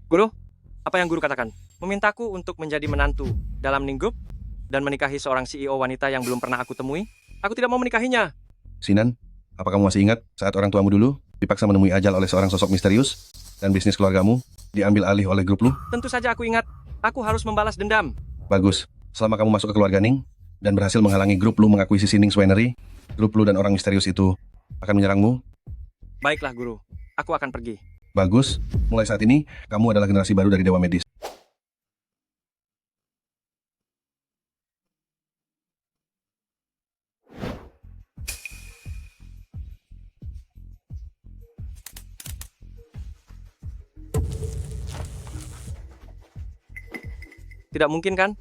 Guru, apa yang guru katakan? Memintaku untuk menjadi menantu dalam Ning Group dan menikahi seorang CEO wanita yang belum pernah aku temui? Aku tidak mau menikahinya. Sinan, apa kamu masih ingat saat orang tuamu dulu dipaksa menemui ajal oleh seorang sosok misterius dan bisnis keluargamu diambil alih oleh grup lu? Tentu saja aku ingat. Aku harus membalas dendam. Bagus. Selama kamu masuk ke keluarga Ning dan berhasil menghalangi grup lu mengakuisisi Ning's Winery, grup lu dan orang misterius itu akan menyerangmu. Baiklah guru, aku akan pergi. Bagus. Mulai saat ini, kamu adalah generasi baru dari Dewa Medis. Tidak mungkin kan?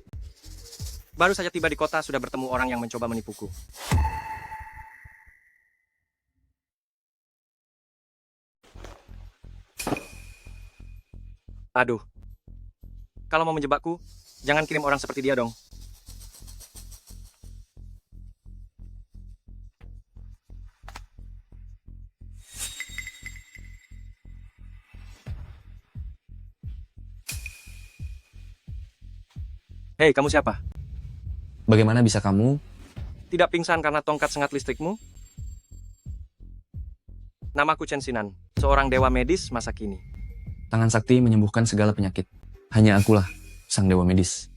Baru saja tiba di kota sudah bertemu orang yang mencoba menipuku. Aduh. Kalau mau menjebakku, jangan kirim orang seperti dia dong. Hei, kamu siapa? Bagaimana bisa kamu? Tidak pingsan karena tongkat sengat listrikmu? Namaku Chen Sinan, seorang dewa medis masa kini. Tangan sakti menyembuhkan segala penyakit. Hanya akulah, sang dewa medis.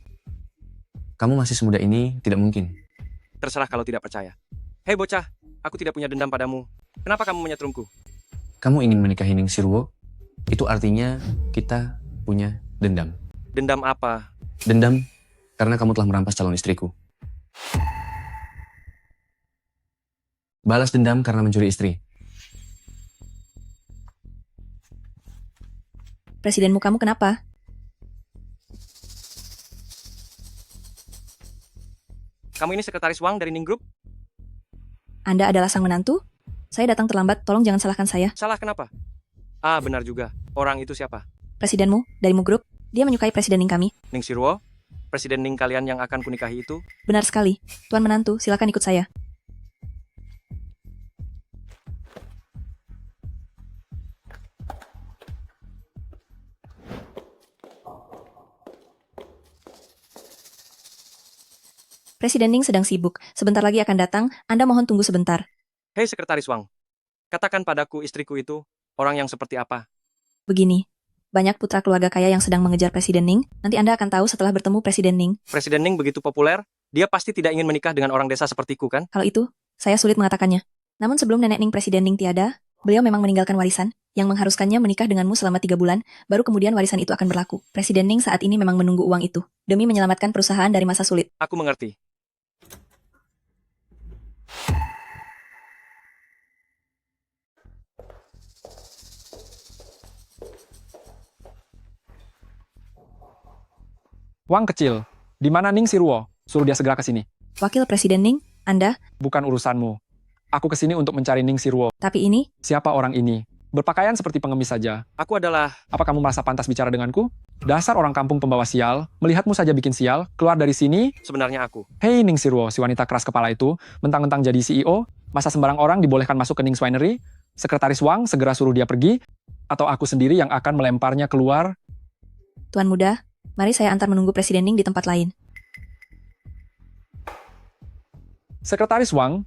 Kamu masih semuda ini, tidak mungkin. Terserah kalau tidak percaya. Hei bocah, aku tidak punya dendam padamu. Kenapa kamu menyetrumku? Kamu ingin menikahi Ning Sirwo? Itu artinya kita punya dendam. Dendam apa? Dendam karena kamu telah merampas calon istriku. Balas dendam karena mencuri istri. Presidenmu kamu kenapa? Kamu ini sekretaris Wang dari Ning Group? Anda adalah sang menantu? Saya datang terlambat, tolong jangan salahkan saya. Salah kenapa? Ah, benar juga. Orang itu siapa? Presidenmu, dari Mu Group, dia menyukai presiden Ning kami. Ning Sirwo? Presiden Ning kalian yang akan kunikahi itu? Benar sekali. Tuan menantu, silakan ikut saya. Presiden Ning sedang sibuk. Sebentar lagi akan datang. Anda mohon tunggu sebentar. Hei sekretaris Wang, katakan padaku istriku itu orang yang seperti apa? Begini, banyak putra keluarga kaya yang sedang mengejar Presiden Ning. Nanti Anda akan tahu setelah bertemu Presiden Ning. Presiden Ning begitu populer, dia pasti tidak ingin menikah dengan orang desa sepertiku kan? Kalau itu, saya sulit mengatakannya. Namun sebelum nenek Ning Presiden Ning tiada, beliau memang meninggalkan warisan yang mengharuskannya menikah denganmu selama 3 bulan, baru kemudian warisan itu akan berlaku. Presiden Ning saat ini memang menunggu uang itu, demi menyelamatkan perusahaan dari masa sulit. Aku mengerti. Wang kecil, di mana Ning Sirwo? Suruh dia segera ke sini. Wakil Presiden Ning, Anda, Bukan urusanmu. Aku ke sini untuk mencari Ning Sirwo. tapi ini, Siapa orang ini? Berpakaian seperti pengemis saja. Aku adalah... Apa kamu merasa pantas bicara denganku? Dasar orang kampung pembawa sial, melihatmu saja bikin sial, keluar dari sini. Sebenarnya aku. Hei Ning Sirwo, si wanita keras kepala itu, mentang-mentang jadi CEO, masa sembarang orang dibolehkan masuk ke Ning's Winery? Sekretaris Wang segera suruh dia pergi, atau aku sendiri yang akan melemparnya keluar. Tuan Muda, mari saya antar menunggu Presiden Ning di tempat lain. Sekretaris Wang,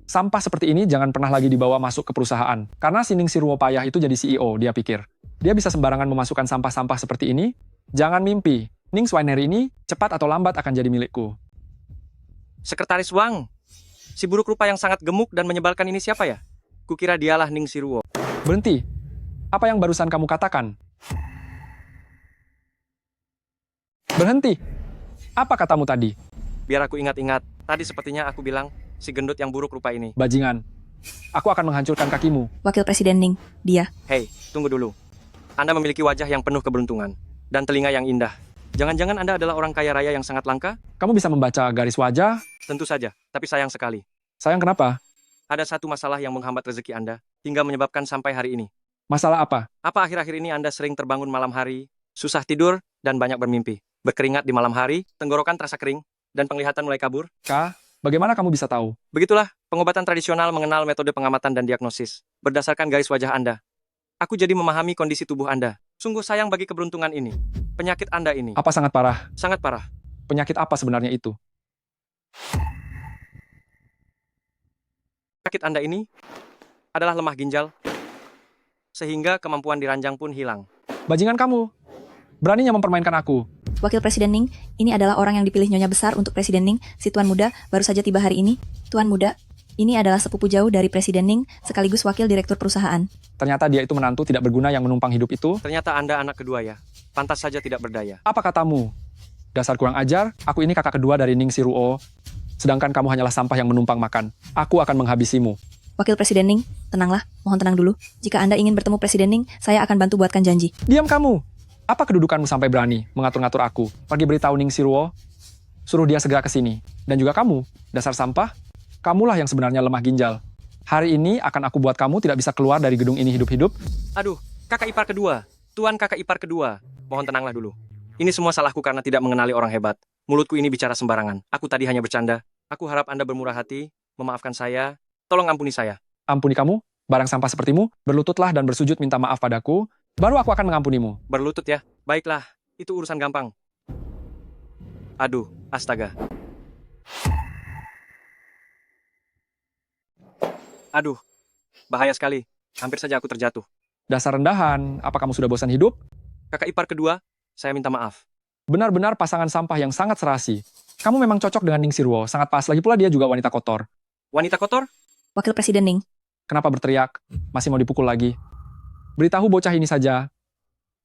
sampah seperti ini jangan pernah lagi dibawa masuk ke perusahaan. Karena si Ning Sirwo payah itu jadi CEO, dia pikir. Dia bisa sembarangan memasukkan sampah-sampah seperti ini? Jangan mimpi. Ning's Winery ini cepat atau lambat akan jadi milikku. Sekretaris Wang, si buruk rupa yang sangat gemuk dan menyebalkan ini siapa ya? Kukira dialah Ning Sirwo. Berhenti. Apa yang barusan kamu katakan? Berhenti. Apa katamu tadi? Biar aku ingat-ingat, tadi sepertinya aku bilang, si gendut yang buruk rupa ini. Bajingan. Aku akan menghancurkan kakimu. Wakil Presiden Ning, dia. Hei, tunggu dulu. Anda memiliki wajah yang penuh keberuntungan, dan telinga yang indah. Jangan-jangan Anda adalah orang kaya raya yang sangat langka? Kamu bisa membaca garis wajah? Tentu saja, tapi sayang sekali. Sayang kenapa? Ada satu masalah yang menghambat rezeki Anda, hingga menyebabkan sampai hari ini. Masalah apa? Apa akhir-akhir ini Anda sering terbangun malam hari, susah tidur, dan banyak bermimpi? Berkeringat di malam hari, tenggorokan terasa kering, dan penglihatan mulai kabur? Kak, bagaimana kamu bisa tahu? Begitulah, pengobatan tradisional mengenal metode pengamatan dan diagnosis, berdasarkan garis wajah Anda. Aku jadi memahami kondisi tubuh Anda. Sungguh sayang bagi keberuntungan ini. Penyakit Anda ini Apa sangat parah? sangat parah. Penyakit apa sebenarnya itu? Penyakit Anda ini adalah lemah ginjal, sehingga kemampuan diranjang pun hilang. Bajingan kamu. Beraninya mempermainkan aku. Wakil Presiden Ning, ini adalah orang yang dipilih Nyonya Besar untuk Presiden Ning. Si Tuan Muda baru saja tiba hari ini. Tuan Muda, ini adalah sepupu jauh dari Presiden Ning, sekaligus wakil direktur perusahaan. Ternyata dia itu menantu tidak berguna yang menumpang hidup itu. Ternyata Anda anak kedua ya. Pantas saja tidak berdaya. Apa katamu? Dasar kurang ajar, aku ini kakak kedua dari Ning Siruo. Sedangkan kamu hanyalah sampah yang menumpang makan. Aku akan menghabisimu. Wakil Presiden Ning, tenanglah, mohon tenang dulu. Jika Anda ingin bertemu Presiden Ning, saya akan bantu buatkan janji. Diam kamu! Apa kedudukanmu sampai berani mengatur-ngatur aku? Pergi beritahu Ning Siruo. Suruh dia segera ke sini. Dan juga kamu, dasar sampah. Kamulah yang sebenarnya lemah ginjal. Hari ini akan aku buat kamu tidak bisa keluar dari gedung ini hidup-hidup. Aduh, kakak ipar kedua. Tuan kakak ipar kedua. Mohon tenanglah dulu. Ini semua salahku karena tidak mengenali orang hebat. Mulutku ini bicara sembarangan. Aku tadi hanya bercanda. Aku harap Anda bermurah hati, memaafkan saya. Tolong ampuni saya. Ampuni kamu, barang sampah sepertimu, berlututlah dan bersujud minta maaf padaku. Baru aku akan mengampunimu. Berlutut ya. Baiklah, itu urusan gampang. Aduh, astaga. Aduh, bahaya sekali. Hampir saja aku terjatuh. Dasar rendahan, apa kamu sudah bosan hidup? Kakak ipar kedua, saya minta maaf. Benar-benar pasangan sampah yang sangat serasi. Kamu memang cocok dengan Ning Siruo, sangat pas. Lagi pula dia juga wanita kotor. Wanita kotor? Wakil Presiden Ning, Kenapa berteriak? Masih mau dipukul lagi? Beritahu bocah ini saja.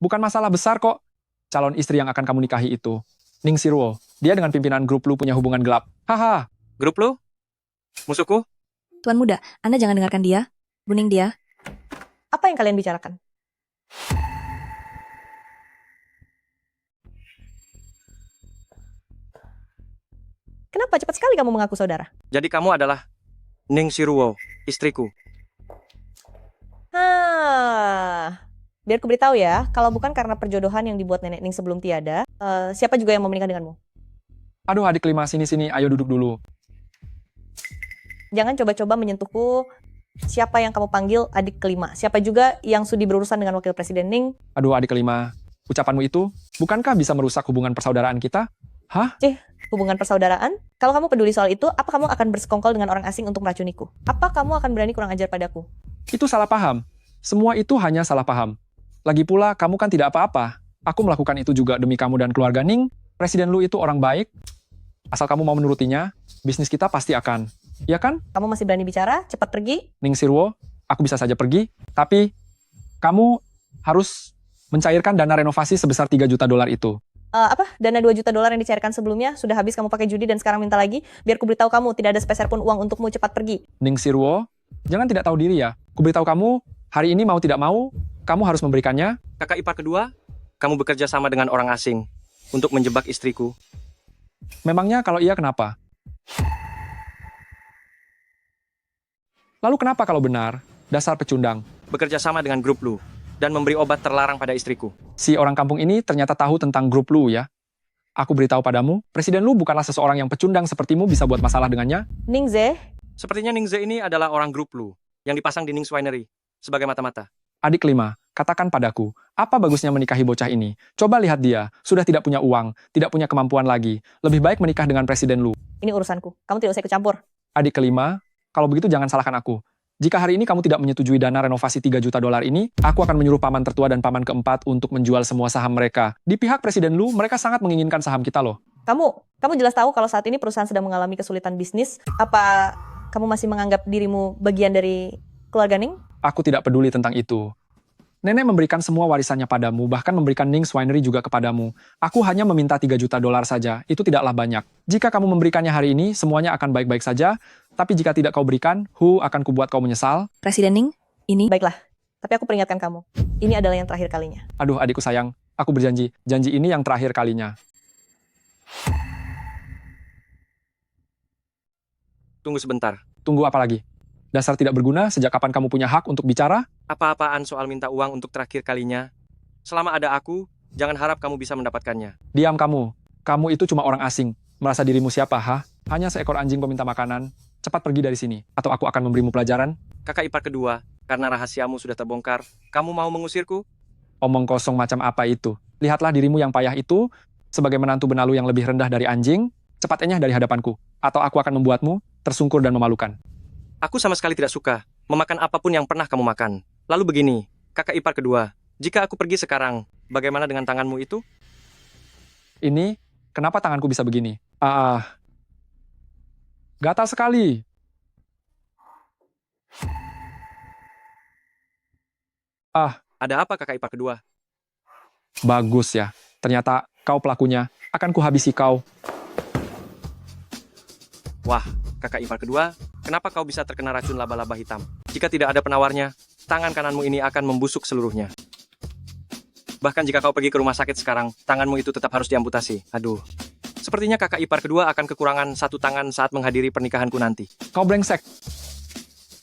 Bukan masalah besar kok. Calon istri yang akan kamu nikahi itu. Ning Siruo. Dia dengan pimpinan grup lu punya hubungan gelap. Haha. Grup lu? Musuhku? Tuan Muda, Anda jangan dengarkan dia. Buning dia. Apa yang kalian bicarakan? Kenapa cepat sekali kamu mengaku saudara? Jadi kamu adalah Ning Siruo, istriku. Biar ku beritahu ya, kalau bukan karena perjodohan yang dibuat nenek Ning sebelum tiada, siapa juga yang mau menikah denganmu? Aduh adik kelima, sini-sini, ayo duduk dulu. Jangan coba-coba menyentuhku. Siapa yang kamu panggil adik kelima? Siapa juga yang sudi berurusan dengan wakil presiden Ning? Aduh adik kelima, ucapanmu itu, bukankah bisa merusak hubungan persaudaraan kita? Hah? Hubungan persaudaraan? Kalau kamu peduli soal itu, apa kamu akan bersekongkol dengan orang asing untuk meracuniku? Apa kamu akan berani kurang ajar padaku? Itu salah paham. Semua itu hanya salah paham. Lagi pula, kamu kan tidak apa-apa. Aku melakukan itu juga demi kamu dan keluarga Ning. Presiden lu itu orang baik. Asal kamu mau menurutinya, bisnis kita pasti akan. Ya kan? Kamu masih berani bicara? Cepat pergi. Ning Siruo, aku bisa saja pergi. Tapi, kamu harus mencairkan dana renovasi sebesar 3 juta dolar itu. Dana 2 juta dolar yang dicairkan sebelumnya sudah habis kamu pakai judi dan sekarang minta lagi? Biar ku beritahu kamu, tidak ada sepeser pun uang untukmu, cepat pergi. Ning Siruo, jangan tidak tahu diri ya. Kuberitahu kamu, hari ini mau tidak mau, kamu harus memberikannya. Kakak ipar kedua, kamu bekerja sama dengan orang asing untuk menjebak istriku. Memangnya kalau iya kenapa? Lalu kenapa kalau benar? Dasar pecundang. Bekerja sama dengan grup lu dan memberi obat terlarang pada istriku. Si orang kampung ini ternyata tahu tentang grup lu ya. Aku beritahu padamu, presiden lu bukanlah seseorang yang pecundang sepertimu bisa buat masalah dengannya. Ning Ze, Sepertinya Ningze ini adalah orang grup lu yang dipasang di Ning's Winery sebagai mata-mata. Adik kelima, katakan padaku, apa bagusnya menikahi bocah ini? Coba lihat dia, sudah tidak punya uang, tidak punya kemampuan lagi. Lebih baik menikah dengan presiden lu. ini urusanku. Kamu tidak usah ikut campur. Adik kelima, kalau begitu jangan salahkan aku. Jika hari ini kamu tidak menyetujui dana renovasi 3 juta dolar ini, aku akan menyuruh paman tertua dan paman keempat untuk menjual semua saham mereka. Di pihak presiden lu, mereka sangat menginginkan saham kita loh. Kamu jelas tahu kalau saat ini perusahaan sedang mengalami kesulitan bisnis. Apa kamu masih menganggap dirimu bagian dari keluarga Ning? Aku tidak peduli tentang itu. Nenek memberikan semua warisannya padamu, bahkan memberikan Ning's Winery juga kepadamu. Aku hanya meminta 3 juta dolar saja, itu tidaklah banyak. Jika kamu memberikannya hari ini, semuanya akan baik-baik saja. Tapi jika tidak kau berikan, akan kubuat kau menyesal. Presiden Ning, ini Baiklah, tapi aku peringatkan kamu. Ini adalah yang terakhir kalinya. Aduh adikku sayang, aku berjanji, janji ini yang terakhir kalinya. Tunggu sebentar. Tunggu apa lagi? Dasar tidak berguna, sejak kapan kamu punya hak untuk bicara? Apa-apaan soal minta uang untuk terakhir kalinya? Selama ada aku, jangan harap kamu bisa mendapatkannya. Diam kamu. Kamu itu cuma orang asing. Merasa dirimu siapa, ha? Hanya seekor anjing peminta makanan. Cepat pergi dari sini, atau aku akan memberimu pelajaran. Kakak ipar kedua, karena rahasiamu sudah terbongkar, kamu mau mengusirku? Omong kosong macam apa itu? Lihatlah dirimu yang payah itu sebagai menantu benalu yang lebih rendah dari anjing, cepat enyah dari hadapanku, atau aku akan membuatmu tersungkur dan memalukan. Aku sama sekali tidak suka memakan apapun yang pernah kamu makan. Lalu begini, kakak ipar kedua, jika aku pergi sekarang, bagaimana dengan tanganmu itu? Ini, kenapa tanganku bisa begini? Gatal sekali. Ada apa kakak ipar kedua? Bagus ya. Ternyata kau pelakunya. Akan kuhabisi kau. Wah, kakak ipar kedua, kenapa kau bisa terkena racun laba-laba hitam? Jika tidak ada penawarnya, tangan kananmu ini akan membusuk seluruhnya. Bahkan jika kau pergi ke rumah sakit sekarang, tanganmu itu tetap harus diamputasi. Aduh. Sepertinya kakak ipar kedua akan kekurangan satu tangan saat menghadiri pernikahanku nanti. Kau brengsek.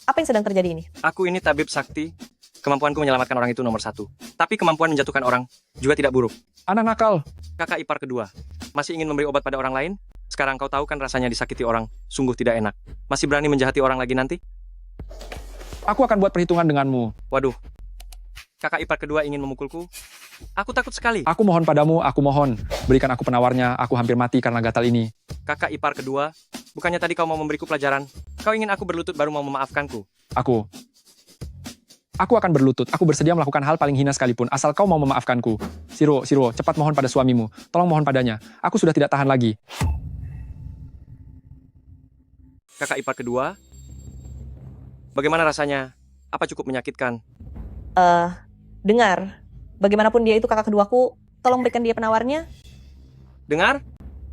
Apa yang sedang terjadi ini? Aku ini tabib sakti. Kemampuanku menyelamatkan orang itu nomor 1. Tapi kemampuan menjatuhkan orang juga tidak buruk. Anak nakal. Kakak ipar kedua, masih ingin memberi obat pada orang lain? Sekarang kau tahu kan rasanya disakiti orang, sungguh tidak enak. Masih berani menjahati orang lagi nanti? Aku akan buat perhitungan denganmu. Waduh, kakak ipar kedua ingin memukulku? Aku takut sekali. Aku mohon padamu, aku mohon. Berikan aku penawarnya, aku hampir mati karena gatal ini. Kakak ipar kedua, bukannya tadi kau mau memberiku pelajaran? Kau ingin aku berlutut baru mau memaafkanku? Aku akan berlutut. Aku bersedia melakukan hal paling hina sekalipun, asal kau mau memaafkanku. Siro, cepat mohon pada suamimu. Tolong mohon padanya. Aku sudah tidak tahan lagi. Kakak ipar kedua, bagaimana rasanya? Apa cukup menyakitkan? Dengar, bagaimanapun dia itu kakak keduaku, tolong berikan dia penawarnya. Dengar?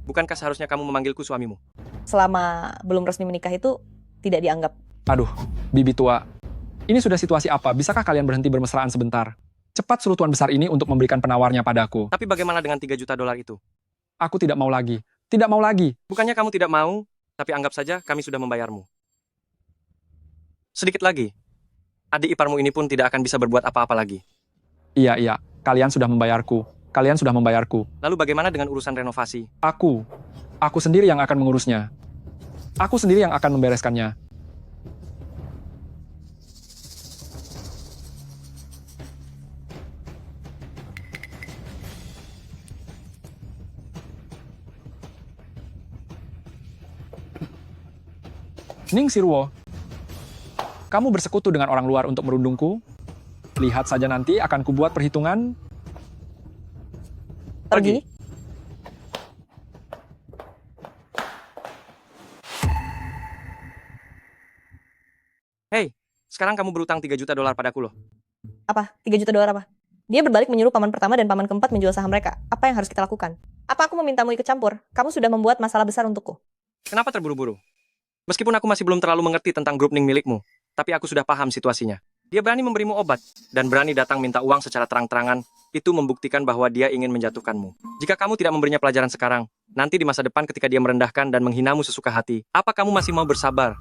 Bukankah seharusnya kamu memanggilku suamimu? Selama belum resmi menikah itu tidak dianggap. Aduh, bibi tua. Ini sudah situasi apa? Bisakah kalian berhenti bermesraan sebentar? Cepat suruh tuan besar ini untuk memberikan penawarnya padaku. Tapi bagaimana dengan 3 juta dolar itu? Aku tidak mau lagi. Tidak mau lagi. Bukannya kamu tidak mau, tapi anggap saja kami sudah membayarmu. Sedikit lagi. Adik iparmu ini pun tidak akan bisa berbuat apa-apa lagi. Iya. Kalian sudah membayarku. Lalu bagaimana dengan urusan renovasi? Aku sendiri yang akan mengurusnya. Aku sendiri yang akan membereskannya. Ning Sirwo, kamu bersekutu dengan orang luar untuk merundungku? Lihat saja nanti akan kubuat perhitungan. Pergi. Hei, sekarang kamu berutang 3 juta dolar padaku loh. Apa? 3 juta dolar apa? Dia berbalik menyuruh paman pertama dan paman keempat menjual saham mereka. Apa yang harus kita lakukan? Apa aku memintamu ikut campur? Kamu sudah membuat masalah besar untukku. Kenapa terburu-buru? Meskipun aku masih belum terlalu mengerti tentang grup Ning milikmu, tapi aku sudah paham situasinya. Dia berani memberimu obat, dan berani datang minta uang secara terang-terangan, itu membuktikan bahwa dia ingin menjatuhkanmu. Jika kamu tidak memberinya pelajaran sekarang, nanti di masa depan ketika dia merendahkan dan menghinamu sesuka hati, apa kamu masih mau bersabar?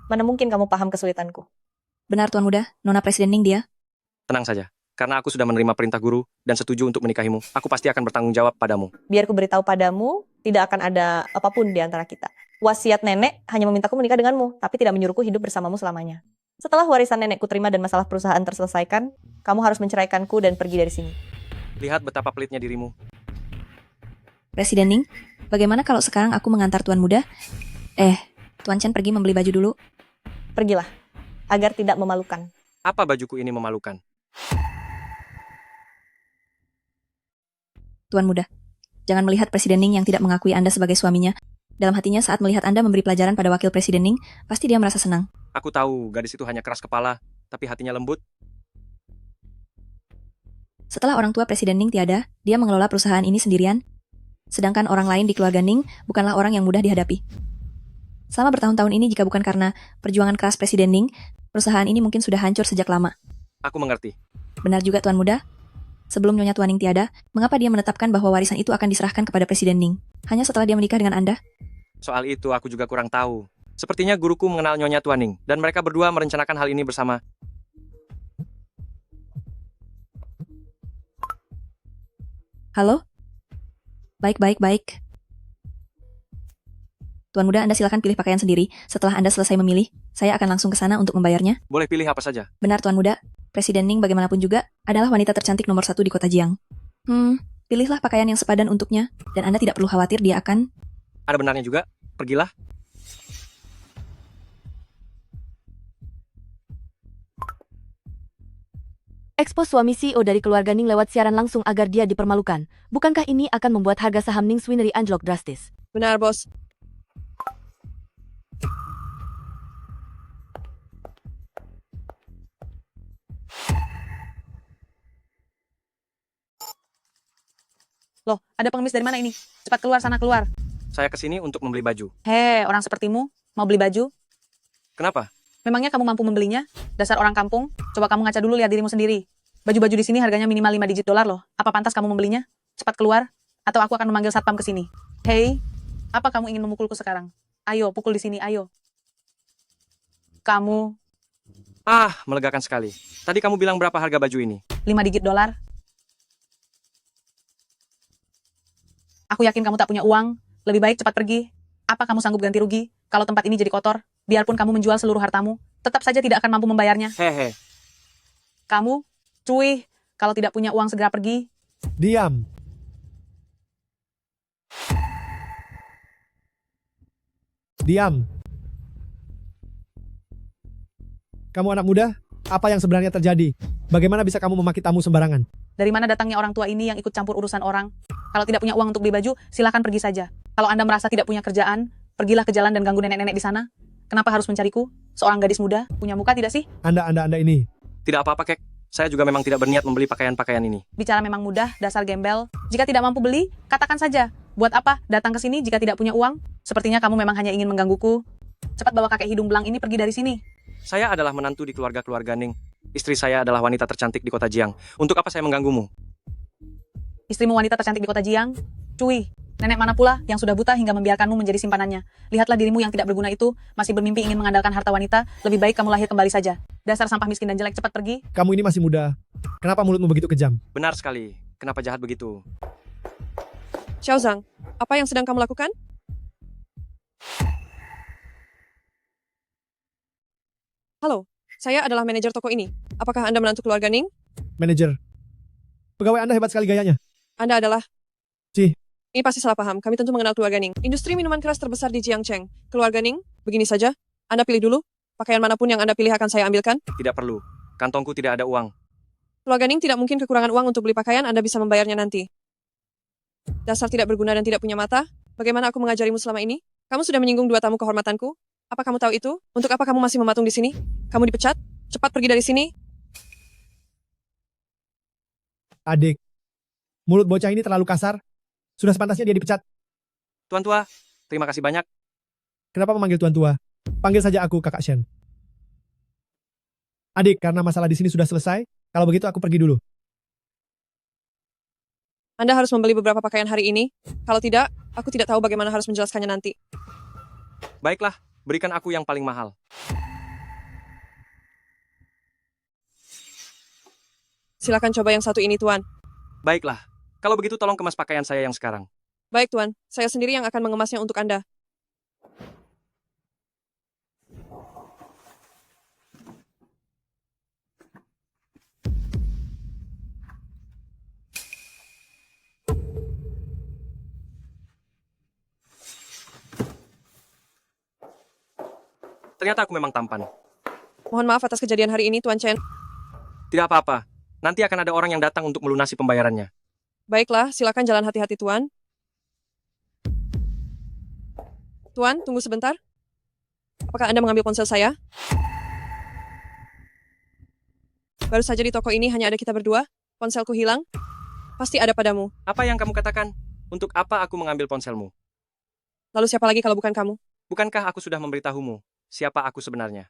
Mana mungkin kamu paham kesulitanku? Benar Tuan Muda, Nona Presiden Ning dia. Tenang saja, karena aku sudah menerima perintah guru dan setuju untuk menikahimu, aku pasti akan bertanggung jawab padamu. Biar ku beritahu padamu, tidak akan ada apapun di antara kita. Wasiat nenek hanya memintaku menikah denganmu, tapi tidak menyuruhku hidup bersamamu selamanya. Setelah warisan nenekku terima dan masalah perusahaan terselesaikan, kamu harus menceraikanku dan pergi dari sini. Lihat betapa pelitnya dirimu. Presiden Ning, bagaimana kalau sekarang aku mengantar Tuan Muda? Tuan Chen pergi membeli baju dulu. Pergilah, agar tidak memalukan. Apa bajuku ini memalukan? Tuan Muda, jangan melihat Presiden Ning yang tidak mengakui Anda sebagai suaminya. Dalam hatinya saat melihat Anda memberi pelajaran pada wakil Presiden Ning, pasti dia merasa senang. Aku tahu gadis itu hanya keras kepala, tapi hatinya lembut. Setelah orang tua Presiden Ning tiada, dia mengelola perusahaan ini sendirian. Sedangkan orang lain di keluarga Ning bukanlah orang yang mudah dihadapi. Selama bertahun-tahun ini jika bukan karena perjuangan keras Presiden Ning, perusahaan ini mungkin sudah hancur sejak lama. Aku mengerti. Benar juga Tuan Muda. Sebelum Nyonya Tuan Ning tiada, mengapa dia menetapkan bahwa warisan itu akan diserahkan kepada Presiden Ning? Hanya setelah dia menikah dengan Anda? Soal itu aku juga kurang tahu. Sepertinya guruku mengenal Nyonya Tuan Ning, dan mereka berdua merencanakan hal ini bersama. Halo? Baik. Tuan Muda, Anda silakan pilih pakaian sendiri. Setelah Anda selesai memilih, saya akan langsung ke sana untuk membayarnya. Boleh pilih apa saja. Benar Tuan Muda, Presiden Ning bagaimanapun juga adalah wanita tercantik nomor 1 di kota Jiang. Pilihlah pakaian yang sepadan untuknya, dan Anda tidak perlu khawatir dia akan... Ada benarnya juga. Pergilah. Ekspos suami CEO dari keluarga Ning lewat siaran langsung agar dia dipermalukan. Bukankah ini akan membuat harga saham Ning Swinery anjlok drastis? Benar, bos. Loh, ada pengemis dari mana ini? Cepat keluar sana, keluar. Saya kesini untuk membeli baju. Hei, orang sepertimu, mau beli baju? Kenapa? Memangnya kamu mampu membelinya? Dasar orang kampung, coba kamu ngaca dulu lihat dirimu sendiri. Baju-baju di sini harganya minimal 5 digit dolar loh. Apa pantas kamu membelinya? Cepat keluar, atau aku akan memanggil satpam ke sini. Hei, apa kamu ingin memukulku sekarang? Ayo, pukul di sini, ayo. Kamu, Melegakan sekali. Tadi kamu bilang berapa harga baju ini? 5 digit dolar. Aku yakin kamu tak punya uang. Lebih baik cepat pergi. Apa kamu sanggup ganti rugi? Kalau tempat ini jadi kotor, biarpun kamu menjual seluruh hartamu, tetap saja tidak akan mampu membayarnya. Hehe. Kamu, cuy, kalau tidak punya uang segera pergi. Diam. Diam. Kamu anak muda? Apa yang sebenarnya terjadi? Bagaimana bisa kamu memaki tamu sembarangan? Dari mana datangnya orang tua ini yang ikut campur urusan orang? Kalau tidak punya uang untuk beli baju, silakan pergi saja. Kalau Anda merasa tidak punya kerjaan, pergilah ke jalan dan ganggu nenek-nenek di sana. Kenapa harus mencariku? Seorang gadis muda, punya muka tidak sih? Anda ini. Tidak apa-apa, Kek. Saya juga memang tidak berniat membeli pakaian-pakaian ini. Bicara memang mudah, dasar gembel. Jika tidak mampu beli, katakan saja. Buat apa datang ke sini jika tidak punya uang? Sepertinya kamu memang hanya ingin menggangguku. Cepat bawa kakek hidung belang ini pergi dari sini. Saya adalah menantu di keluarga-keluarga Ning. Istri saya adalah wanita tercantik di kota Jiang. Untuk apa saya mengganggumu? Istrimu wanita tercantik di kota Jiang? Cuy, nenek mana pula yang sudah buta hingga membiarkanmu menjadi simpanannya? Lihatlah dirimu yang tidak berguna itu, masih bermimpi ingin mengandalkan harta wanita, lebih baik kamu lahir kembali saja. Dasar sampah miskin dan jelek, cepat pergi. Kamu ini masih muda. Kenapa mulutmu begitu kejam? Benar sekali. Kenapa jahat begitu? Xiao Zhang, apa yang sedang kamu lakukan? Halo, saya adalah manajer toko ini. Apakah Anda menantu keluarga Ning? Manajer. Pegawai Anda hebat sekali gayanya. Anda adalah... Cih. Ini pasti salah paham. Kami tentu mengenal keluarga Ning. Industri minuman keras terbesar di Jiangcheng. Keluarga Ning, begini saja. Anda pilih dulu. Pakaian manapun yang Anda pilih akan saya ambilkan. Tidak perlu. Kantongku tidak ada uang. Keluarga Ning tidak mungkin kekurangan uang untuk beli pakaian. Anda bisa membayarnya nanti. Dasar tidak berguna dan tidak punya mata. Bagaimana aku mengajarimu selama ini? Kamu sudah menyinggung 2 tamu kehormatanku. Apa kamu tahu itu? Untuk apa kamu masih mematung di sini? Kamu dipecat? Cepat pergi dari sini. Adik. Mulut bocah ini terlalu kasar. Sudah sepantasnya dia dipecat. Tuan tua, terima kasih banyak. Kenapa memanggil tuan tua? Panggil saja aku Kakak Shen. Adik, karena masalah di sini sudah selesai, kalau begitu aku pergi dulu. Anda harus membeli beberapa pakaian hari ini. Kalau tidak, aku tidak tahu bagaimana harus menjelaskannya nanti. Baiklah, berikan aku yang paling mahal. Silakan coba yang satu ini, Tuan. Baiklah, kalau begitu tolong kemas pakaian saya yang sekarang. Baik, Tuan. Saya sendiri yang akan mengemasnya untuk Anda. Ternyata aku memang tampan. Mohon maaf atas kejadian hari ini, Tuan Chen. Tidak apa-apa. Nanti akan ada orang yang datang untuk melunasi pembayarannya. Baiklah, silakan jalan hati-hati, Tuan. Tuan, tunggu sebentar. Apakah Anda mengambil ponsel saya? Baru saja di toko ini hanya ada kita berdua. Ponselku hilang. Pasti ada padamu. Apa yang kamu katakan? Untuk apa aku mengambil ponselmu? Lalu siapa lagi kalau bukan kamu? Bukankah aku sudah memberitahumu siapa aku sebenarnya?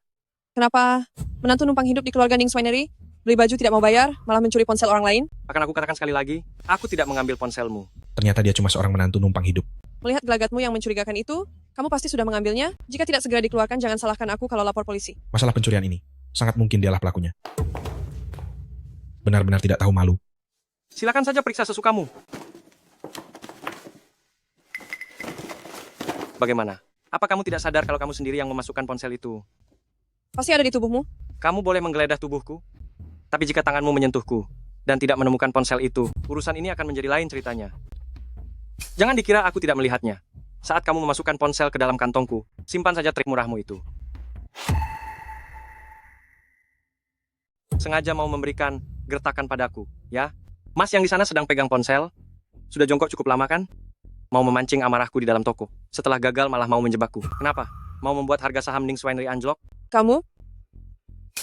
Kenapa menantu numpang hidup di keluarga Ning Swinery? Beli baju tidak mau bayar, malah mencuri ponsel orang lain? Akan aku katakan sekali lagi, aku tidak mengambil ponselmu. Ternyata dia cuma seorang menantu numpang hidup. Melihat gelagatmu yang mencurigakan itu, kamu pasti sudah mengambilnya. Jika tidak segera dikeluarkan, jangan salahkan aku kalau lapor polisi. Masalah pencurian ini, sangat mungkin dialah pelakunya. Benar-benar tidak tahu malu. Silakan saja periksa sesukamu. Bagaimana? Apa kamu tidak sadar kalau kamu sendiri yang memasukkan ponsel itu? Pasti ada di tubuhmu. Kamu boleh menggeledah tubuhku? Tapi jika tanganmu menyentuhku dan tidak menemukan ponsel itu, urusan ini akan menjadi lain ceritanya. Jangan dikira aku tidak melihatnya. Saat kamu memasukkan ponsel ke dalam kantongku, simpan saja trik murahmu itu. Sengaja mau memberikan gertakan padaku, ya? Mas yang di sana sedang pegang ponsel. Sudah jongkok cukup lama kan? Mau memancing amarahku di dalam toko. Setelah gagal malah mau menjebakku. Kenapa? Mau membuat harga saham Ning Winery anjlok? Kamu?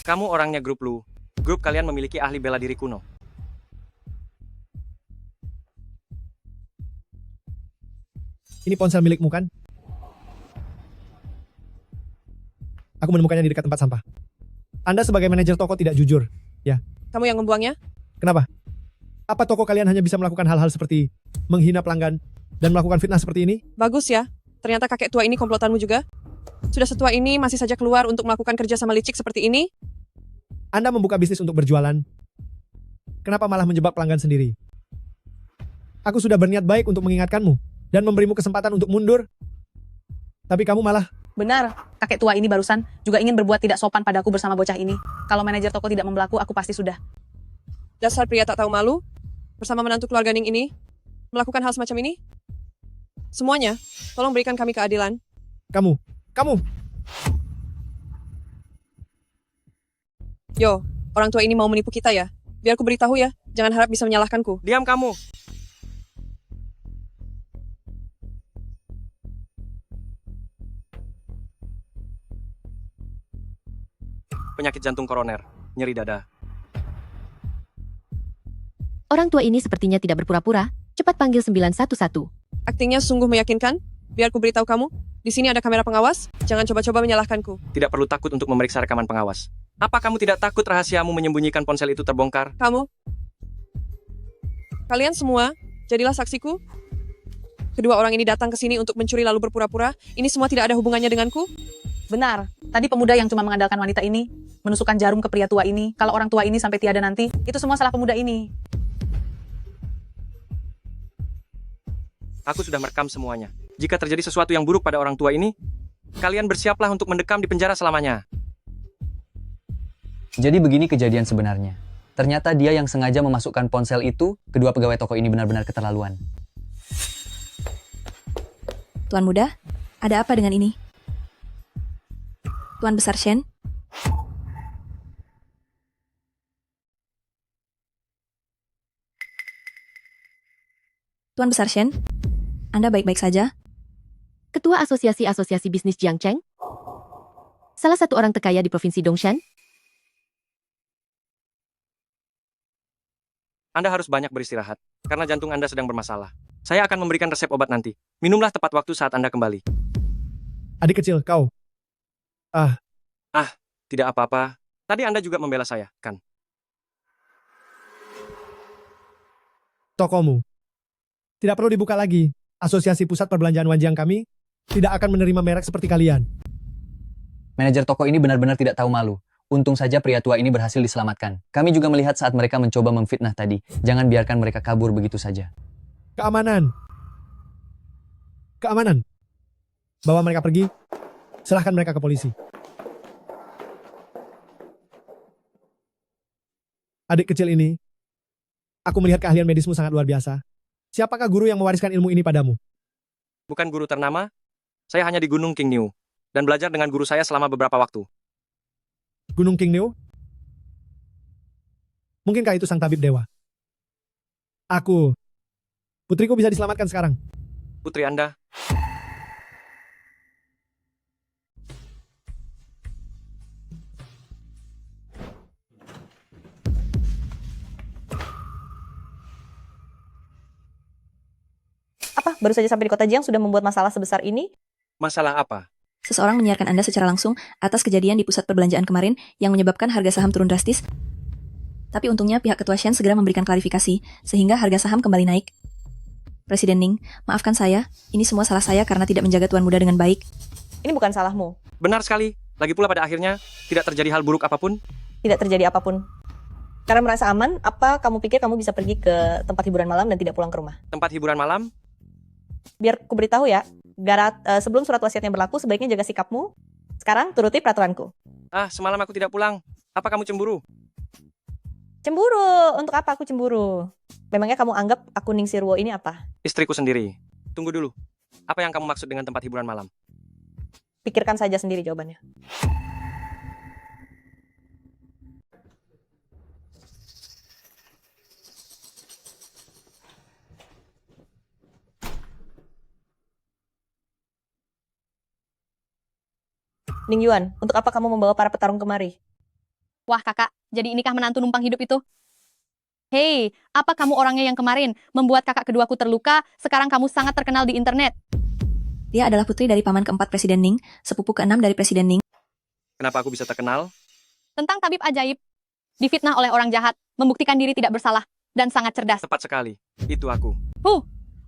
Kamu orangnya grup Lu. Grup kalian memiliki ahli bela diri kuno. Ini ponsel milikmu kan? Aku menemukannya di dekat tempat sampah. Anda sebagai manajer toko tidak jujur, ya? Kamu yang membuangnya? Kenapa? Apa toko kalian hanya bisa melakukan hal-hal seperti menghina pelanggan dan melakukan fitnah seperti ini? Bagus ya. Ternyata kakek tua ini komplotanmu juga. Sudah setua ini masih saja keluar untuk melakukan kerja sama licik seperti ini? Anda membuka bisnis untuk berjualan. Kenapa malah menjebak pelanggan sendiri? Aku sudah berniat baik untuk mengingatkanmu dan memberimu kesempatan untuk mundur. Tapi kamu malah... Benar, kakek tua ini barusan juga ingin berbuat tidak sopan padaku bersama bocah ini. Kalau manajer toko tidak membelaku, aku pasti sudah. Dasar pria tak tahu malu, bersama menantu keluarga Ning ini, melakukan hal semacam ini? Semuanya, tolong berikan kami keadilan. Kamu! Yo, orang tua ini mau menipu kita ya? Biar ku beritahu ya, jangan harap bisa menyalahkanku. Diam kamu! Penyakit jantung koroner, nyeri dada. Orang tua ini sepertinya tidak berpura-pura. Cepat panggil 911. Aktingnya sungguh meyakinkan. Biar ku beritahu kamu, di sini ada kamera pengawas. Jangan coba-coba menyalahkanku. Tidak perlu takut untuk memeriksa rekaman pengawas. Apa kamu tidak takut rahasiamu menyembunyikan ponsel itu terbongkar? Kalian semua, jadilah saksiku. Kedua orang ini datang ke sini untuk mencuri lalu berpura-pura. Ini semua tidak ada hubungannya denganku. Benar, tadi pemuda yang cuma mengandalkan wanita ini, menusukkan jarum ke pria tua ini. Kalau orang tua ini sampai tiada nanti, itu semua salah pemuda ini. Aku sudah merekam semuanya. Jika terjadi sesuatu yang buruk pada orang tua ini, kalian bersiaplah untuk mendekam di penjara selamanya. Jadi begini kejadian sebenarnya. Ternyata dia yang sengaja memasukkan ponsel itu, kedua pegawai toko ini benar-benar keterlaluan. Tuan Muda, ada apa dengan ini? Tuan Besar Shen? Tuan Besar Shen? Anda baik-baik saja? Ketua Asosiasi Bisnis Jiang Cheng? Salah satu orang terkaya di Provinsi Dongshan? Anda harus banyak beristirahat, karena jantung Anda sedang bermasalah. Saya akan memberikan resep obat nanti. Minumlah tepat waktu saat Anda kembali. Adik kecil, kau. Tidak apa-apa. Tadi Anda juga membela saya, kan? Tokomu. Tidak perlu dibuka lagi. Asosiasi Pusat Perbelanjaan Wanjiang kami tidak akan menerima merek seperti kalian. Manajer toko ini benar-benar tidak tahu malu. Untung saja pria tua ini berhasil diselamatkan. Kami juga melihat saat mereka mencoba memfitnah tadi. Jangan biarkan mereka kabur begitu saja. Keamanan. Bawa mereka pergi. Serahkan mereka ke polisi. Adik kecil ini, aku melihat keahlian medismu sangat luar biasa. Siapakah guru yang mewariskan ilmu ini padamu? Bukan guru ternama, saya hanya di Gunung King New, dan belajar dengan guru saya selama beberapa waktu. Gunung King New? Mungkinkah itu sang tabib dewa? Putriku bisa diselamatkan sekarang. Putri Anda, Apa? Baru saja sampai di kota Jiang sudah membuat masalah sebesar ini? masalah apa? Seseorang menyiarkan Anda secara langsung atas kejadian di pusat perbelanjaan kemarin yang menyebabkan harga saham turun drastis. Tapi untungnya pihak Ketua Shen segera memberikan klarifikasi, sehingga harga saham kembali naik. Presiden Ning, maafkan saya, ini semua salah saya karena tidak menjaga Tuan Muda dengan baik. Ini bukan salahmu. Benar sekali. Lagi pula pada akhirnya, tidak terjadi hal buruk apapun. Tidak terjadi apapun. Karena merasa aman, apa kamu pikir kamu bisa pergi ke tempat hiburan malam dan tidak pulang ke rumah? Tempat hiburan malam? Biar ku beritahu ya, sebelum surat wasiatnya berlaku, sebaiknya jaga sikapmu. Sekarang turuti peraturanku. Semalam aku tidak pulang. Apa kamu cemburu? Cemburu. Untuk apa aku cemburu? Memangnya kamu anggap aku Ning Sirwo ini apa? Istriku sendiri. Tunggu dulu. Apa yang kamu maksud dengan tempat hiburan malam? Pikirkan saja sendiri jawabannya. Ning Yuan, untuk apa kamu membawa para petarung kemari? Wah kakak, jadi inikah menantu numpang hidup itu? Hei, apa kamu orangnya yang kemarin membuat kakak keduaku terluka, sekarang kamu sangat terkenal di internet. Dia adalah putri dari paman keempat Presiden Ning, sepupu keenam dari Presiden Ning. Kenapa aku bisa terkenal? Tentang tabib ajaib, difitnah oleh orang jahat, membuktikan diri tidak bersalah, dan sangat cerdas. Tepat sekali. Itu aku.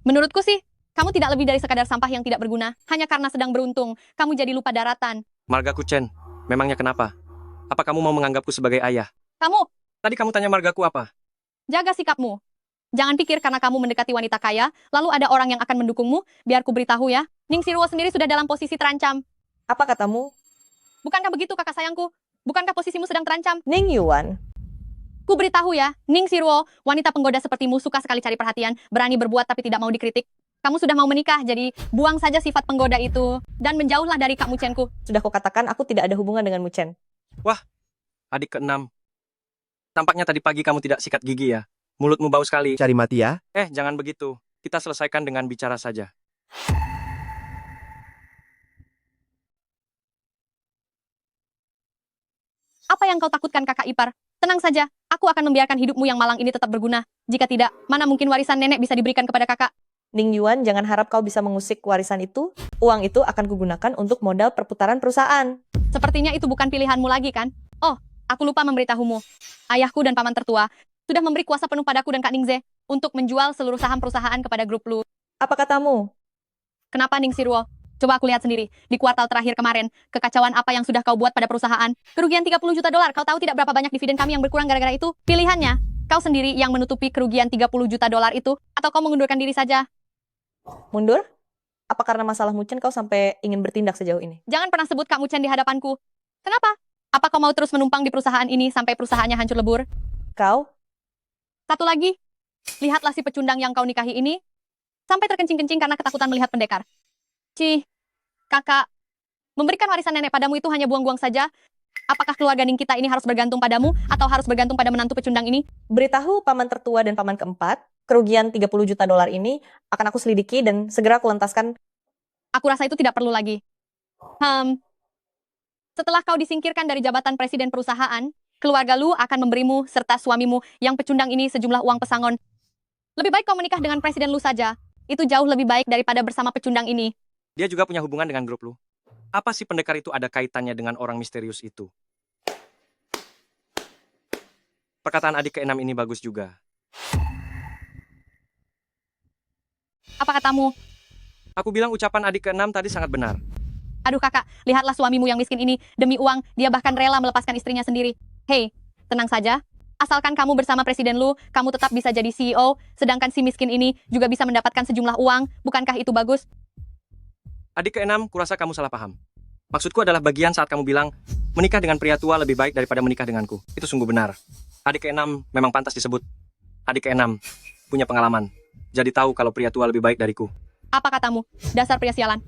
Menurutku sih, kamu tidak lebih dari sekadar sampah yang tidak berguna, hanya karena sedang beruntung, kamu jadi lupa daratan. Margaku Chen, memangnya kenapa? Apa kamu mau menganggapku sebagai ayah? Kamu, Tadi kamu tanya margaku apa? jaga sikapmu. Jangan pikir karena kamu mendekati wanita kaya, lalu ada orang yang akan mendukungmu, biar ku beritahu ya, Ning Sirwo sendiri sudah dalam posisi terancam. Apa katamu? Bukankah begitu kakak sayangku? Bukankah posisimu sedang terancam? Ning Yuan, Ku beritahu ya, Ning Sirwo, wanita penggoda sepertimu suka sekali cari perhatian, berani berbuat tapi tidak mau dikritik. Kamu sudah mau menikah, jadi buang saja sifat penggoda itu, dan menjauhlah dari Kak Muchenku. sudah kukatakan aku tidak ada hubungan dengan Muchen. Adik keenam. Tampaknya tadi pagi kamu tidak sikat gigi ya. Mulutmu bau sekali. Cari mati ya. Jangan begitu. Kita selesaikan dengan bicara saja. Apa yang kau takutkan kakak ipar? Tenang saja, aku akan membiarkan hidupmu yang malang ini tetap berguna. Jika tidak, mana mungkin warisan nenek bisa diberikan kepada kakak? Ning Yuan, jangan harap kau bisa mengusik warisan itu. Uang itu akan kugunakan untuk modal perputaran perusahaan. Sepertinya itu bukan pilihanmu lagi kan? Oh, aku lupa memberitahumu. Ayahku dan paman tertua sudah memberi kuasa penuh padaku dan Kak Ningze untuk menjual seluruh saham perusahaan kepada grup Lu. Apa katamu? Kenapa Ning Sirwo? Coba aku lihat sendiri. Di kuartal terakhir kemarin, kekacauan apa yang sudah kau buat pada perusahaan? Kerugian 30 juta dolar. Kau tahu tidak berapa banyak dividen kami yang berkurang gara-gara itu? Pilihannya, kau sendiri yang menutupi kerugian 30 juta dolar itu, atau kau mengundurkan diri saja? Mundur? Apa karena masalah Muchen kau sampai ingin bertindak sejauh ini? Jangan pernah sebut Kak Muchen di hadapanku. Kenapa? Apa kau mau terus menumpang di perusahaan ini sampai perusahaannya hancur lebur? Kau? Satu lagi, lihatlah si pecundang yang kau nikahi ini, sampai terkencing-kencing karena ketakutan melihat pendekar. Cih, kakak, memberikan warisan nenek padamu itu hanya buang-buang saja. Apakah keluarga Ning kita ini harus bergantung padamu, atau harus bergantung pada menantu pecundang ini? Beritahu paman tertua dan paman keempat, kerugian 30 juta dolar ini akan aku selidiki dan segera aku lentaskan. Aku rasa itu tidak perlu lagi. Setelah kau disingkirkan dari jabatan presiden perusahaan, keluarga Lu akan memberimu serta suamimu yang pecundang ini sejumlah uang pesangon. Lebih baik kau menikah dengan presiden Lu saja. Itu jauh lebih baik daripada bersama pecundang ini. Dia juga punya hubungan dengan grup Lu. Apa sih pendekar itu ada kaitannya dengan orang misterius itu? Perkataan adik keenam ini bagus juga. Apa katamu? Aku bilang ucapan adik keenam tadi sangat benar. Aduh kakak, lihatlah suamimu yang miskin ini. Demi uang, dia bahkan rela melepaskan istrinya sendiri. Hei, tenang saja. Asalkan kamu bersama presiden Lu, kamu tetap bisa jadi CEO, sedangkan si miskin ini juga bisa mendapatkan sejumlah uang. Bukankah itu bagus? Adik keenam, kurasa kamu salah paham. Maksudku adalah bagian saat kamu bilang, menikah dengan pria tua lebih baik daripada menikah denganku. Itu sungguh benar. Adik keenam memang pantas disebut. Adik keenam punya pengalaman. Jadi tahu kalau pria tua lebih baik dariku. Apa katamu? Dasar pria sialan.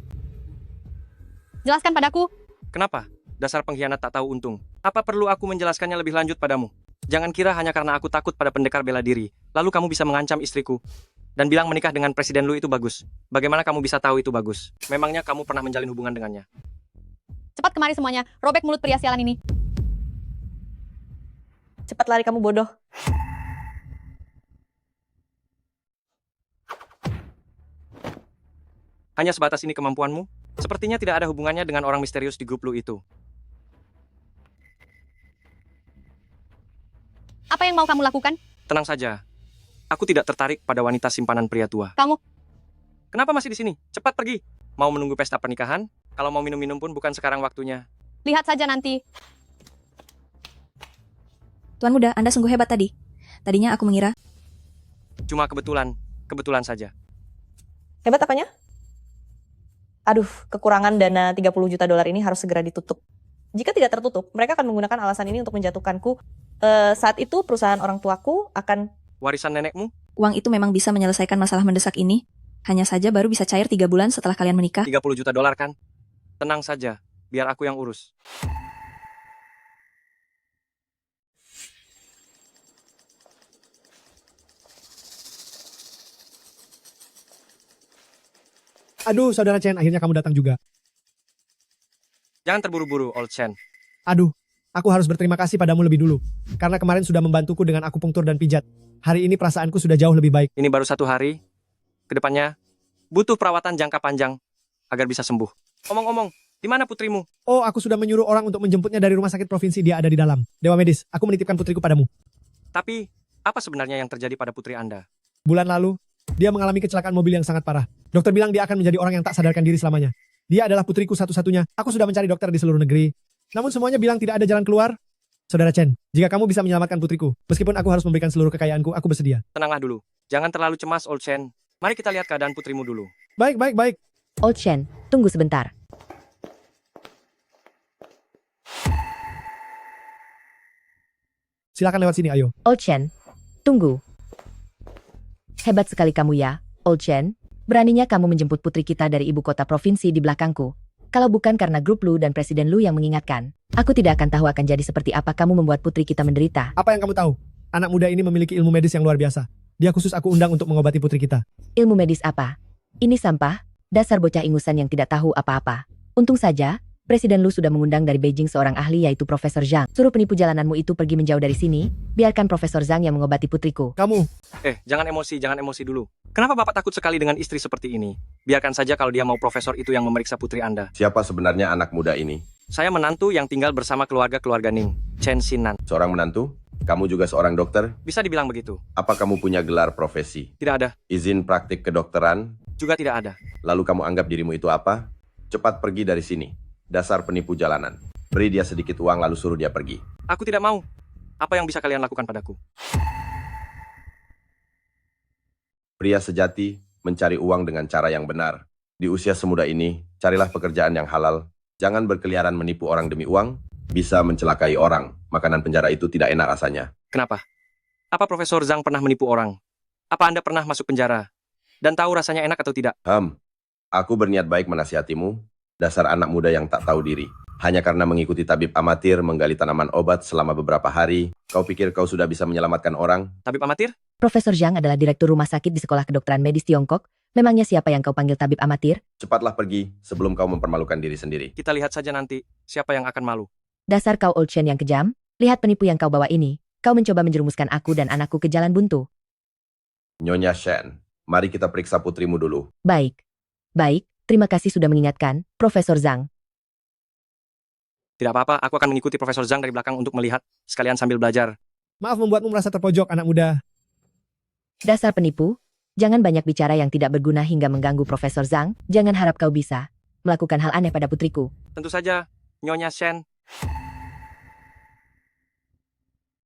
Jelaskan padaku. Kenapa? Dasar pengkhianat tak tahu untung. Apa perlu aku menjelaskannya lebih lanjut padamu? Jangan kira hanya karena aku takut pada pendekar bela diri, lalu kamu bisa mengancam istriku. Dan bilang menikah dengan presiden Lu itu bagus. Bagaimana kamu bisa tahu itu bagus? Memangnya kamu pernah menjalin hubungan dengannya? Cepat kemari semuanya, robek mulut pria sialan ini. Cepat lari kamu bodoh. Hanya sebatas ini kemampuanmu? Sepertinya tidak ada hubungannya dengan orang misterius di grup Lu itu. Apa yang mau kamu lakukan? Tenang saja. Aku tidak tertarik pada wanita simpanan pria tua. Kamu? Kenapa masih di sini? Cepat pergi. Mau menunggu pesta pernikahan? Kalau mau minum-minum pun bukan sekarang waktunya. Lihat saja nanti. Tuan muda, Anda sungguh hebat tadi. Tadinya aku mengira. Cuma kebetulan saja. Hebat apanya? Aduh, kekurangan dana 30 juta dolar ini harus segera ditutup. Jika tidak tertutup, mereka akan menggunakan alasan ini untuk menjatuhkanku. Saat itu perusahaan orang tuaku akan... Warisan nenekmu? Uang itu memang bisa menyelesaikan masalah mendesak ini. Hanya saja baru bisa cair 3 bulan setelah kalian menikah. 30 juta dolar kan? Tenang saja, biar aku yang urus. Aduh, saudara Chen, akhirnya kamu datang juga. Jangan terburu-buru, Old Chen. Aduh, aku harus berterima kasih padamu lebih dulu. Karena kemarin sudah membantuku dengan akupunktur dan pijat. Hari ini perasaanku sudah jauh lebih baik. Ini baru 1 hari. Kedepannya, butuh perawatan jangka panjang agar bisa sembuh. Omong-omong, di mana putrimu? Oh, aku sudah menyuruh orang untuk menjemputnya dari rumah sakit provinsi, dia ada di dalam. Dewa Medis, aku menitipkan putriku padamu. Tapi, apa sebenarnya yang terjadi pada putri Anda? Bulan lalu, dia mengalami kecelakaan mobil yang sangat parah. Dokter bilang dia akan menjadi orang yang tak sadarkan diri selamanya. Dia adalah putriku satu-satunya. Aku sudah mencari dokter di seluruh negeri. Namun semuanya bilang tidak ada jalan keluar. Saudara Chen, jika kamu bisa menyelamatkan putriku, meskipun aku harus memberikan seluruh kekayaanku, aku bersedia. Tenanglah dulu. Jangan terlalu cemas, Old Chen. Mari kita lihat keadaan putrimu dulu. Baik, baik, baik. Old Chen, tunggu sebentar. Silakan lewat sini, ayo. Old Chen, tunggu. Hebat sekali kamu ya, Old Chen. Beraninya kamu menjemput putri kita dari ibu kota provinsi di belakangku. Kalau bukan karena grup Lu dan Presiden Lu yang mengingatkan, aku tidak akan tahu akan jadi seperti apa kamu membuat putri kita menderita. Apa yang kamu tahu? Anak muda ini memiliki ilmu medis yang luar biasa. Dia khusus aku undang untuk mengobati putri kita. Ilmu medis apa? Ini sampah, dasar bocah ingusan yang tidak tahu apa-apa. Untung saja, Presiden Lu sudah mengundang dari Beijing seorang ahli yaitu Profesor Zhang. Suruh penipu jalananmu itu pergi menjauh dari sini, biarkan Profesor Zhang yang mengobati putriku. Kamu. Jangan emosi dulu. Kenapa Bapak takut sekali dengan istri seperti ini? Biarkan saja kalau dia mau profesor itu yang memeriksa putri Anda. Siapa sebenarnya anak muda ini? Saya menantu yang tinggal bersama keluarga Ning, Chen Xinan. Seorang menantu? Kamu juga seorang dokter? Bisa dibilang begitu. Apa kamu punya gelar profesi? Tidak ada. Izin praktik kedokteran? Juga tidak ada. Lalu kamu anggap dirimu itu apa? Cepat pergi dari sini. Dasar penipu jalanan. Beri dia sedikit uang lalu suruh dia pergi. Aku tidak mau. Apa yang bisa kalian lakukan padaku? Pria sejati mencari uang dengan cara yang benar. Di usia semuda ini, carilah pekerjaan yang halal. Jangan berkeliaran menipu orang demi uang. Bisa mencelakai orang. Makanan penjara itu tidak enak rasanya. Kenapa? Apa Profesor Zhang pernah menipu orang? Apa Anda pernah masuk penjara? Dan tahu rasanya enak atau tidak? Aku berniat baik menasihatimu. Dasar anak muda yang tak tahu diri. Hanya karena mengikuti tabib amatir menggali tanaman obat selama beberapa hari, kau pikir kau sudah bisa menyelamatkan orang? Tabib amatir? Profesor Zhang adalah direktur rumah sakit di Sekolah Kedokteran Medis Tiongkok. Memangnya siapa yang kau panggil tabib amatir? Cepatlah pergi sebelum kau mempermalukan diri sendiri. Kita lihat saja nanti siapa yang akan malu. Dasar kau Old Chen yang kejam. Lihat penipu yang kau bawa ini. Kau mencoba menjerumuskan aku dan anakku ke jalan buntu. Nyonya Shen, mari kita periksa putrimu dulu. Baik. Baik, terima kasih sudah mengingatkan, Profesor Zhang. Tidak apa-apa, aku akan mengikuti Profesor Zhang dari belakang untuk melihat, sekalian sambil belajar. Maaf membuatmu merasa terpojok, anak muda. Dasar penipu, jangan banyak bicara yang tidak berguna hingga mengganggu Profesor Zhang. Jangan harap kau bisa melakukan hal aneh pada putriku. Tentu saja, Nyonya Shen.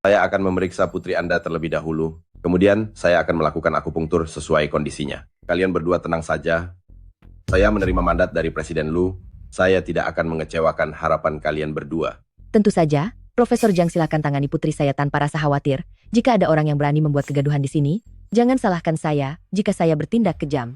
Saya akan memeriksa putri Anda terlebih dahulu. Kemudian, saya akan melakukan akupunktur sesuai kondisinya. Kalian berdua tenang saja. Saya menerima mandat dari Presiden Lu. Saya tidak akan mengecewakan harapan kalian berdua. Tentu saja, Profesor Zhang silakan tangani putri saya tanpa rasa khawatir. Jika ada orang yang berani membuat kegaduhan di sini, jangan salahkan saya jika saya bertindak kejam.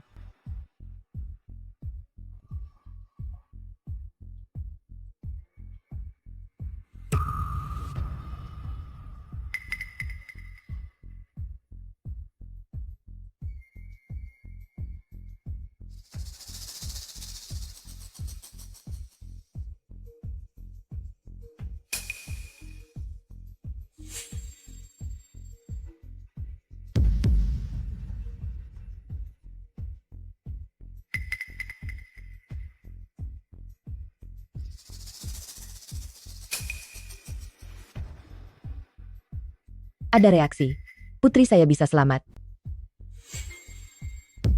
Ada reaksi. Putri saya bisa selamat.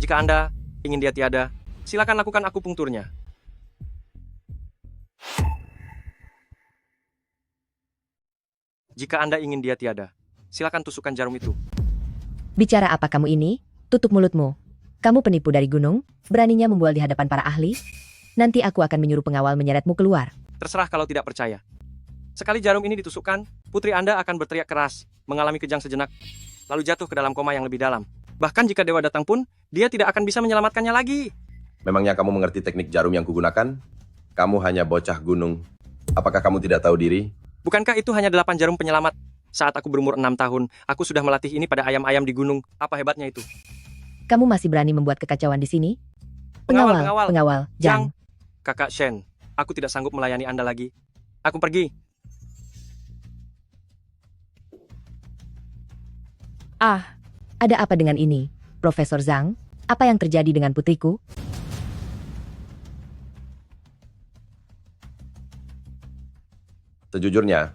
Jika Anda ingin dia tiada, silakan lakukan akupunkturnya. Jika Anda ingin dia tiada, silakan tusukkan jarum itu. Bicara apa kamu ini? Tutup mulutmu. Kamu penipu dari gunung, beraninya membual di hadapan para ahli? Nanti aku akan menyuruh pengawal menyeretmu keluar. Terserah kalau tidak percaya. Sekali jarum ini ditusukkan, putri Anda akan berteriak keras, mengalami kejang sejenak, lalu jatuh ke dalam koma yang lebih dalam. Bahkan jika dewa datang pun, dia tidak akan bisa menyelamatkannya lagi. Memangnya kamu mengerti teknik jarum yang kugunakan? Kamu hanya bocah gunung. Apakah kamu tidak tahu diri? Bukankah itu hanya 8 jarum penyelamat? Saat aku berumur 6 tahun, aku sudah melatih ini pada ayam-ayam di gunung. Apa hebatnya itu? Kamu masih berani membuat kekacauan di sini? Pengawal. Jang. Kakak Shen, aku tidak sanggup melayani Anda lagi. Aku pergi. Ada apa dengan ini? Profesor Zhang, apa yang terjadi dengan putriku? Sejujurnya,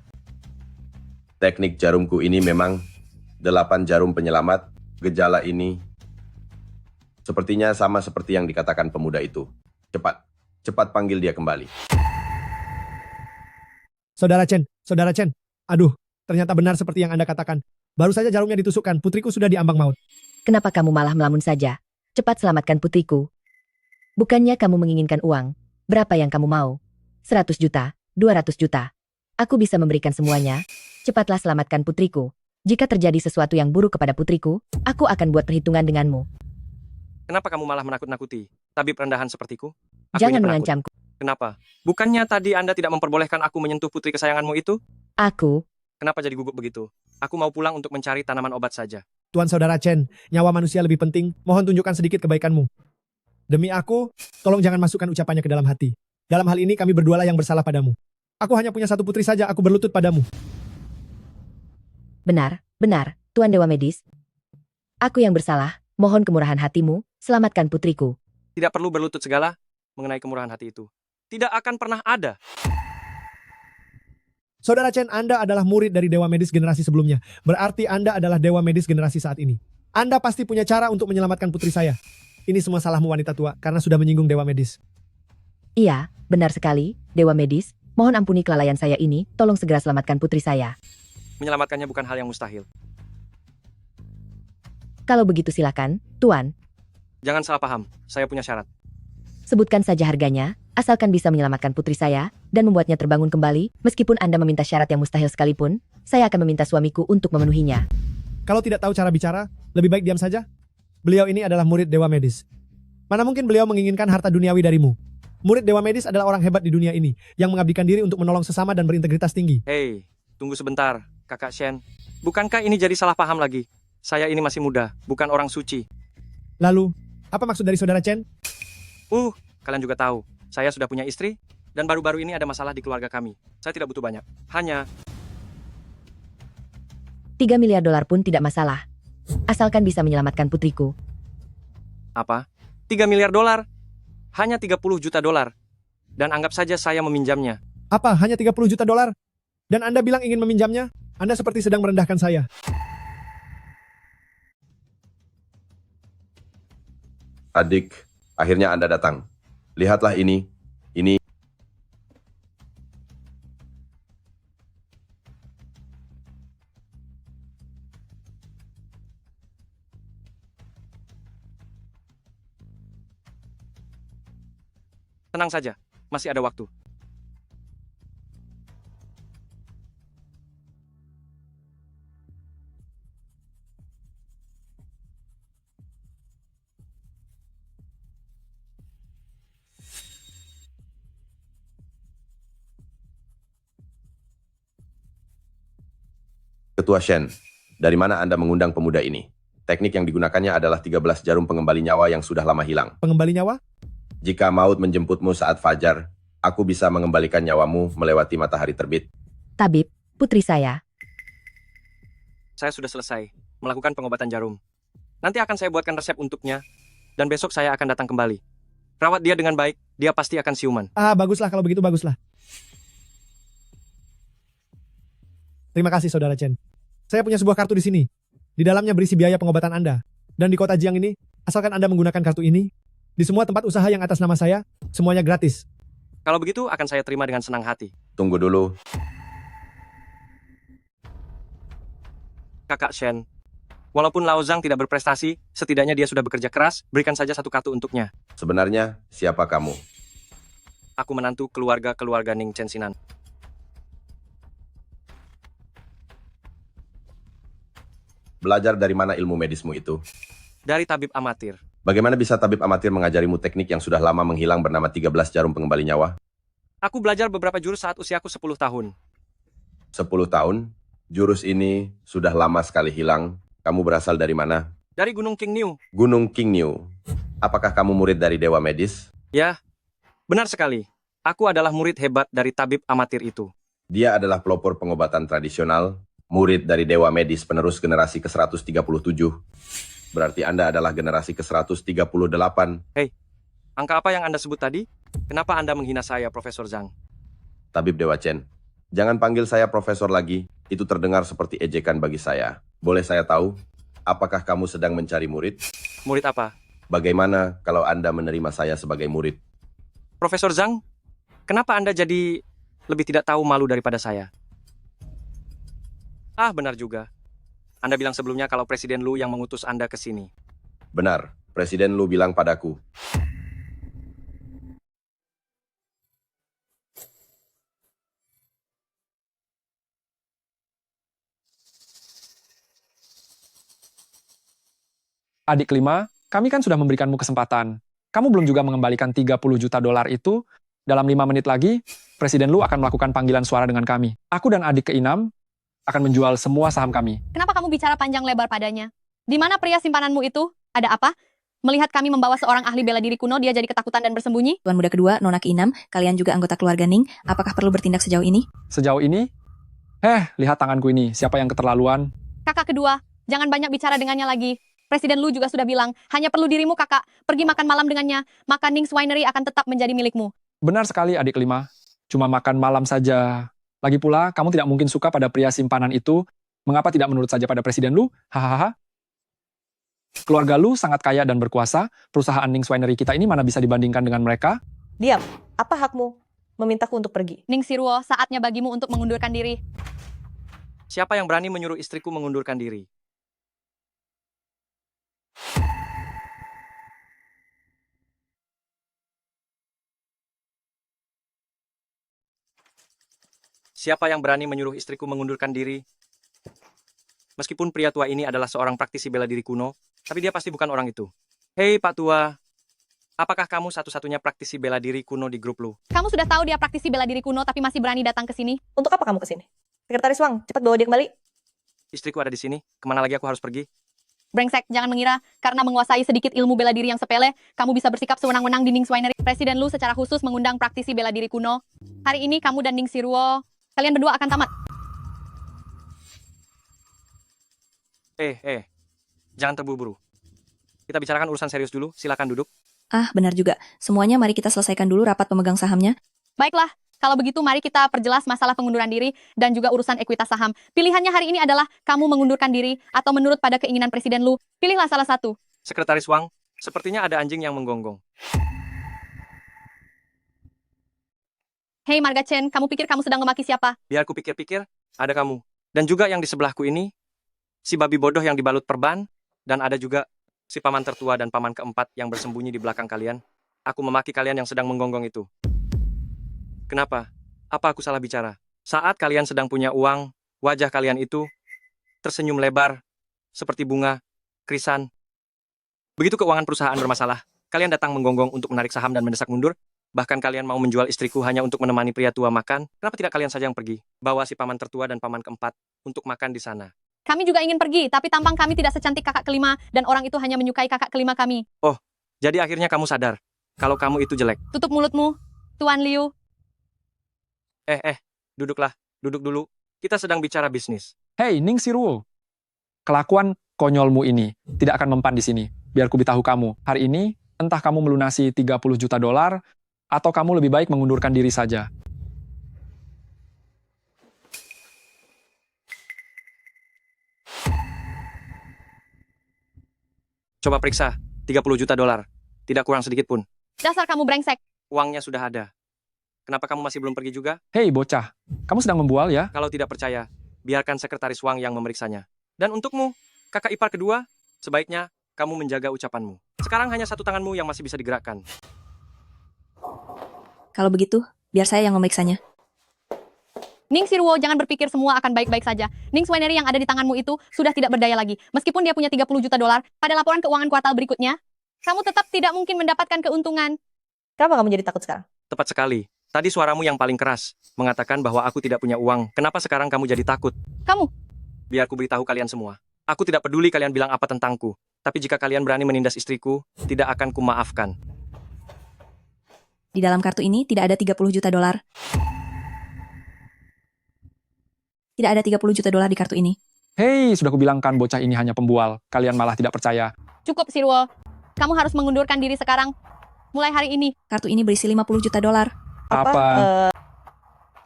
teknik jarumku ini memang 8 jarum penyelamat. Gejala ini sepertinya sama seperti yang dikatakan pemuda itu. Cepat panggil dia kembali. Saudara Chen. Aduh, ternyata benar seperti yang Anda katakan. Baru saja jarumnya ditusukkan, putriku sudah diambang maut. Kenapa kamu malah melamun saja? Cepat selamatkan putriku. Bukannya kamu menginginkan uang? Berapa yang kamu mau? 100 juta, 200 juta. Aku bisa memberikan semuanya. Cepatlah selamatkan putriku. Jika terjadi sesuatu yang buruk kepada putriku, aku akan buat perhitungan denganmu. Kenapa kamu malah menakut-nakuti? Tabib rendahan sepertiku? Aku Jangan ini penakut. mengancamku. Kenapa? Bukannya tadi Anda tidak memperbolehkan aku menyentuh putri kesayanganmu itu? Aku, Kenapa jadi gugup begitu? Aku mau pulang untuk mencari tanaman obat saja. Tuan Saudara Chen, nyawa manusia lebih penting. Mohon tunjukkan sedikit kebaikanmu. Demi aku, tolong jangan masukkan ucapannya ke dalam hati. Dalam hal ini kami berdualah yang bersalah padamu. Aku hanya punya satu putri saja, aku berlutut padamu. benar, Tuan Dewa Medis. Aku yang bersalah, mohon kemurahan hatimu, selamatkan putriku. Tidak perlu berlutut segala mengenai kemurahan hati itu. Tidak akan pernah ada. Saudara Chen, Anda adalah murid dari Dewa Medis generasi sebelumnya. Berarti Anda adalah Dewa Medis generasi saat ini. Anda pasti punya cara untuk menyelamatkan putri saya. Ini semua salahmu wanita tua, karena sudah menyinggung Dewa Medis. Iya, benar sekali, Dewa Medis. Mohon ampuni kelalaian saya ini, tolong segera selamatkan putri saya. Menyelamatkannya bukan hal yang mustahil. Kalau begitu silakan, Tuan. Jangan salah paham, saya punya syarat. Sebutkan saja harganya, asalkan bisa menyelamatkan putri saya, dan membuatnya terbangun kembali, meskipun Anda meminta syarat yang mustahil sekalipun, saya akan meminta suamiku untuk memenuhinya. Kalau tidak tahu cara bicara, lebih baik diam saja. Beliau ini adalah murid Dewa Medis. Mana mungkin beliau menginginkan harta duniawi darimu. Murid Dewa Medis adalah orang hebat di dunia ini, yang mengabdikan diri untuk menolong sesama dan berintegritas tinggi. Hei, tunggu sebentar, Kakak Shen. Bukankah ini jadi salah paham lagi? Saya ini masih muda, bukan orang suci. Lalu, apa maksud dari Saudara Chen? Kalian juga tahu, saya sudah punya istri, dan baru-baru ini ada masalah di keluarga kami. Saya tidak butuh banyak, hanya 3 miliar dolar pun tidak masalah. Asalkan bisa menyelamatkan putriku. apa? 3 miliar dolar? Hanya 30 juta dolar. Dan anggap saja saya meminjamnya. Apa, hanya 30 juta dolar? Dan Anda bilang ingin meminjamnya? Anda seperti sedang merendahkan saya. Adik, akhirnya Anda datang. Lihatlah ini. Tenang saja, masih ada waktu. Ketua Shen, dari mana Anda mengundang pemuda ini? Teknik yang digunakannya adalah 13 jarum pengembali nyawa yang sudah lama hilang. Pengembali nyawa? Jika maut menjemputmu saat fajar, aku bisa mengembalikan nyawamu melewati matahari terbit. Tabib, putri saya. Saya sudah selesai melakukan pengobatan jarum. Nanti akan saya buatkan resep untuknya, dan besok saya akan datang kembali. Rawat dia dengan baik, dia pasti akan siuman. Baguslah kalau begitu, baguslah. Terima kasih, Saudara Chen. Saya punya sebuah kartu di sini. Di dalamnya berisi biaya pengobatan Anda. Dan di kota Jiang ini, asalkan Anda menggunakan kartu ini, di semua tempat usaha yang atas nama saya, semuanya gratis. Kalau begitu, akan saya terima dengan senang hati. Tunggu dulu. Kakak Shen, walaupun Lao Zhang tidak berprestasi, setidaknya dia sudah bekerja keras, berikan saja satu kartu untuknya. Sebenarnya, siapa kamu? Aku menantu keluarga Ning Chen Sinan. Belajar dari mana ilmu medismu itu? Dari tabib amatir. Bagaimana bisa tabib amatir mengajarimu teknik yang sudah lama menghilang bernama 13 jarum pengembali nyawa? Aku belajar beberapa jurus saat usiaku 10 tahun. 10 tahun? Jurus ini sudah lama sekali hilang. Kamu berasal dari mana? Dari Gunung King New. Gunung King New. Apakah kamu murid dari Dewa Medis? Ya, benar sekali. Aku adalah murid hebat dari tabib amatir itu. Dia adalah pelopor pengobatan tradisional, murid dari Dewa Medis penerus generasi ke-137. Berarti Anda adalah generasi ke-138. Hei, angka apa yang Anda sebut tadi? Kenapa Anda menghina saya, Profesor Zhang? Tabib Dewa Chen. Jangan panggil saya profesor lagi. Itu terdengar seperti ejekan bagi saya. Boleh saya tahu, apakah kamu sedang mencari murid? Murid apa? Bagaimana kalau Anda menerima saya sebagai murid? Profesor Zhang, kenapa Anda jadi lebih tidak tahu malu daripada saya? Ah, benar juga. Anda bilang sebelumnya kalau Presiden Lu yang mengutus Anda ke sini. Benar, Presiden Lu bilang padaku. Adik kelima, kami kan sudah memberikanmu kesempatan. Kamu belum juga mengembalikan 30 juta dolar itu. Dalam 5 menit lagi, Presiden Lu akan melakukan panggilan suara dengan kami. Aku dan adik keenam akan menjual semua saham kami. Kenapa kamu bicara panjang lebar padanya? Di mana pria simpananmu itu? Ada apa? Melihat kami membawa seorang ahli bela diri kuno, dia jadi ketakutan dan bersembunyi? Tuan muda kedua, Nona keenam, kalian juga anggota keluarga Ning. Apakah perlu bertindak sejauh ini? Sejauh ini, lihat tanganku ini. Siapa yang keterlaluan? Kakak kedua, jangan banyak bicara dengannya lagi. Presiden Lu juga sudah bilang, hanya perlu dirimu kakak, pergi makan malam dengannya, maka Ning's Winery akan tetap menjadi milikmu. Benar sekali adik kelima. Cuma makan malam saja. Lagi pula, kamu tidak mungkin suka pada pria simpanan itu. Mengapa tidak menurut saja pada Presiden Lu? Hahaha. Keluarga Lu sangat kaya dan berkuasa. Perusahaan Ning's Winery kita ini mana bisa dibandingkan dengan mereka? Diam. Apa hakmu memintaku untuk pergi? Ning Siruo, saatnya bagimu untuk mengundurkan diri. Siapa yang berani menyuruh istriku mengundurkan diri? Siapa yang berani menyuruh istriku mengundurkan diri? Meskipun pria tua ini adalah seorang praktisi bela diri kuno, tapi dia pasti bukan orang itu. Hei Pak Tua, apakah kamu satu-satunya praktisi bela diri kuno di grup Lu? Kamu sudah tahu dia praktisi bela diri kuno, tapi masih berani datang ke sini? Untuk apa kamu ke sini? Sekretaris Wang, cepat bawa dia kembali. Istriku ada di sini, kemana lagi aku harus pergi? Brengsek, jangan mengira, karena menguasai sedikit ilmu bela diri yang sepele, kamu bisa bersikap sewenang-wenang di Ning's Winery. Presiden Lu secara khusus mengundang praktisi bela diri kuno. Hari ini kamu dan Ning Siruo, kalian berdua akan tamat. Jangan terburu-buru. Kita bicarakan urusan serius dulu, silakan duduk. Ah, benar juga. Semuanya mari kita selesaikan dulu rapat pemegang sahamnya. Baiklah, kalau begitu mari kita perjelas masalah pengunduran diri dan juga urusan ekuitas saham. Pilihannya hari ini adalah kamu mengundurkan diri atau menurut pada keinginan Presiden Lu. Pilihlah salah satu. Sekretaris Wang, sepertinya ada anjing yang menggonggong. Hei Marga Chen, kamu pikir kamu sedang memaki siapa? Biar ku pikir-pikir, ada kamu. Dan juga yang di sebelahku ini, si babi bodoh yang dibalut perban, dan ada juga si paman tertua dan paman keempat yang bersembunyi di belakang kalian. Aku memaki kalian yang sedang menggonggong itu. Kenapa? Apa aku salah bicara? Saat kalian sedang punya uang, wajah kalian itu tersenyum lebar, seperti bunga, krisan. Begitu keuangan perusahaan bermasalah, kalian datang menggonggong untuk menarik saham dan mendesak mundur. Bahkan kalian mau menjual istriku hanya untuk menemani pria tua makan. Kenapa tidak kalian saja yang pergi? Bawa si paman tertua dan paman keempat untuk makan di sana. Kami juga ingin pergi, tapi tampang kami tidak secantik kakak kelima, dan orang itu hanya menyukai kakak kelima kami. Oh, jadi akhirnya kamu sadar kalau kamu itu jelek. Tutup mulutmu, Tuan Liu. Duduklah, duduk dulu. Kita sedang bicara bisnis. Hei, Ning Siruo. Kelakuan konyolmu ini tidak akan mempan di sini. Biar ku beritahu kamu, hari ini entah kamu melunasi 30 juta dolar, atau kamu lebih baik mengundurkan diri saja. Coba periksa, 30 juta dolar. Tidak kurang sedikit pun. Dasar kamu brengsek. Uangnya sudah ada. Kenapa kamu masih belum pergi juga? Hei bocah, kamu sedang membual ya? Kalau tidak percaya, biarkan sekretaris Wang yang memeriksanya. Dan untukmu, kakak ipar kedua, sebaiknya kamu menjaga ucapanmu. Sekarang hanya satu tanganmu yang masih bisa digerakkan. Kalau begitu, biar saya yang memeriksanya. Ning Sirwo, jangan berpikir semua akan baik-baik saja. Ning Swanery yang ada di tanganmu itu sudah tidak berdaya lagi. Meskipun dia punya 30 juta dolar, pada laporan keuangan kuartal berikutnya, kamu tetap tidak mungkin mendapatkan keuntungan. Kenapa kamu jadi takut sekarang? Tepat sekali. Tadi suaramu yang paling keras, mengatakan bahwa aku tidak punya uang. Kenapa sekarang kamu jadi takut? Kamu, Biar ku beritahu kalian semua. Aku tidak peduli kalian bilang apa tentangku. Tapi jika kalian berani menindas istriku, tidak akan kumaafkan. Di dalam kartu ini tidak ada 30 juta dolar. Tidak ada 30 juta dolar di kartu ini. Hei, sudah kubilangkan bocah ini hanya pembual. Kalian malah tidak percaya. cukup Sirwo. Kamu harus mengundurkan diri sekarang. Mulai hari ini. Kartu ini berisi 50 juta dolar.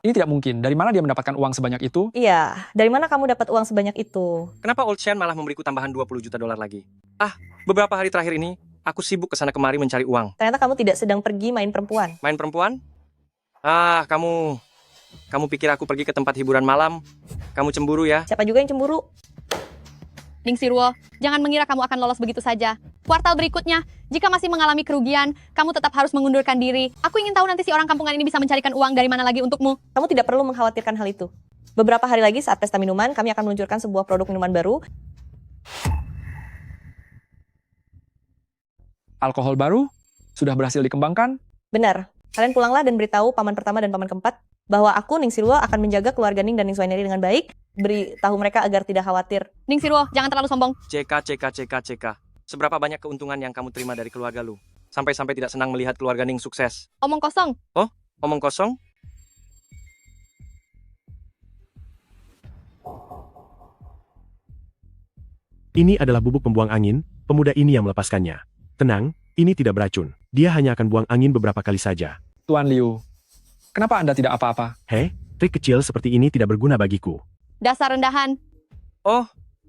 Ini tidak mungkin. Dari mana dia mendapatkan uang sebanyak itu? Iya, dari mana kamu dapat uang sebanyak itu? Kenapa Old Shen malah memberiku tambahan 20 juta dolar lagi? Beberapa hari terakhir ini, aku sibuk kesana kemari mencari uang. Ternyata kamu tidak sedang pergi main perempuan. Main perempuan? Kamu pikir aku pergi ke tempat hiburan malam? Kamu cemburu ya? Siapa juga yang cemburu? Ning Sirwo, jangan mengira kamu akan lolos begitu saja. Kuartal berikutnya, jika masih mengalami kerugian, kamu tetap harus mengundurkan diri. Aku ingin tahu nanti si orang kampungan ini bisa mencarikan uang dari mana lagi untukmu. Kamu tidak perlu mengkhawatirkan hal itu. Beberapa hari lagi saat pesta minuman, kami akan meluncurkan sebuah produk minuman baru. Alkohol baru? Sudah berhasil dikembangkan? Benar. Kalian pulanglah dan beritahu paman pertama dan paman keempat bahwa aku, Ning Sirwo, akan menjaga keluarga Ning dan Ning Swanery dengan baik. Beritahu mereka agar tidak khawatir. Ning Sirwo, jangan terlalu sombong. CK. Seberapa banyak keuntungan yang kamu terima dari keluarga lu? Sampai-sampai tidak senang melihat keluarga Ning sukses. Omong kosong. Oh, omong kosong? Ini adalah bubuk pembuang angin, pemuda ini yang melepaskannya. Tenang, ini tidak beracun. Dia hanya akan buang angin beberapa kali saja. Tuan Liu, kenapa Anda tidak apa-apa? Hei, trik kecil seperti ini tidak berguna bagiku. Dasar rendahan. Oh,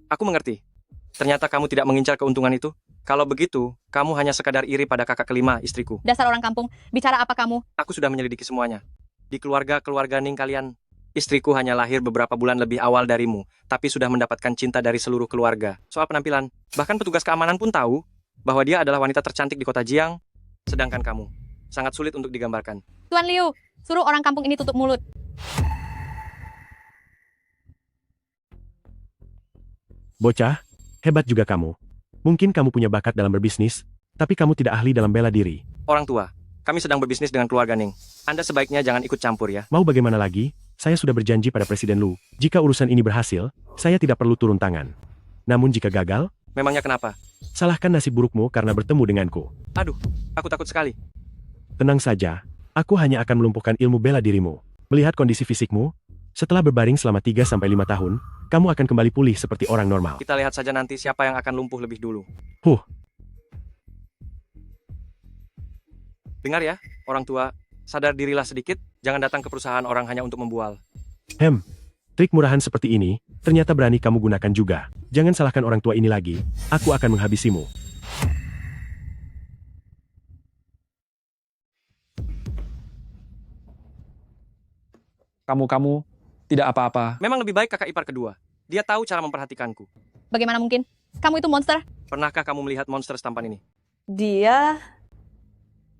aku mengerti. Ternyata kamu tidak mengincar keuntungan itu. Kalau begitu, kamu hanya sekadar iri pada kakak kelima istriku. Dasar orang kampung. Bicara apa kamu? Aku sudah menyelidiki semuanya. Di keluarga Ning kalian, istriku hanya lahir beberapa bulan lebih awal darimu, tapi sudah mendapatkan cinta dari seluruh keluarga. Soal penampilan, bahkan petugas keamanan pun tahu bahwa dia adalah wanita tercantik di kota Jiang, sedangkan kamu sangat sulit untuk digambarkan. Tuan Liu, suruh orang kampung ini tutup mulut. Bocah, hebat juga kamu. Mungkin kamu punya bakat dalam berbisnis, tapi kamu tidak ahli dalam bela diri. Orang tua, kami sedang berbisnis dengan keluarga Ning. Anda sebaiknya jangan ikut campur ya. Mau bagaimana lagi? Saya sudah berjanji pada Presiden Lu, jika urusan ini berhasil, saya tidak perlu turun tangan. Namun jika gagal, Memangnya kenapa? salahkan nasib burukmu karena bertemu denganku. Aduh, aku takut sekali. Tenang saja, aku hanya akan melumpuhkan ilmu bela dirimu. Melihat kondisi fisikmu, setelah berbaring selama 3-5 tahun, kamu akan kembali pulih seperti orang normal. Kita lihat saja nanti siapa yang akan lumpuh lebih dulu. Dengar ya, orang tua, sadar dirilah sedikit, jangan datang ke perusahaan orang hanya untuk membual. Trik murahan seperti ini, ternyata berani kamu gunakan juga. Jangan salahkan orang tua ini lagi, aku akan menghabisimu. Kamu tidak apa-apa. Memang lebih baik kakak ipar kedua. Dia tahu cara memperhatikanku. Bagaimana mungkin? Kamu itu monster. Pernahkah kamu melihat monster setampan ini? Dia...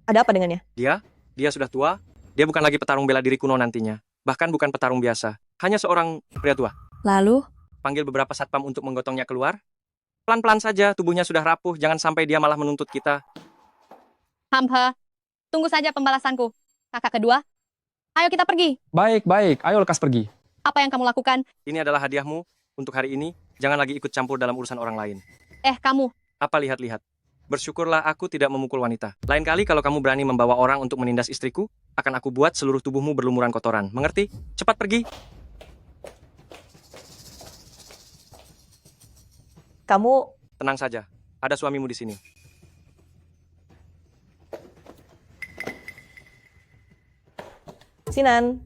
Ada apa dengannya? Dia sudah tua. Dia bukan lagi petarung bela diri kuno nantinya. Bahkan bukan petarung biasa. Hanya seorang pria tua. Lalu, Panggil beberapa satpam untuk menggotongnya keluar. Pelan-pelan saja, tubuhnya sudah rapuh. Jangan sampai dia malah menuntut kita. Hamha. Tunggu saja pembalasanku. Kakak kedua. Ayo kita pergi. Baik, ayo lekas pergi. Apa yang kamu lakukan? Ini adalah hadiahmu untuk hari ini. Jangan lagi ikut campur dalam urusan orang lain. Kamu. Apa lihat-lihat? Bersyukurlah aku tidak memukul wanita. Lain kali kalau kamu berani membawa orang untuk menindas istriku, akan aku buat seluruh tubuhmu berlumuran kotoran. Mengerti? Cepat pergi. Kamu... Tenang saja. Ada suamimu di sini. Sinan.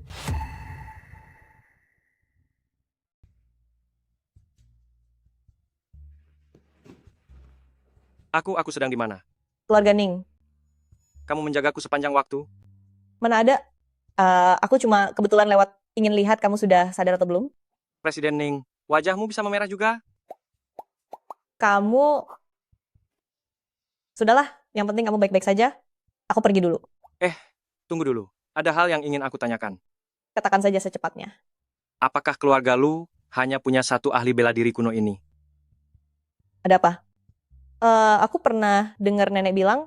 Aku sedang di mana? Keluarga Ning. Kamu menjagaku sepanjang waktu? Mana ada? Aku cuma kebetulan lewat ingin lihat kamu sudah sadar atau belum. Presiden Ning, wajahmu bisa memerah juga? Kamu... Sudahlah, yang penting kamu baik-baik saja. Aku pergi dulu. Tunggu dulu. Ada hal yang ingin aku tanyakan. Katakan saja secepatnya. Apakah keluarga lu hanya punya satu ahli bela diri kuno ini? Ada apa? Aku pernah dengar nenek bilang,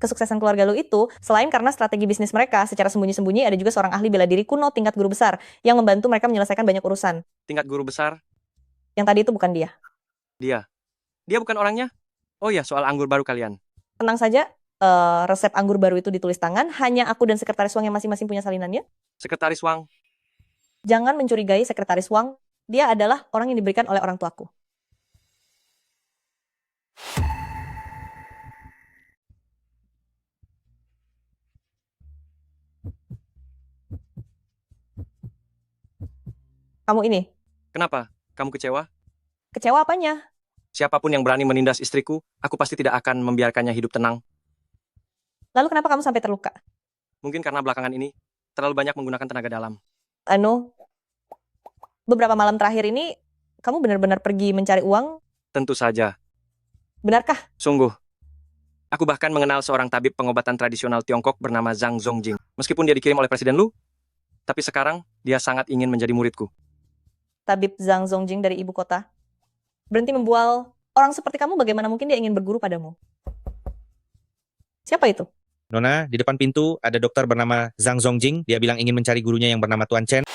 kesuksesan keluarga lu itu, selain karena strategi bisnis mereka, secara sembunyi-sembunyi ada juga seorang ahli bela diri kuno tingkat guru besar, yang membantu mereka menyelesaikan banyak urusan. Tingkat guru besar? Yang tadi itu bukan dia. Dia. Dia bukan orangnya? Oh ya, soal anggur baru kalian. Tenang saja, resep anggur baru itu ditulis tangan, hanya aku dan Sekretaris Wang yang masing-masing punya salinannya. Sekretaris Wang. Jangan mencurigai Sekretaris Wang, dia adalah orang yang diberikan oleh orang tuaku. Kamu ini, Kenapa? Kamu kecewa? kecewa apanya? Siapapun yang berani menindas istriku, aku pasti tidak akan membiarkannya hidup tenang. Lalu kenapa kamu sampai terluka? Mungkin karena belakangan ini terlalu banyak menggunakan tenaga dalam. Beberapa malam terakhir ini, kamu benar-benar pergi mencari uang? Tentu saja. Benarkah? Sungguh. Aku bahkan mengenal seorang tabib pengobatan tradisional Tiongkok bernama Zhang Zongjing. Meskipun dia dikirim oleh Presiden Lu, tapi sekarang dia sangat ingin menjadi muridku. Tabib Zhang Zongjing dari ibu kota. Berhenti membual orang seperti kamu, bagaimana mungkin dia ingin berguru padamu? Siapa itu? Nona, di depan pintu ada dokter bernama Zhang Zongjing. Dia bilang ingin mencari gurunya yang bernama Tuan Chen.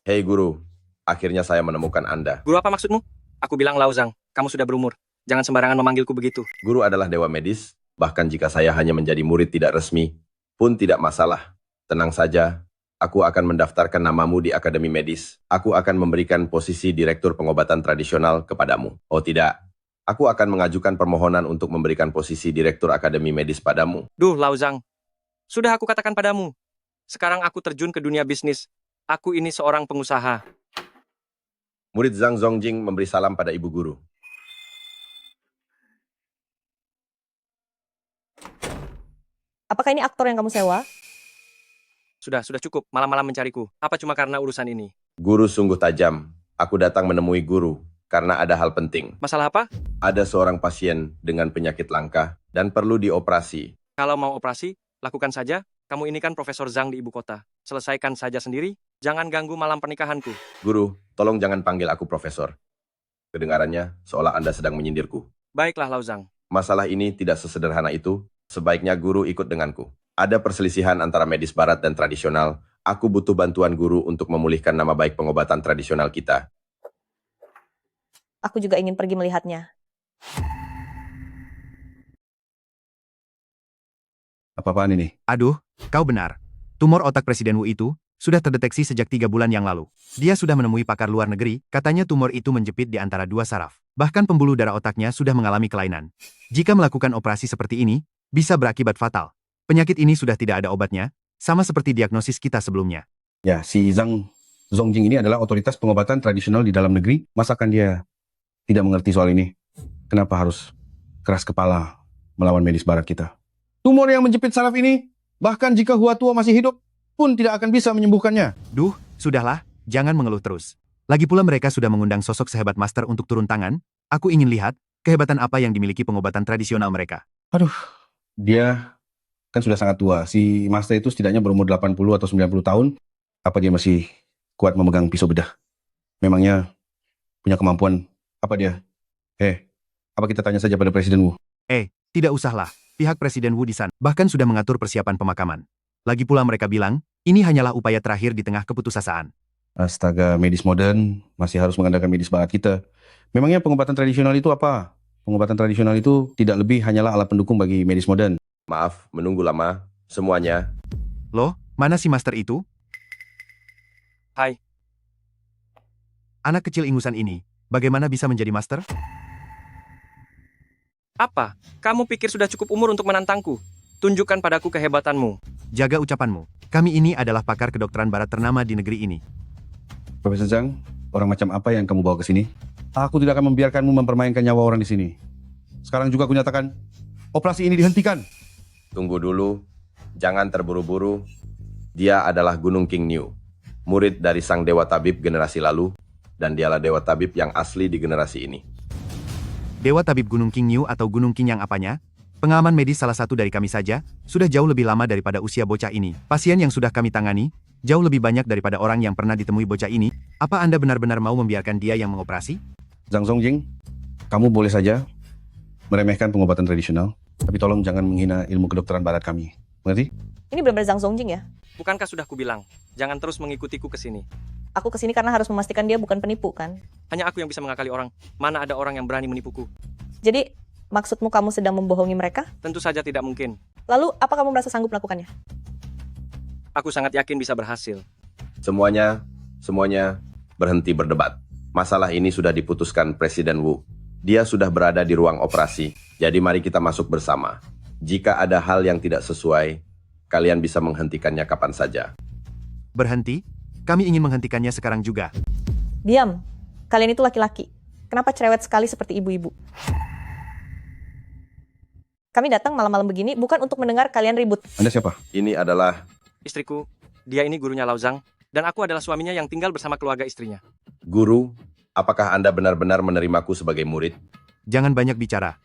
Hei guru, akhirnya saya menemukan Anda. Guru apa maksudmu? Aku bilang Lao Zhang, kamu sudah berumur. Jangan sembarangan memanggilku begitu. Guru adalah dewa medis, bahkan jika saya hanya menjadi murid tidak resmi, pun tidak masalah. Tenang saja, aku akan mendaftarkan namamu di Akademi Medis. Aku akan memberikan posisi Direktur Pengobatan Tradisional kepadamu. Oh tidak, aku akan mengajukan permohonan untuk memberikan posisi Direktur Akademi Medis padamu. Duh, Lao Zhang. Sudah aku katakan padamu. Sekarang aku terjun ke dunia bisnis. Aku ini seorang pengusaha. Murid Zhang Zongjing memberi salam pada ibu guru. Apakah ini aktor yang kamu sewa? Sudah cukup. Malam-malam mencariku. Apa cuma karena urusan ini? Guru sungguh tajam. Aku datang menemui guru karena ada hal penting. Masalah apa? Ada seorang pasien dengan penyakit langka dan perlu dioperasi. Kalau mau operasi, lakukan saja. Kamu ini kan Profesor Zhang di ibu kota. Selesaikan saja sendiri. Jangan ganggu malam pernikahanku. Guru, tolong jangan panggil aku profesor. Kedengarannya seolah Anda sedang menyindirku. Baiklah, Lao Zhang. Masalah ini tidak sesederhana itu. Sebaiknya guru ikut denganku. Ada perselisihan antara medis barat dan tradisional. Aku butuh bantuan guru untuk memulihkan nama baik pengobatan tradisional kita. Aku juga ingin pergi melihatnya. Apa-apaan ini? Aduh, kau benar. Tumor otak Presiden Wu itu sudah terdeteksi sejak 3 bulan yang lalu. Dia sudah menemui pakar luar negeri, katanya tumor itu menjepit di antara 2 saraf. Bahkan pembuluh darah otaknya sudah mengalami kelainan. Jika melakukan operasi seperti ini, bisa berakibat fatal. Penyakit ini sudah tidak ada obatnya, sama seperti diagnosis kita sebelumnya. Ya, si Zhang Zongjing ini adalah otoritas pengobatan tradisional di dalam negeri. Masakan dia tidak mengerti soal ini? Kenapa harus keras kepala melawan medis barat kita? Tumor yang menjepit saraf ini, bahkan jika Hua Tuo masih hidup, pun tidak akan bisa menyembuhkannya. Duh, sudahlah, jangan mengeluh terus. Lagi pula mereka sudah mengundang sosok sehebat master untuk turun tangan. Aku ingin lihat kehebatan apa yang dimiliki pengobatan tradisional mereka. Aduh, dia kan sudah sangat tua. Si master itu setidaknya berumur 80 atau 90 tahun. Apa dia masih kuat memegang pisau bedah? Memangnya punya kemampuan apa dia? Apa kita tanya saja pada Presiden Wu? Tidak usahlah. Pihak Presiden Wu di sana bahkan sudah mengatur persiapan pemakaman. Lagi pula mereka bilang, ini hanyalah upaya terakhir di tengah keputusasaan. Astaga, medis modern masih harus mengandalkan medis barat kita. Memangnya pengobatan tradisional itu apa? Pengobatan tradisional itu tidak lebih hanyalah alat pendukung bagi medis modern. Maaf, menunggu lama. Semuanya. Loh, mana si master itu? Hai. Anak kecil ingusan ini, bagaimana bisa menjadi master? Apa? Kamu pikir sudah cukup umur untuk menantangku? Tunjukkan padaku kehebatanmu. Jaga ucapanmu. Kami ini adalah pakar kedokteran barat ternama di negeri ini. Profesor Zhang, orang macam apa yang kamu bawa ke sini? Aku tidak akan membiarkanmu mempermainkan nyawa orang di sini. Sekarang juga aku nyatakan, operasi ini dihentikan. Tunggu dulu. Jangan terburu-buru. Dia adalah Gunung King New, murid dari sang Dewa Tabib generasi lalu, dan dialah Dewa Tabib yang asli di generasi ini. Dewa Tabib Gunung King New atau Gunung King yang apanya? Pengalaman medis salah satu dari kami saja, sudah jauh lebih lama daripada usia bocah ini. Pasien yang sudah kami tangani, jauh lebih banyak daripada orang yang pernah ditemui bocah ini. Apa Anda benar-benar mau membiarkan dia yang mengoperasi? Zhang Zongjing, kamu boleh saja meremehkan pengobatan tradisional, tapi tolong jangan menghina ilmu kedokteran barat kami. Mengerti? Ini benar-benar Zhang Zongjing ya? Bukankah sudah kubilang, jangan terus mengikutiku ke sini. Aku kesini karena harus memastikan dia bukan penipu kan? Hanya aku yang bisa mengakali orang. Mana ada orang yang berani menipuku? Jadi, maksudmu kamu sedang membohongi mereka? Tentu saja tidak mungkin. Lalu, apa kamu merasa sanggup melakukannya? Aku sangat yakin bisa berhasil. Semuanya berhenti berdebat. Masalah ini sudah diputuskan Presiden Wu. Dia sudah berada di ruang operasi. Jadi mari kita masuk bersama. Jika ada hal yang tidak sesuai, kalian bisa menghentikannya kapan saja. Berhenti? Kami ingin menghentikannya sekarang juga. Diam. Kalian itu laki-laki. Kenapa cerewet sekali seperti ibu-ibu? Kami datang malam-malam begini bukan untuk mendengar kalian ribut. Anda siapa? Ini adalah Istriku, dia ini gurunya Lao Zhang, dan aku adalah suaminya yang tinggal bersama keluarga istrinya. guru. Apakah Anda benar-benar menerimaku sebagai murid? Jangan banyak bicara.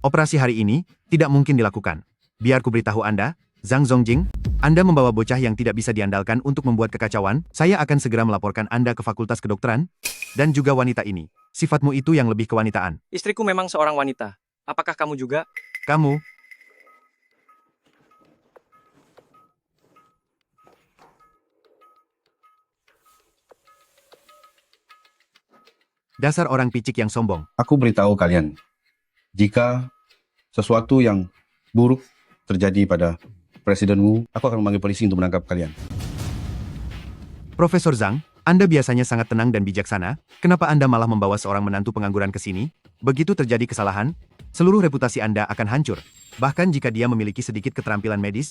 Operasi hari ini tidak mungkin dilakukan. Biar ku beritahu Anda, Zhang Zongjing, Anda membawa bocah yang tidak bisa diandalkan untuk membuat kekacauan. Saya akan segera melaporkan Anda ke Fakultas Kedokteran, dan juga wanita ini. Sifatmu itu yang lebih kewanitaan. Istriku memang seorang wanita. Apakah kamu juga? Kamu, dasar orang picik yang sombong. Aku beritahu kalian, jika sesuatu yang buruk terjadi pada Presiden Wu, aku akan memanggil polisi untuk menangkap kalian. Profesor Zhang, Anda biasanya sangat tenang dan bijaksana. Kenapa Anda malah membawa seorang menantu pengangguran ke sini? Begitu terjadi kesalahan, seluruh reputasi Anda akan hancur. Bahkan jika dia memiliki sedikit keterampilan medis,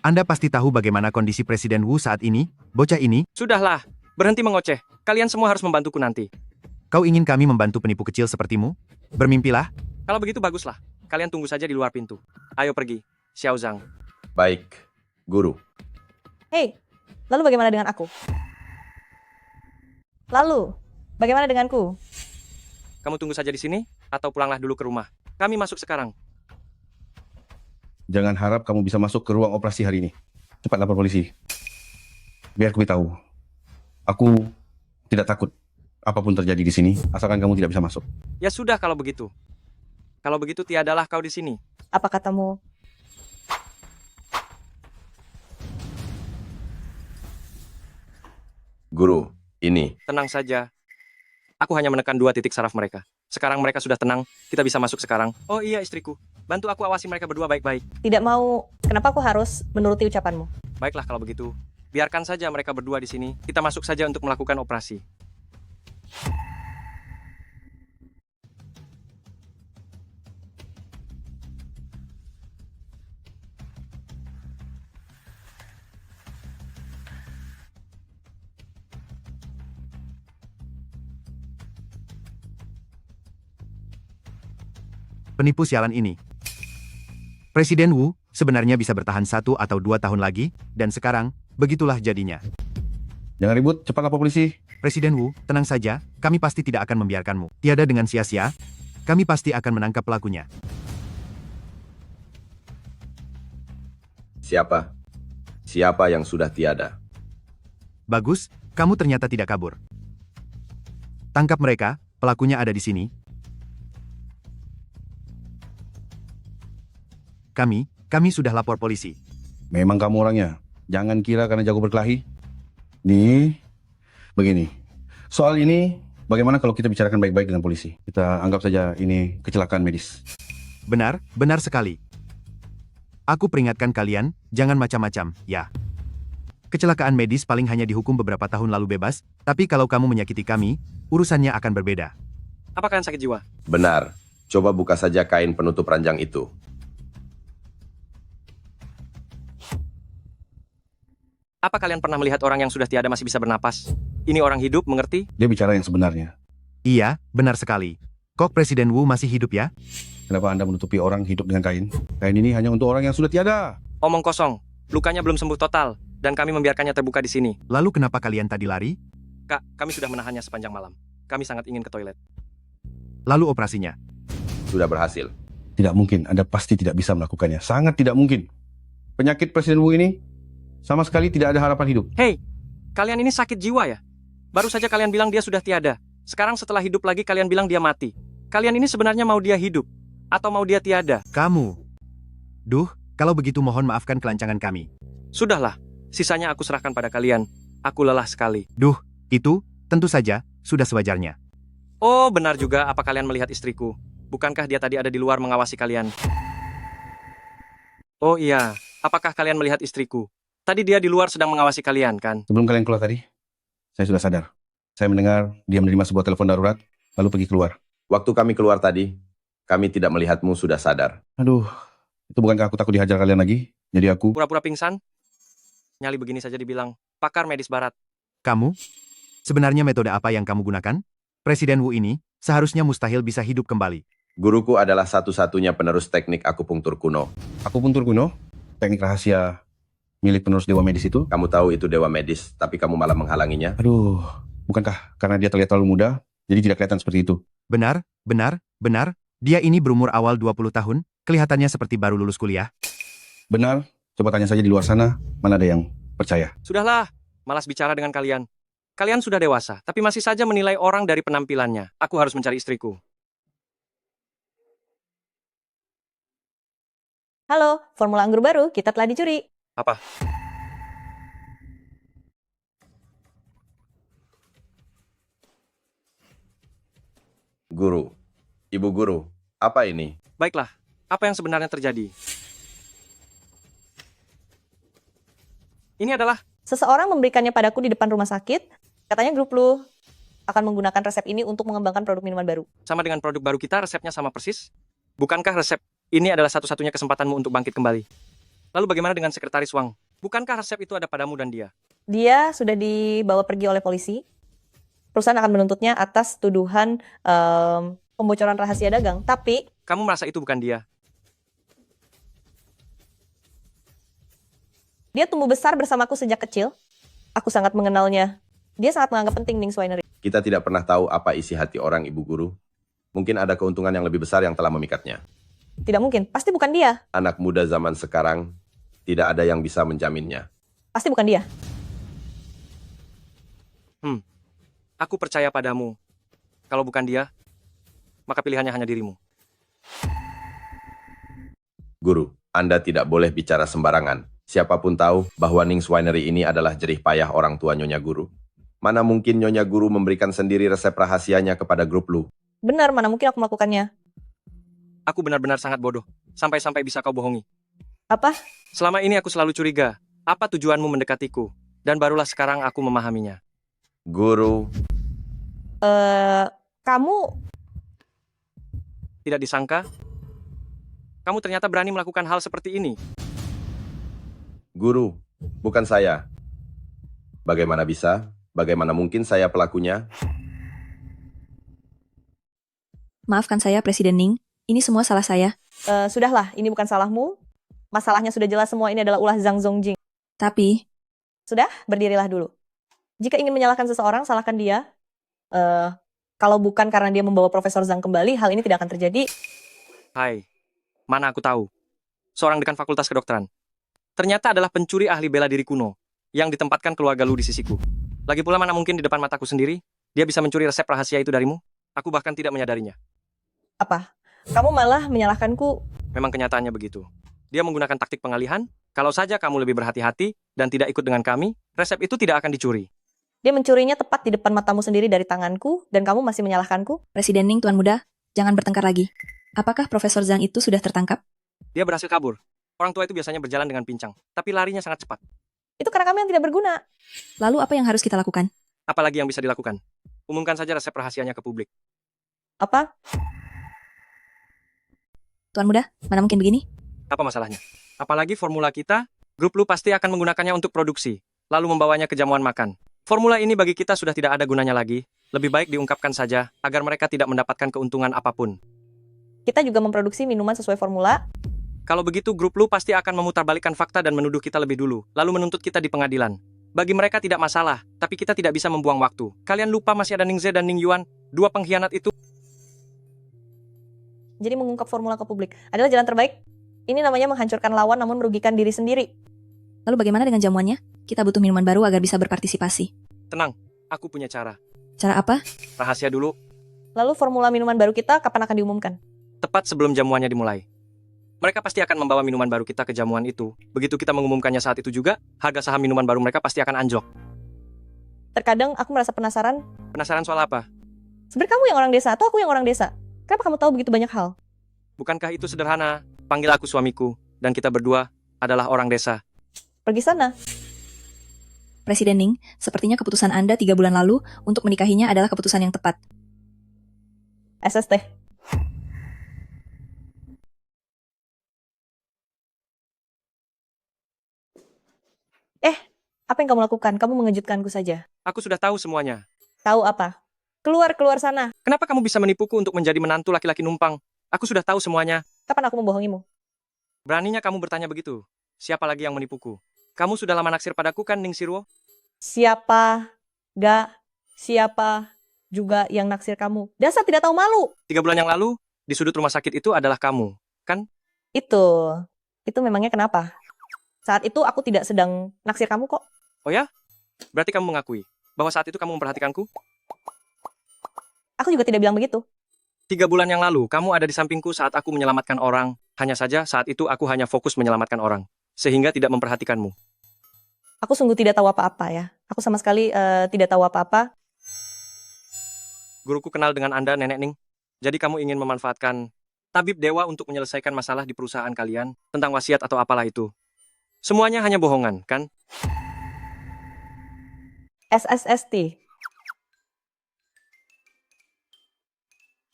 Anda pasti tahu bagaimana kondisi Presiden Wu saat ini. Bocah ini, Sudahlah, berhenti mengoceh. Kalian semua harus membantuku nanti. kau ingin kami membantu penipu kecil sepertimu? Bermimpilah. Kalau begitu baguslah. Kalian tunggu saja di luar pintu. Ayo pergi, Xiao Zhang. Baik, guru. Hei, lalu bagaimana dengan aku? Lalu, bagaimana denganku? Kamu tunggu saja di sini, atau pulanglah dulu ke rumah. Kami masuk sekarang. Jangan harap kamu bisa masuk ke ruang operasi hari ini. Cepat lapor polisi. Biar aku beritahu. Aku tidak takut apapun terjadi di sini, asalkan kamu tidak bisa masuk. Ya sudah kalau begitu. Kalau begitu tiadalah kau di sini. Apa katamu? Guru, ini. Tenang saja. Aku hanya menekan 2 titik saraf mereka. Sekarang mereka sudah tenang, kita bisa masuk sekarang. Oh iya istriku, bantu aku awasi mereka berdua baik-baik. Tidak mau, kenapa aku harus menuruti ucapanmu? Baiklah kalau begitu. Biarkan saja mereka berdua di sini. Kita masuk saja untuk melakukan operasi. Penipu sialan ini. Presiden Wu sebenarnya bisa bertahan 1 atau 2 tahun lagi, dan sekarang, begitulah jadinya. Jangan ribut, cepat lapor polisi. Presiden Wu, tenang saja, kami pasti tidak akan membiarkanmu. Tiada dengan sia-sia, kami pasti akan menangkap pelakunya. Siapa? Siapa yang sudah tiada? Bagus, kamu ternyata tidak kabur. Tangkap mereka, pelakunya ada di sini. Kami sudah lapor polisi. Memang kamu orangnya. Jangan kira karena jago berkelahi. Nih, begini. Soal ini, bagaimana kalau kita bicarakan baik-baik dengan polisi? Kita anggap saja ini kecelakaan medis. Benar sekali. Aku peringatkan kalian, jangan macam-macam, ya. Kecelakaan medis paling hanya dihukum beberapa tahun lalu bebas, tapi kalau kamu menyakiti kami, urusannya akan berbeda. Apa kalian sakit jiwa? Benar. Coba buka saja kain penutup ranjang itu. Apa kalian pernah melihat orang yang sudah tiada masih bisa bernapas? Ini orang hidup, mengerti? Dia bicara yang sebenarnya. Iya, benar sekali. Kok Presiden Wu masih hidup ya? Kenapa Anda menutupi orang hidup dengan kain? Kain ini hanya untuk orang yang sudah tiada. Omong kosong. Lukanya belum sembuh total, dan kami membiarkannya terbuka di sini. Lalu kenapa kalian tadi lari? Kak, kami sudah menahannya sepanjang malam. Kami sangat ingin ke toilet. Lalu operasinya. Sudah berhasil. Tidak mungkin, Anda pasti tidak bisa melakukannya. Sangat tidak mungkin. Penyakit Presiden Wu ini sama sekali tidak ada harapan hidup. Hei, kalian ini sakit jiwa ya? Baru saja kalian bilang dia sudah tiada. Sekarang setelah hidup lagi kalian bilang dia mati. Kalian ini sebenarnya mau dia hidup? Atau mau dia tiada? Kamu. Duh, kalau begitu mohon maafkan kelancangan kami. Sudahlah, sisanya aku serahkan pada kalian. Aku lelah sekali. Duh, itu, tentu saja, sudah sewajarnya. Oh, benar juga apa kalian melihat istriku. Bukankah dia tadi ada di luar mengawasi kalian? Oh iya, apakah kalian melihat istriku? Tadi dia di luar sedang mengawasi kalian, kan? Sebelum kalian keluar tadi, saya sudah sadar. Saya mendengar dia menerima sebuah telepon darurat, lalu pergi keluar. Waktu kami keluar tadi, kami tidak melihatmu sudah sadar. Aduh, itu bukankah aku takut dihajar kalian lagi? Jadi aku... Pura-pura pingsan? Nyali begini saja dibilang, pakar medis barat. Kamu? Sebenarnya metode apa yang kamu gunakan? Presiden Wu ini seharusnya mustahil bisa hidup kembali. Guruku adalah satu-satunya penerus teknik akupunktur kuno. Akupunktur kuno? Teknik rahasia milik penerus dewa medis itu? Kamu tahu itu dewa medis, tapi kamu malah menghalanginya. Aduh, bukankah karena dia terlihat terlalu muda, jadi tidak kelihatan seperti itu? Benar, benar, benar. Dia ini berumur awal 20 tahun, kelihatannya seperti baru lulus kuliah. Benar, coba tanya saja di luar sana, mana ada yang percaya. Sudahlah, malas bicara dengan kalian. Kalian sudah dewasa, tapi masih saja menilai orang dari penampilannya. Aku harus mencari istriku. Halo, formula anggur baru kita telah dicuri. Apa? Guru, Ibu Guru, apa ini? Baiklah, apa yang sebenarnya terjadi? Ini adalah... Seseorang memberikannya padaku di depan rumah sakit. Katanya grup lu akan menggunakan resep ini untuk mengembangkan produk minuman baru. Sama dengan produk baru kita, resepnya sama persis. Bukankah resep ini adalah satu-satunya kesempatanmu untuk bangkit kembali? Lalu bagaimana dengan sekretaris Wang? Bukankah resep itu ada padamu dan dia? Dia sudah dibawa pergi oleh polisi. Perusahaan akan menuntutnya atas tuduhan pembocoran rahasia dagang. Tapi... Kamu merasa itu bukan dia? Dia tumbuh besar bersamaku sejak kecil. Aku sangat mengenalnya. Dia sangat menganggap penting Ning Swinery. Kita tidak pernah tahu apa isi hati orang, Ibu Guru. Mungkin ada keuntungan yang lebih besar yang telah memikatnya. Tidak mungkin, pasti bukan dia. Anak muda zaman sekarang, tidak ada yang bisa menjaminnya. Pasti bukan dia. Aku percaya padamu. Kalau bukan dia, maka pilihannya hanya dirimu. Guru, Anda tidak boleh bicara sembarangan. Siapapun tahu bahwa Ning Swinery ini adalah jerih payah orang tua Nyonya Guru. Mana mungkin Nyonya Guru memberikan sendiri resep rahasianya kepada grup Lu? Benar, mana mungkin aku melakukannya. Aku benar-benar sangat bodoh. Sampai-sampai bisa kau bohongi. Apa? Selama ini aku selalu curiga. Apa tujuanmu mendekatiku? Dan barulah sekarang aku memahaminya. Guru. Kamu... Tidak disangka? Kamu ternyata berani melakukan hal seperti ini. Guru, bukan saya. Bagaimana bisa? Bagaimana mungkin saya pelakunya? Maafkan saya, Presiden Ning. Ini semua salah saya. Sudahlah, ini bukan salahmu. Masalahnya sudah jelas semua ini adalah ulah Zhang Zongjing. Tapi... Sudah, berdirilah dulu. Jika ingin menyalahkan seseorang, salahkan dia. Kalau bukan karena dia membawa Profesor Zhang kembali, hal ini tidak akan terjadi. Hai, mana aku tahu. Seorang dekan Fakultas Kedokteran. Ternyata adalah pencuri ahli bela diri kuno, yang ditempatkan keluarga Lu di sisiku. Lagi pula mana mungkin di depan mataku sendiri, dia bisa mencuri resep rahasia itu darimu? Aku bahkan tidak menyadarinya. Apa? Kamu malah menyalahkanku. Memang kenyataannya begitu. Dia menggunakan taktik pengalihan, kalau saja kamu lebih berhati-hati dan tidak ikut dengan kami, resep itu tidak akan dicuri. Dia mencurinya tepat di depan matamu sendiri dari tanganku, dan kamu masih menyalahkanku? Presiden Ning, Tuan Muda, jangan bertengkar lagi. Apakah Profesor Zhang itu sudah tertangkap? Dia berhasil kabur. Orang tua itu biasanya berjalan dengan pincang, tapi larinya sangat cepat. Itu karena kami yang tidak berguna. Lalu apa yang harus kita lakukan? Apalagi yang bisa dilakukan? Umumkan saja resep rahasianya ke publik. Apa? Tuan Muda, mana mungkin begini? Apa masalahnya? Apalagi formula kita, grup Lu pasti akan menggunakannya untuk produksi, lalu membawanya ke jamuan makan. Formula ini bagi kita sudah tidak ada gunanya lagi. Lebih baik diungkapkan saja, agar mereka tidak mendapatkan keuntungan apapun. Kita juga memproduksi minuman sesuai formula. Kalau begitu, grup Lu pasti akan memutarbalikkan fakta dan menuduh kita lebih dulu, lalu menuntut kita di pengadilan. Bagi mereka tidak masalah, tapi kita tidak bisa membuang waktu. Kalian lupa masih ada Ning Ze dan Ning Yuan, dua pengkhianat itu. Jadi mengungkap formula ke publik adalah jalan terbaik. Ini namanya menghancurkan lawan namun merugikan diri sendiri. Lalu bagaimana dengan jamuannya? Kita butuh minuman baru agar bisa berpartisipasi. Tenang, aku punya cara. Cara apa? Rahasia dulu, Lalu formula minuman baru kita kapan akan diumumkan? tepat sebelum jamuannya dimulai. Mereka pasti akan membawa minuman baru kita ke jamuan itu. Begitu kita mengumumkannya saat itu juga, harga saham minuman baru mereka pasti akan anjlok. Terkadang aku merasa penasaran. Penasaran soal apa? Sebenarnya kamu yang orang desa atau aku yang orang desa? Kenapa kamu tahu begitu banyak hal? Bukankah itu sederhana? Panggil aku suamiku, dan kita berdua adalah orang desa. Pergi sana. Presiden Ning, sepertinya keputusan Anda 3 bulan lalu untuk menikahinya adalah keputusan yang tepat. SST. Apa yang kamu lakukan? Kamu mengejutkanku saja. Aku sudah tahu semuanya. Tahu apa? Keluar sana. Kenapa kamu bisa menipuku untuk menjadi menantu laki-laki numpang? Aku sudah tahu semuanya. Kapan aku membohongimu? Beraninya kamu bertanya begitu? Siapa lagi yang menipuku? Kamu sudah lama naksir padaku kan, Ning Sirwo? Siapa juga yang naksir kamu? Dasar tidak tahu malu. 3 bulan yang lalu, di sudut rumah sakit itu adalah kamu, kan? Itu memangnya kenapa? Saat itu aku tidak sedang naksir kamu kok. Oh ya? Berarti kamu mengakui bahwa saat itu kamu memperhatikanku? Aku juga tidak bilang begitu. 3 bulan yang lalu, kamu ada di sampingku saat aku menyelamatkan orang. Hanya saja saat itu aku hanya fokus menyelamatkan orang, sehingga tidak memperhatikanmu. Aku sungguh tidak tahu apa-apa ya. Aku sama sekali tidak tahu apa-apa. Guruku kenal dengan Anda, Nenek Ning. Jadi kamu ingin memanfaatkan tabib dewa untuk menyelesaikan masalah di perusahaan kalian tentang wasiat atau apalah itu. Semuanya hanya bohongan, kan? SSST.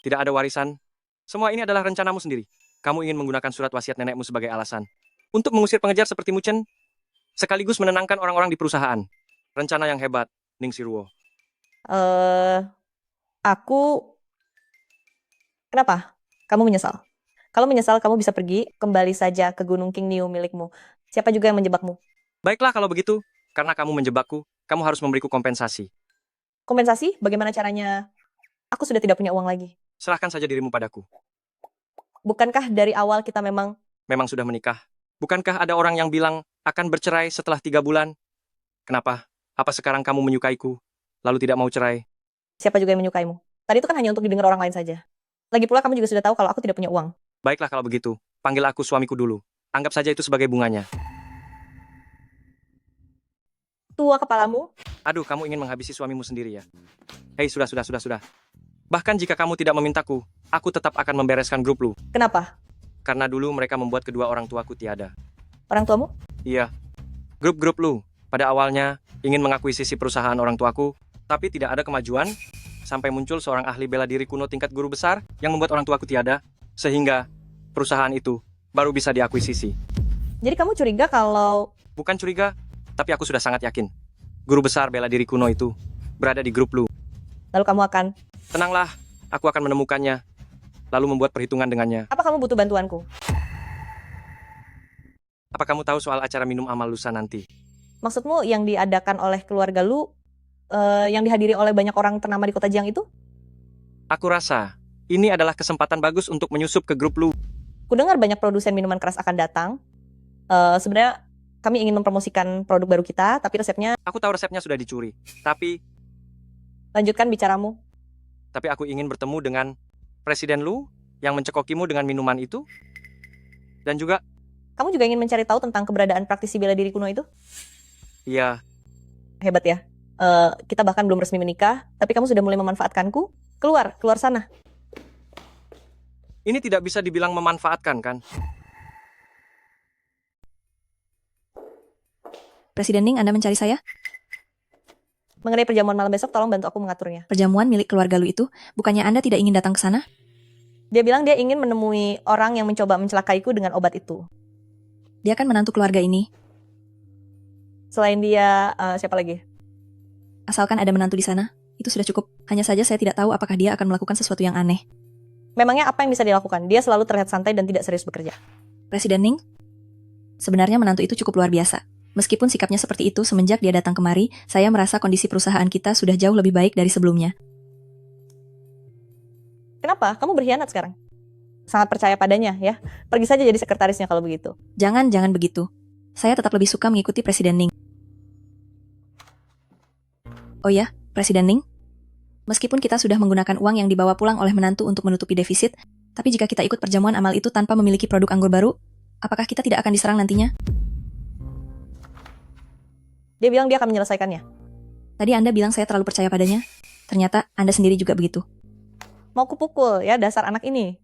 Tidak ada warisan. Semua ini adalah rencanamu sendiri. Kamu ingin menggunakan surat wasiat nenekmu sebagai alasan untuk mengusir pengejar seperti Muchen, sekaligus menenangkan orang-orang di perusahaan. Rencana yang hebat, Ning Sirwo. Kenapa? Kamu menyesal? Kalau menyesal, kamu bisa pergi, kembali saja ke Gunung King Niu milikmu. Siapa juga yang menjebakmu? Baiklah kalau begitu. Karena kamu menjebakku, kamu harus memberiku kompensasi. Kompensasi? Bagaimana caranya? Aku sudah tidak punya uang lagi. Serahkan saja dirimu padaku. Bukankah dari awal kita memang sudah menikah? Bukankah ada orang yang bilang akan bercerai setelah 3 bulan? Kenapa? Apa sekarang kamu menyukaiku, lalu tidak mau cerai? siapa juga yang menyukaimu? Tadi itu kan hanya untuk didengar orang lain saja. Lagi pula kamu juga sudah tahu kalau aku tidak punya uang. Baiklah kalau begitu, panggil aku suamiku dulu. Anggap saja itu sebagai bunganya. Tua kepalamu. Aduh, kamu ingin menghabisi suamimu sendiri ya? Hei, sudah. Bahkan jika kamu tidak memintaku, aku tetap akan membereskan grup lu. Kenapa? Karena dulu mereka membuat kedua orang tuaku tiada. Orang tuamu? Iya. Grup-grup lu, pada awalnya, ingin mengakuisisi perusahaan orang tuaku, tapi tidak ada kemajuan, sampai muncul seorang ahli bela diri kuno tingkat guru besar yang membuat orang tuaku tiada, sehingga perusahaan itu baru bisa diakuisisi. Jadi kamu curiga kalau... Bukan curiga, tapi aku sudah sangat yakin. Guru besar bela diri kuno itu berada di grup lu. Lalu kamu akan... Tenanglah, aku akan menemukannya, lalu membuat perhitungan dengannya. Apa kamu butuh bantuanku? Apa kamu tahu soal acara minum amal lusa nanti? Maksudmu yang diadakan oleh keluarga lu, yang dihadiri oleh banyak orang ternama di kota Jiang itu? Aku rasa, ini adalah kesempatan bagus untuk menyusup ke grup lu. Kudengar banyak produsen minuman keras akan datang. Sebenarnya kami ingin mempromosikan produk baru kita, tapi resepnya... Aku tahu resepnya sudah dicuri, tapi... Lanjutkan bicaramu. Tapi aku ingin bertemu dengan Presiden Lu yang mencekokimu dengan minuman itu. Dan juga... Kamu juga ingin mencari tahu tentang keberadaan praktisi bela diri kuno itu? Iya. Hebat ya. Kita bahkan belum resmi menikah, tapi kamu sudah mulai memanfaatkanku. Keluar sana. Ini tidak bisa dibilang memanfaatkan, kan? Presiden Ning, Anda mencari saya? Mengenai perjamuan malam besok, tolong bantu aku mengaturnya. Perjamuan milik keluarga Lu itu, bukannya Anda tidak ingin datang ke sana? Dia bilang dia ingin menemui orang yang mencoba mencelakaiku dengan obat itu. Dia kan menantu keluarga ini. Selain dia, siapa lagi? Asalkan ada menantu di sana, itu sudah cukup. Hanya saja saya tidak tahu apakah dia akan melakukan sesuatu yang aneh. Memangnya apa yang bisa dilakukan? Dia selalu terlihat santai dan tidak serius bekerja. Presiden Ning, sebenarnya menantu itu cukup luar biasa. Meskipun sikapnya seperti itu semenjak dia datang kemari, saya merasa kondisi perusahaan kita sudah jauh lebih baik dari sebelumnya. Kenapa? Kamu berkhianat sekarang? sangat percaya padanya ya. Pergi saja jadi sekretarisnya kalau begitu. Jangan begitu. Saya tetap lebih suka mengikuti Presiden Ning. Oh ya, Presiden Ning? Meskipun kita sudah menggunakan uang yang dibawa pulang oleh menantu untuk menutupi defisit, tapi jika kita ikut perjamuan amal itu tanpa memiliki produk anggur baru, apakah kita tidak akan diserang nantinya? Dia bilang dia akan menyelesaikannya. Tadi Anda bilang saya terlalu percaya padanya. Ternyata Anda sendiri juga begitu. Mau kupukul ya dasar anak ini.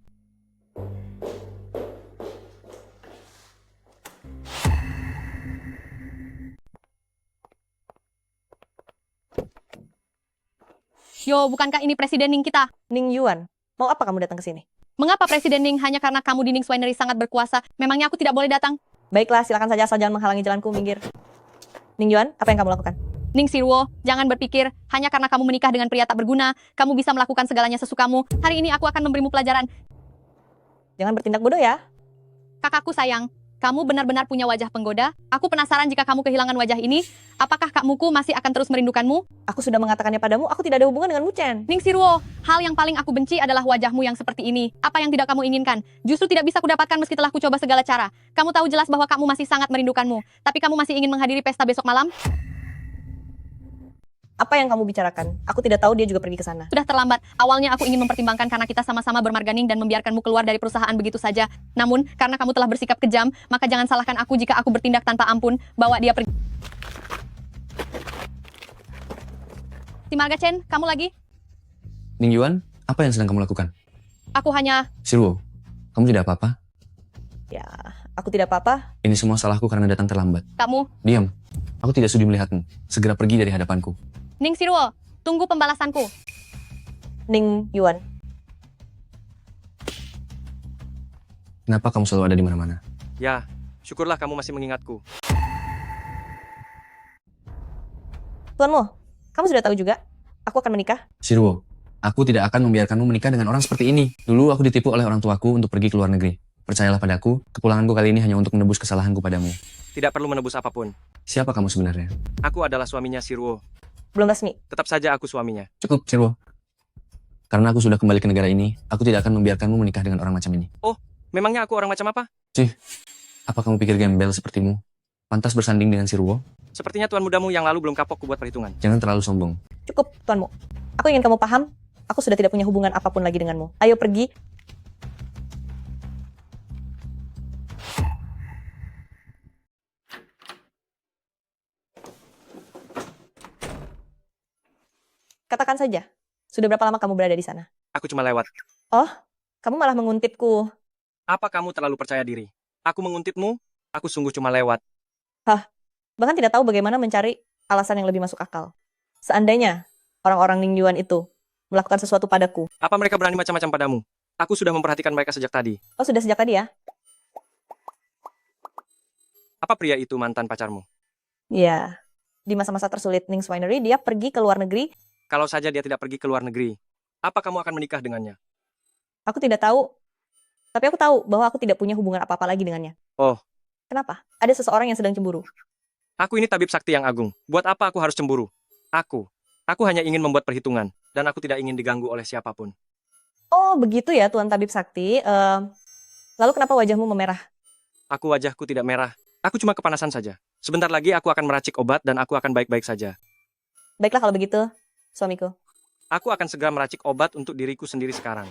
Yo, bukankah ini Presiden Ning kita? Ning Yuan, mau apa kamu datang ke sini? Mengapa Presiden Ning hanya karena kamu di Ning's Winery sangat berkuasa? Memangnya aku tidak boleh datang? Baiklah, silakan saja asal jangan menghalangi jalanku, minggir. Ning Yuan, apa yang kamu lakukan? Ning Sirwo, jangan berpikir, hanya karena kamu menikah dengan pria tak berguna, kamu bisa melakukan segalanya sesukamu. Hari ini aku akan memberimu pelajaran. Jangan bertindak bodoh ya. Kakakku sayang, kamu benar-benar punya wajah penggoda. Aku penasaran jika kamu kehilangan wajah ini, apakah Kak Muku masih akan terus merindukanmu? Aku sudah mengatakannya padamu, aku tidak ada hubungan dengan Muchen. Ning Sirwo, hal yang paling aku benci adalah wajahmu yang seperti ini. Apa yang tidak kamu inginkan? Justru tidak bisa kudapatkan meski telah kucoba segala cara. Kamu tahu jelas bahwa kamu masih sangat merindukanmu. Tapi kamu masih ingin menghadiri pesta besok malam? Apa yang kamu bicarakan? Aku tidak tahu dia juga pergi ke sana. Sudah terlambat. Awalnya aku ingin mempertimbangkan karena kita sama-sama bermarganing dan membiarkanmu keluar dari perusahaan begitu saja. Namun, karena kamu telah bersikap kejam, maka jangan salahkan aku jika aku bertindak tanpa ampun. Bawa dia pergi. Si Marga Chen, kamu lagi? Ning Yuan, apa yang sedang kamu lakukan? Aku hanya... Sirwo, kamu tidak apa-apa? Ya, aku tidak apa-apa. Ini semua salahku karena datang terlambat. Kamu, Diam. Aku tidak sudi melihatmu. Segera pergi dari hadapanku. Ning Sirwo, tunggu pembalasanku. Ning Yuan. Kenapa kamu selalu ada di mana-mana? Ya, syukurlah kamu masih mengingatku. Tuanmu, kamu sudah tahu juga? Aku akan menikah. Sirwo, aku tidak akan membiarkanmu menikah dengan orang seperti ini. Dulu aku ditipu oleh orang tuaku untuk pergi ke luar negeri. Percayalah padaku, kepulanganku kali ini hanya untuk menebus kesalahanku padamu. Tidak perlu menebus apapun. Siapa kamu sebenarnya? Aku adalah suaminya Sirwo. Belum resmi. Tetap saja aku suaminya. Cukup, Sirwo. Karena aku sudah kembali ke negara ini, aku tidak akan membiarkanmu menikah dengan orang macam ini. Oh, memangnya aku orang macam apa? Cih, apa kamu pikir gembel sepertimu? Pantas bersanding dengan Sirwo? Sepertinya tuan mudamu yang lalu belum kapok kubuat perhitungan. Jangan terlalu sombong. Cukup, tuanmu. Aku ingin kamu paham, aku sudah tidak punya hubungan apapun lagi denganmu. Ayo pergi. Katakan saja, sudah berapa lama kamu berada di sana? Aku cuma lewat. Oh, kamu malah menguntitku. Apa kamu terlalu percaya diri? Aku menguntitmu, aku sungguh cuma lewat. Hah, bahkan tidak tahu bagaimana mencari alasan yang lebih masuk akal. Seandainya orang-orang Ning Yuan itu melakukan sesuatu padaku. Apa mereka berani macam-macam padamu? Aku sudah memperhatikan mereka sejak tadi. Oh, sudah sejak tadi ya? Apa pria itu mantan pacarmu? Ya, di masa-masa tersulit Ning's Winery, dia pergi ke luar negeri. Kalau saja dia tidak pergi ke luar negeri, apa kamu akan menikah dengannya? Aku tidak tahu, tapi aku tahu bahwa aku tidak punya hubungan apa-apa lagi dengannya. Oh. Kenapa? Ada seseorang yang sedang cemburu. Aku ini tabib sakti yang agung. Buat apa aku harus cemburu? Aku hanya ingin membuat perhitungan, dan aku tidak ingin diganggu oleh siapapun. Oh, begitu ya, Tuan Tabib Sakti. Lalu kenapa wajahmu memerah? Wajahku tidak merah. Aku cuma kepanasan saja. Sebentar lagi aku akan meracik obat dan aku akan baik-baik saja. Baiklah kalau begitu, suamiku. Aku akan segera meracik obat untuk diriku sendiri sekarang.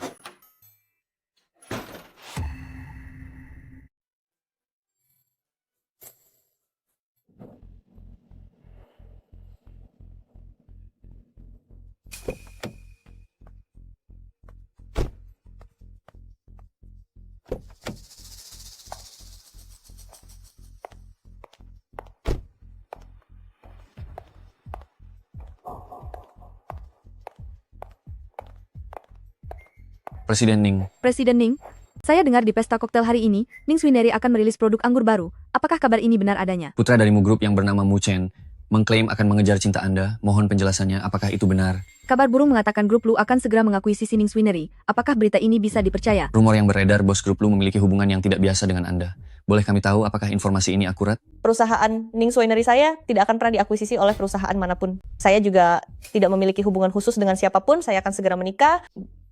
Presiden Ning. Presiden Ning, saya dengar di pesta koktail hari ini, Ning's Winery akan merilis produk anggur baru. Apakah kabar ini benar adanya? Putra dari Mu Group yang bernama Mu Chen mengklaim akan mengejar cinta Anda. Mohon penjelasannya, apakah itu benar? Kabar burung mengatakan grup Lu akan segera mengakuisisi Ning's Winery. Apakah berita ini bisa dipercaya? Rumor yang beredar bos grup Lu memiliki hubungan yang tidak biasa dengan Anda. Boleh kami tahu apakah informasi ini akurat? Perusahaan Ning's Winery saya tidak akan pernah diakuisisi oleh perusahaan manapun. Saya juga tidak memiliki hubungan khusus dengan siapapun. Saya akan segera menikah.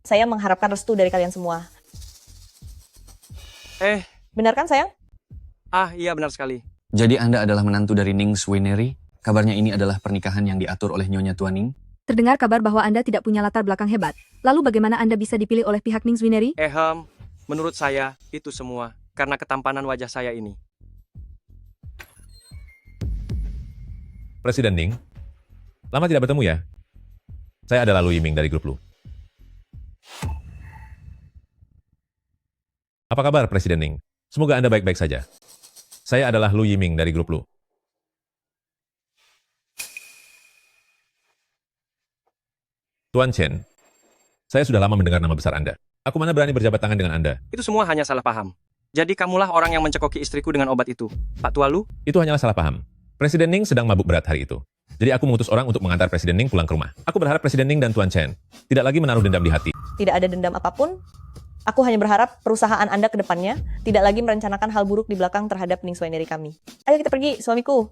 Saya mengharapkan restu dari kalian semua. Benar kan sayang? Iya benar sekali. Jadi Anda adalah menantu dari Ning Swineri? Kabarnya ini adalah pernikahan yang diatur oleh Nyonya Tuan Ning? Terdengar kabar bahwa Anda tidak punya latar belakang hebat. Lalu bagaimana Anda bisa dipilih oleh pihak Ning Swineri? Menurut saya, itu semua karena ketampanan wajah saya ini. Presiden Ning, lama tidak bertemu ya? Saya adalah Lu Yiming dari grup Lu. Apa kabar Presiden Ning? Semoga Anda baik-baik saja. Saya adalah Lu Yiming dari grup Lu. Tuan Chen, saya sudah lama mendengar nama besar Anda. Aku mana berani berjabat tangan dengan Anda. Itu semua hanya salah paham. Jadi kamulah orang yang mencekoki istriku dengan obat itu, Pak Tua Lu? Itu hanyalah salah paham. Presiden Ning sedang mabuk berat hari itu. Jadi aku mengutus orang untuk mengantar Presiden Ning pulang ke rumah. Aku berharap Presiden Ning dan Tuan Chen tidak lagi menaruh dendam di hati. Tidak ada dendam apapun. Aku hanya berharap perusahaan Anda ke depannya tidak lagi merencanakan hal buruk di belakang terhadap Ning Swineri kami. Ayo kita pergi, suamiku.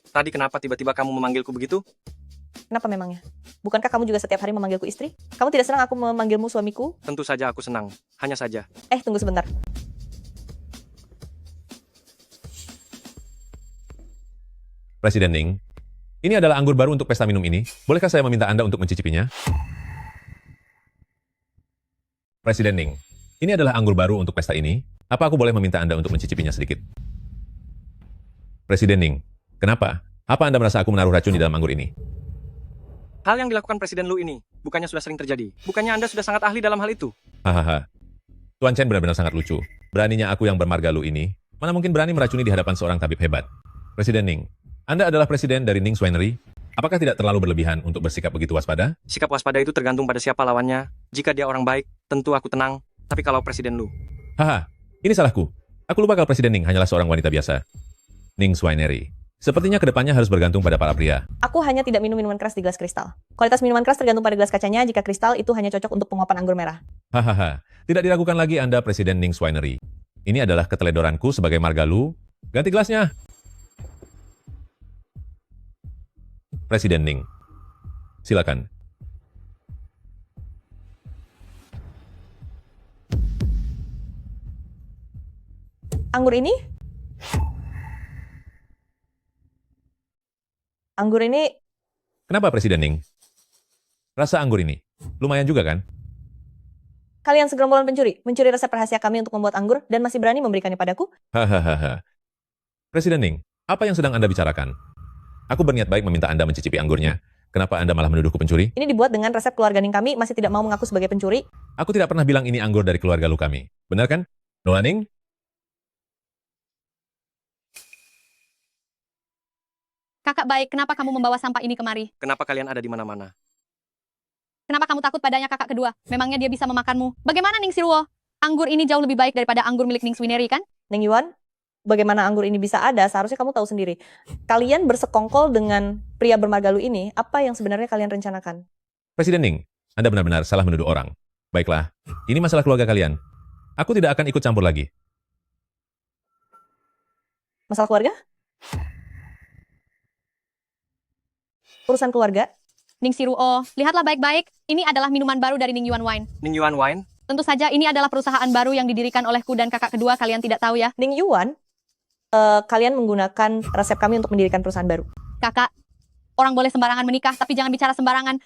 Tadi kenapa tiba-tiba kamu memanggilku begitu? Kenapa memangnya? Bukankah kamu juga setiap hari memanggilku istri? Kamu tidak senang aku memanggilmu suamiku? Tentu saja aku senang. Hanya saja. Tunggu sebentar. Presiden Ning, ini adalah anggur baru untuk pesta minum ini. Bolehkah saya meminta Anda untuk mencicipinya? Presiden Ning, ini adalah anggur baru untuk pesta ini. Apa aku boleh meminta Anda untuk mencicipinya sedikit? Presiden Ning, kenapa? Apa Anda merasa aku menaruh racun di dalam anggur ini? Hal yang dilakukan Presiden Lu ini, bukannya sudah sering terjadi? Bukannya Anda sudah sangat ahli dalam hal itu? Hahaha. Tuan Chen benar-benar sangat lucu. Beraninya aku yang bermarga Lu ini, mana mungkin berani meracuni di hadapan seorang tabib hebat. Presiden Ning, Anda adalah presiden dari Ning Swineri. Apakah tidak terlalu berlebihan untuk bersikap begitu waspada? Sikap waspada itu tergantung pada siapa lawannya. Jika dia orang baik, tentu aku tenang. Tapi kalau Presiden Lu... Haha, ini salahku. Aku lupa kalau Presiden Ning hanyalah seorang wanita biasa. Ning Swineri. Sepertinya kedepannya harus bergantung pada para pria. Aku hanya tidak minum minuman keras di gelas kristal. Kualitas minuman keras tergantung pada gelas kacanya. Jika kristal, itu hanya cocok untuk penguapan anggur merah. Hahaha, tidak diragukan lagi Anda Presiden Ning Swineri. Ini adalah keteledoranku sebagai marga Lu. Ganti gelasnya. Presiden Ning. Silakan. Anggur ini? Anggur ini... Kenapa Presiden Ning? Rasa anggur ini lumayan juga kan? Kalian segerombolan pencuri. Mencuri resep rahasia kami untuk membuat anggur dan masih berani memberikannya padaku? Hahaha. Presiden Ning, apa yang sedang Anda bicarakan? Aku berniat baik meminta Anda mencicipi anggurnya. Kenapa Anda malah menuduhku pencuri? Ini dibuat dengan resep keluarga Ning kami, masih tidak mau mengaku sebagai pencuri. Aku tidak pernah bilang ini anggur dari keluarga Lu kami. Benar kan? Nona Ning? Kakak baik, kenapa kamu membawa sampah ini kemari? Kenapa kalian ada di mana-mana? Kenapa kamu takut padanya kakak kedua? Memangnya dia bisa memakanmu? Bagaimana Ning Siruo? Anggur ini jauh lebih baik daripada anggur milik Ning Swineri kan? Ning Yuan, bagaimana anggur ini bisa ada? Seharusnya kamu tahu sendiri. Kalian bersekongkol dengan pria bermarga Lu ini. Apa yang sebenarnya kalian rencanakan? Presiden Ning, Anda benar-benar salah menuduh orang. Baiklah, ini masalah keluarga kalian. Aku tidak akan ikut campur lagi. Masalah keluarga? Urusan keluarga? Ning Siruo, lihatlah baik-baik. Ini adalah minuman baru dari Ning Yuan Wine. Ning Yuan Wine? Tentu saja ini adalah perusahaan baru yang didirikan olehku dan kakak kedua. Kalian tidak tahu ya? Ning Yuan, kalian menggunakan resep kami untuk mendirikan perusahaan baru. Kakak, orang boleh sembarangan menikah, tapi jangan bicara sembarangan.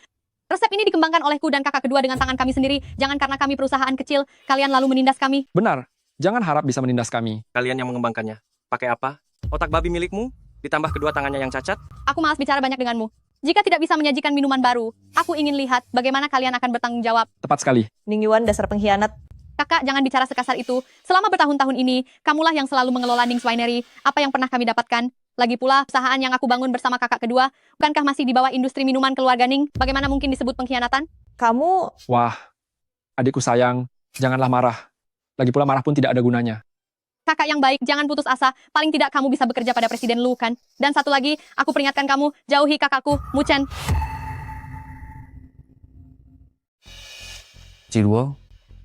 Resep ini dikembangkan olehku dan kakak kedua dengan tangan kami sendiri. Jangan karena kami perusahaan kecil, kalian lalu menindas kami. Benar, jangan harap bisa menindas kami. Kalian yang mengembangkannya. Pakai apa? Otak babi milikmu? Ditambah kedua tangannya yang cacat? Aku malas bicara banyak denganmu. Jika tidak bisa menyajikan minuman baru, aku ingin lihat bagaimana kalian akan bertanggung jawab. Tepat sekali. Ning Yuan, dasar pengkhianat. Kakak, jangan bicara sekasar itu. Selama bertahun-tahun ini, kamulah yang selalu mengelola Ning Swineri. Apa yang pernah kami dapatkan? Lagi pula, perusahaan yang aku bangun bersama kakak kedua, bukankah masih di bawah industri minuman keluarga Ning? Bagaimana mungkin disebut pengkhianatan? Kamu... Wah, adikku sayang, janganlah marah. Lagi pula marah pun tidak ada gunanya. Kakak yang baik, jangan putus asa. Paling tidak kamu bisa bekerja pada Presiden Lu, kan? Dan satu lagi, aku peringatkan kamu, jauhi kakakku, Mu Chen. Siruo,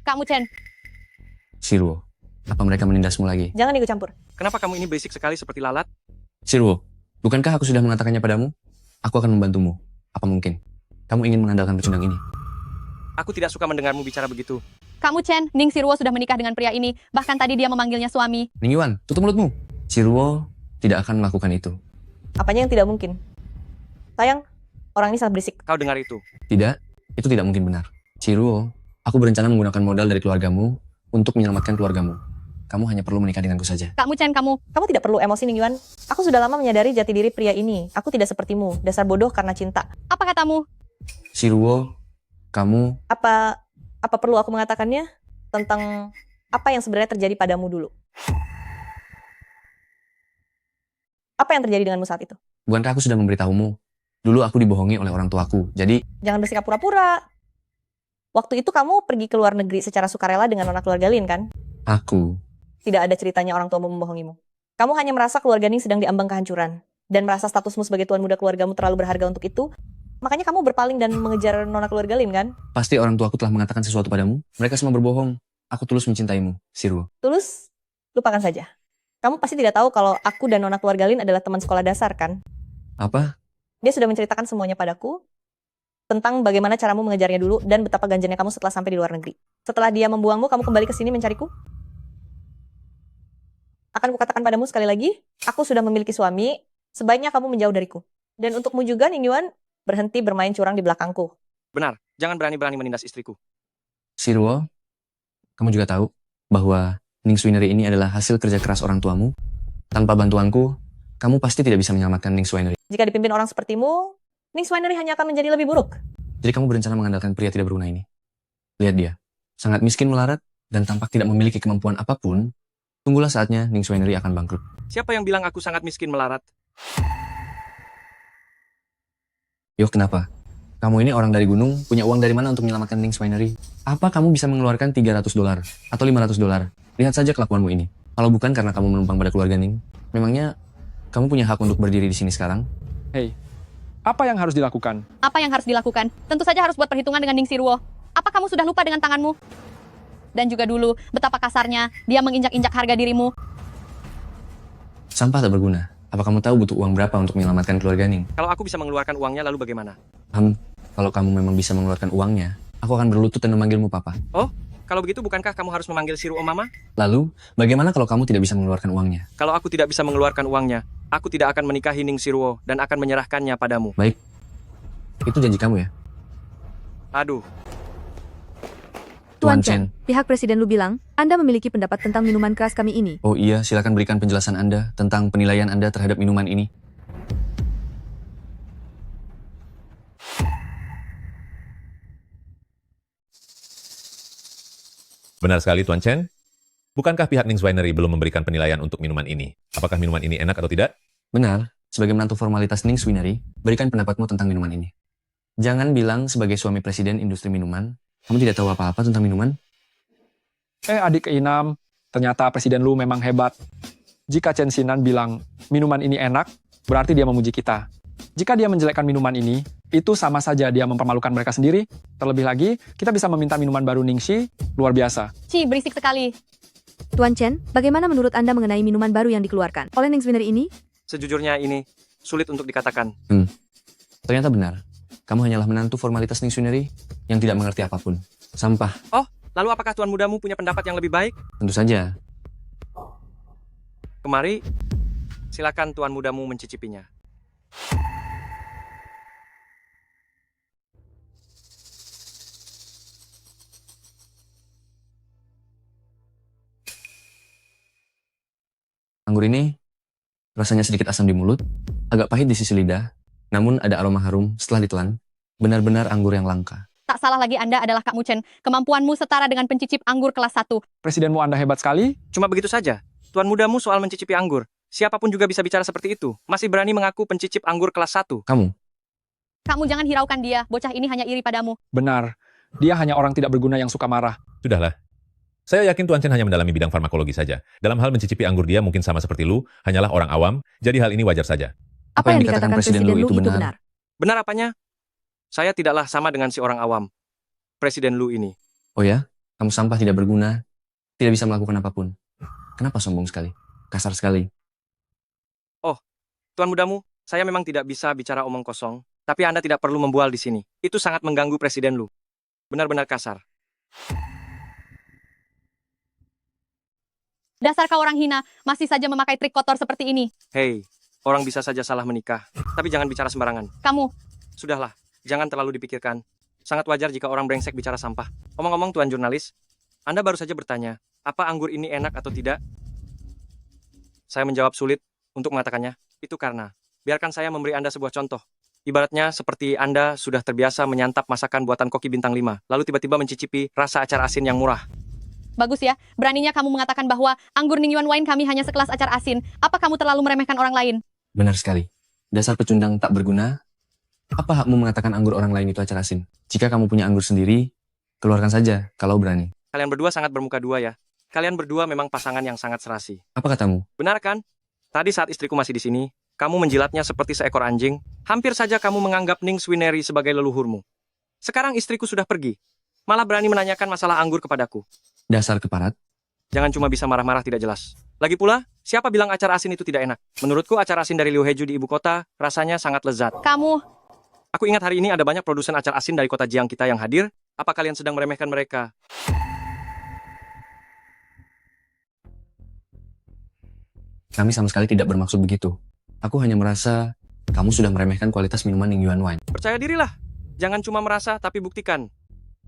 Kak Mu Chen. Siruo, apa mereka menindasmu lagi? Jangan ikut campur. Kenapa kamu ini berisik sekali seperti lalat? Siruo, bukankah aku sudah mengatakannya padamu? Aku akan membantumu. Apa mungkin? Kamu ingin mengandalkan pecundang ini? Aku tidak suka mendengarmu bicara begitu. Kamu Chen, Ning Siruo sudah menikah dengan pria ini. Bahkan tadi dia memanggilnya suami. Ning Yuan, tutup mulutmu. Siruo tidak akan melakukan itu. Apanya yang tidak mungkin? Sayang, orang ini sangat berisik. Kau dengar itu? Tidak, itu tidak mungkin benar. Siruo, aku berencana menggunakan modal dari keluargamu untuk menyelamatkan keluargamu. Kamu hanya perlu menikah denganku saja. Kamu Chen, kamu. Kamu tidak perlu emosi, Ning Yuan. Aku sudah lama menyadari jati diri pria ini. Aku tidak sepertimu, dasar bodoh karena cinta. Apa katamu? Siruo, kamu... Apa perlu aku mengatakannya? Tentang apa yang sebenarnya terjadi padamu dulu. Apa yang terjadi denganmu saat itu? Bukankah aku sudah memberitahumu? Dulu aku dibohongi oleh orang tuaku, jadi... Jangan bersikap pura-pura. Waktu itu kamu pergi ke luar negeri secara sukarela dengan anak keluarga Lin, kan? Aku... Tidak ada ceritanya orang tuamu membohongimu. Kamu hanya merasa keluarga Ning sedang diambang kehancuran. Dan merasa statusmu sebagai tuan muda keluargamu terlalu berharga untuk itu. Makanya kamu berpaling dan mengejar nona keluarga Lin, kan? Pasti orang tuaku telah mengatakan sesuatu padamu. Mereka semua berbohong. Aku tulus mencintaimu, Siruo. Tulus, lupakan saja. Kamu pasti tidak tahu kalau aku dan nona keluarga Lin adalah teman sekolah dasar, kan? Apa? Dia sudah menceritakan semuanya padaku. Tentang bagaimana caramu mengejarnya dulu dan betapa ganjannya kamu setelah sampai di luar negeri. Setelah dia membuangmu, kamu kembali ke sini mencariku? Akan kukatakan padamu sekali lagi, aku sudah memiliki suami, sebaiknya kamu menjauh dariku. Dan untukmu juga, Ning Yuan, berhenti bermain curang di belakangku. Benar, jangan berani-berani menindas istriku. Siruo, kamu juga tahu bahwa Ning Swinery ini adalah hasil kerja keras orang tuamu. Tanpa bantuanku, kamu pasti tidak bisa menyelamatkan Ning Swinery. Jika dipimpin orang sepertimu, Ning Swinery hanya akan menjadi lebih buruk. Jadi kamu berencana mengandalkan pria tidak berguna ini. Lihat dia, sangat miskin melarat dan tampak tidak memiliki kemampuan apapun. Tunggulah saatnya Ning Swinery akan bangkrut. Siapa yang bilang aku sangat miskin melarat? Yo, kenapa? Kamu ini orang dari gunung, punya uang dari mana untuk menyelamatkan Ning Swinery? Apa kamu bisa mengeluarkan $300 atau $500? Lihat saja kelakuanmu ini. Kalau bukan karena kamu menumpang pada keluarga Ning, memangnya kamu punya hak untuk berdiri di sini sekarang? Hei, apa yang harus dilakukan? Apa yang harus dilakukan? Tentu saja harus buat perhitungan dengan Ning Siruo. Apa kamu sudah lupa dengan tanganmu? Dan juga dulu, betapa kasarnya dia menginjak-injak harga dirimu. Sampah tak berguna. Apa kamu tahu butuh uang berapa untuk menyelamatkan keluarga Ning? Kalau aku bisa mengeluarkan uangnya, lalu bagaimana? Kalau kamu memang bisa mengeluarkan uangnya, aku akan berlutut dan memanggilmu papa. Oh, kalau begitu bukankah kamu harus memanggil Siruo Mama? Lalu, bagaimana kalau kamu tidak bisa mengeluarkan uangnya? Kalau aku tidak bisa mengeluarkan uangnya, aku tidak akan menikahi Ning Siruo dan akan menyerahkannya padamu. Baik. Itu janji kamu ya? Aduh. Tuan Chen, pihak Presiden Lu bilang, Anda memiliki pendapat tentang minuman keras kami ini. Oh iya, silakan berikan penjelasan Anda tentang penilaian Anda terhadap minuman ini. Benar sekali, Tuan Chen. Bukankah pihak Ning Winery belum memberikan penilaian untuk minuman ini? Apakah minuman ini enak atau tidak? Benar, sebagai menantu formalitas Ning Winery, berikan pendapatmu tentang minuman ini. Jangan bilang sebagai suami presiden industri minuman, kamu tidak tahu apa-apa tentang minuman. Adik keenam, ternyata Presiden Lu memang hebat. Jika Chen Xinan bilang minuman ini enak, berarti dia memuji kita. Jika dia menjelekkan minuman ini, itu sama saja dia mempermalukan mereka sendiri. Terlebih lagi, kita bisa meminta minuman baru Ningxi, luar biasa. Ci, berisik sekali. Tuan Chen, bagaimana menurut Anda mengenai minuman baru yang dikeluarkan oleh Ning Swinery ini? Sejujurnya ini sulit untuk dikatakan. Ternyata benar. Kamu hanyalah menantu formalitas Ning Swinery yang tidak mengerti apapun. Sampah. Oh, lalu apakah tuan mudamu punya pendapat yang lebih baik? Tentu saja. Kemari, silakan tuan mudamu mencicipinya. Anggur ini rasanya sedikit asam di mulut, agak pahit di sisi lidah, namun ada aroma harum setelah ditelan. Benar-benar anggur yang langka. Tak salah lagi Anda adalah Kak Muchen. Kemampuanmu setara dengan pencicip anggur kelas 1. Presidenmu Anda hebat sekali. Cuma begitu saja. Tuan mudamu soal mencicipi anggur. Siapapun juga bisa bicara seperti itu. Masih berani mengaku pencicip anggur kelas 1. Kamu jangan hiraukan dia. Bocah ini hanya iri padamu. Benar. Dia hanya orang tidak berguna yang suka marah. Sudahlah. Saya yakin Tuan Chen hanya mendalami bidang farmakologi saja. Dalam hal mencicipi anggur dia mungkin sama seperti Lu, hanyalah orang awam, jadi hal ini wajar saja. Apa yang dikatakan Presiden Lu itu benar? Benar apanya? Saya tidaklah sama dengan si orang awam. Presiden Lu ini. Oh ya? Kamu sampah tidak berguna, tidak bisa melakukan apapun. Kenapa sombong sekali? Kasar sekali. Oh, tuan mudamu, saya memang tidak bisa bicara omong kosong, tapi Anda tidak perlu membual di sini. Itu sangat mengganggu Presiden Lu. Benar-benar kasar. Dasar kau orang hina, masih saja memakai trik kotor seperti ini. Hei, orang bisa saja salah menikah. Tapi jangan bicara sembarangan. Kamu, Sudahlah, jangan terlalu dipikirkan. Sangat wajar jika orang brengsek bicara sampah. Omong-omong Tuan Jurnalis, Anda baru saja bertanya, apa anggur ini enak atau tidak? Saya menjawab sulit untuk mengatakannya. Itu karena, biarkan saya memberi Anda sebuah contoh. Ibaratnya seperti Anda sudah terbiasa menyantap masakan buatan koki bintang 5, lalu tiba-tiba mencicipi rasa acar asin yang murah. bagus ya. Beraninya kamu mengatakan bahwa anggur Ningyuan Wine kami hanya sekelas acar asin. Apa kamu terlalu meremehkan orang lain? Benar sekali. Dasar pecundang tak berguna. Apa hakmu mengatakan anggur orang lain itu acar asin? Jika kamu punya anggur sendiri, keluarkan saja kalau berani. Kalian berdua sangat bermuka dua ya. Kalian berdua memang pasangan yang sangat serasi. Apa katamu? Benar kan? Tadi saat istriku masih di sini, kamu menjilatnya seperti seekor anjing. Hampir saja kamu menganggap Ning Swineri sebagai leluhurmu. Sekarang istriku sudah pergi. Malah berani menanyakan masalah anggur kepadaku. Dasar keparat. Jangan cuma bisa marah-marah tidak jelas. Lagi pula, siapa bilang acar asin itu tidak enak? Menurutku acar asin dari Liu Heju di ibu kota rasanya sangat lezat. Kamu, Aku ingat hari ini ada banyak produsen acar asin dari kota Jiang kita yang hadir. Apa kalian sedang meremehkan mereka? Kami sama sekali tidak bermaksud begitu. Aku hanya merasa kamu sudah meremehkan kualitas minuman Ningyuan Wine. Percaya dirilah. Jangan cuma merasa, tapi buktikan.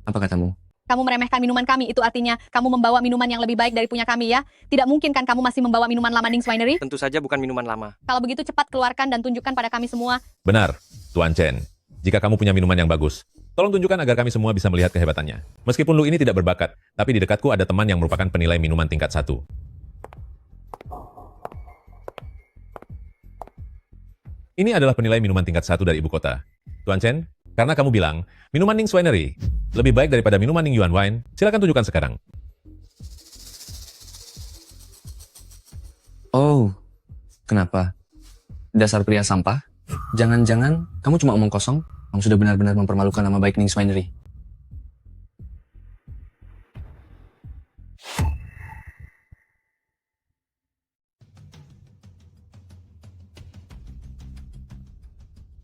Apa katamu? kamu meremehkan minuman kami. Itu artinya kamu membawa minuman yang lebih baik dari punya kami ya. Tidak mungkin kan kamu masih membawa minuman lama Ning's Winery? Tentu saja bukan minuman lama. Kalau begitu cepat keluarkan dan tunjukkan pada kami semua. Benar, Tuan Chen. Jika kamu punya minuman yang bagus, tolong tunjukkan agar kami semua bisa melihat kehebatannya. Meskipun Lu ini tidak berbakat, tapi di dekatku ada teman yang merupakan penilai minuman tingkat 1. Ini adalah penilai minuman tingkat 1 dari ibu kota. Tuan Chen, karena kamu bilang, minuman Ning's Winery lebih baik daripada minuman Ningyuan Wine, silakan tunjukkan sekarang. Oh, kenapa? Dasar pria sampah? Jangan-jangan kamu cuma omong kosong? Kamu sudah benar-benar mempermalukan nama baik Ning's Winery.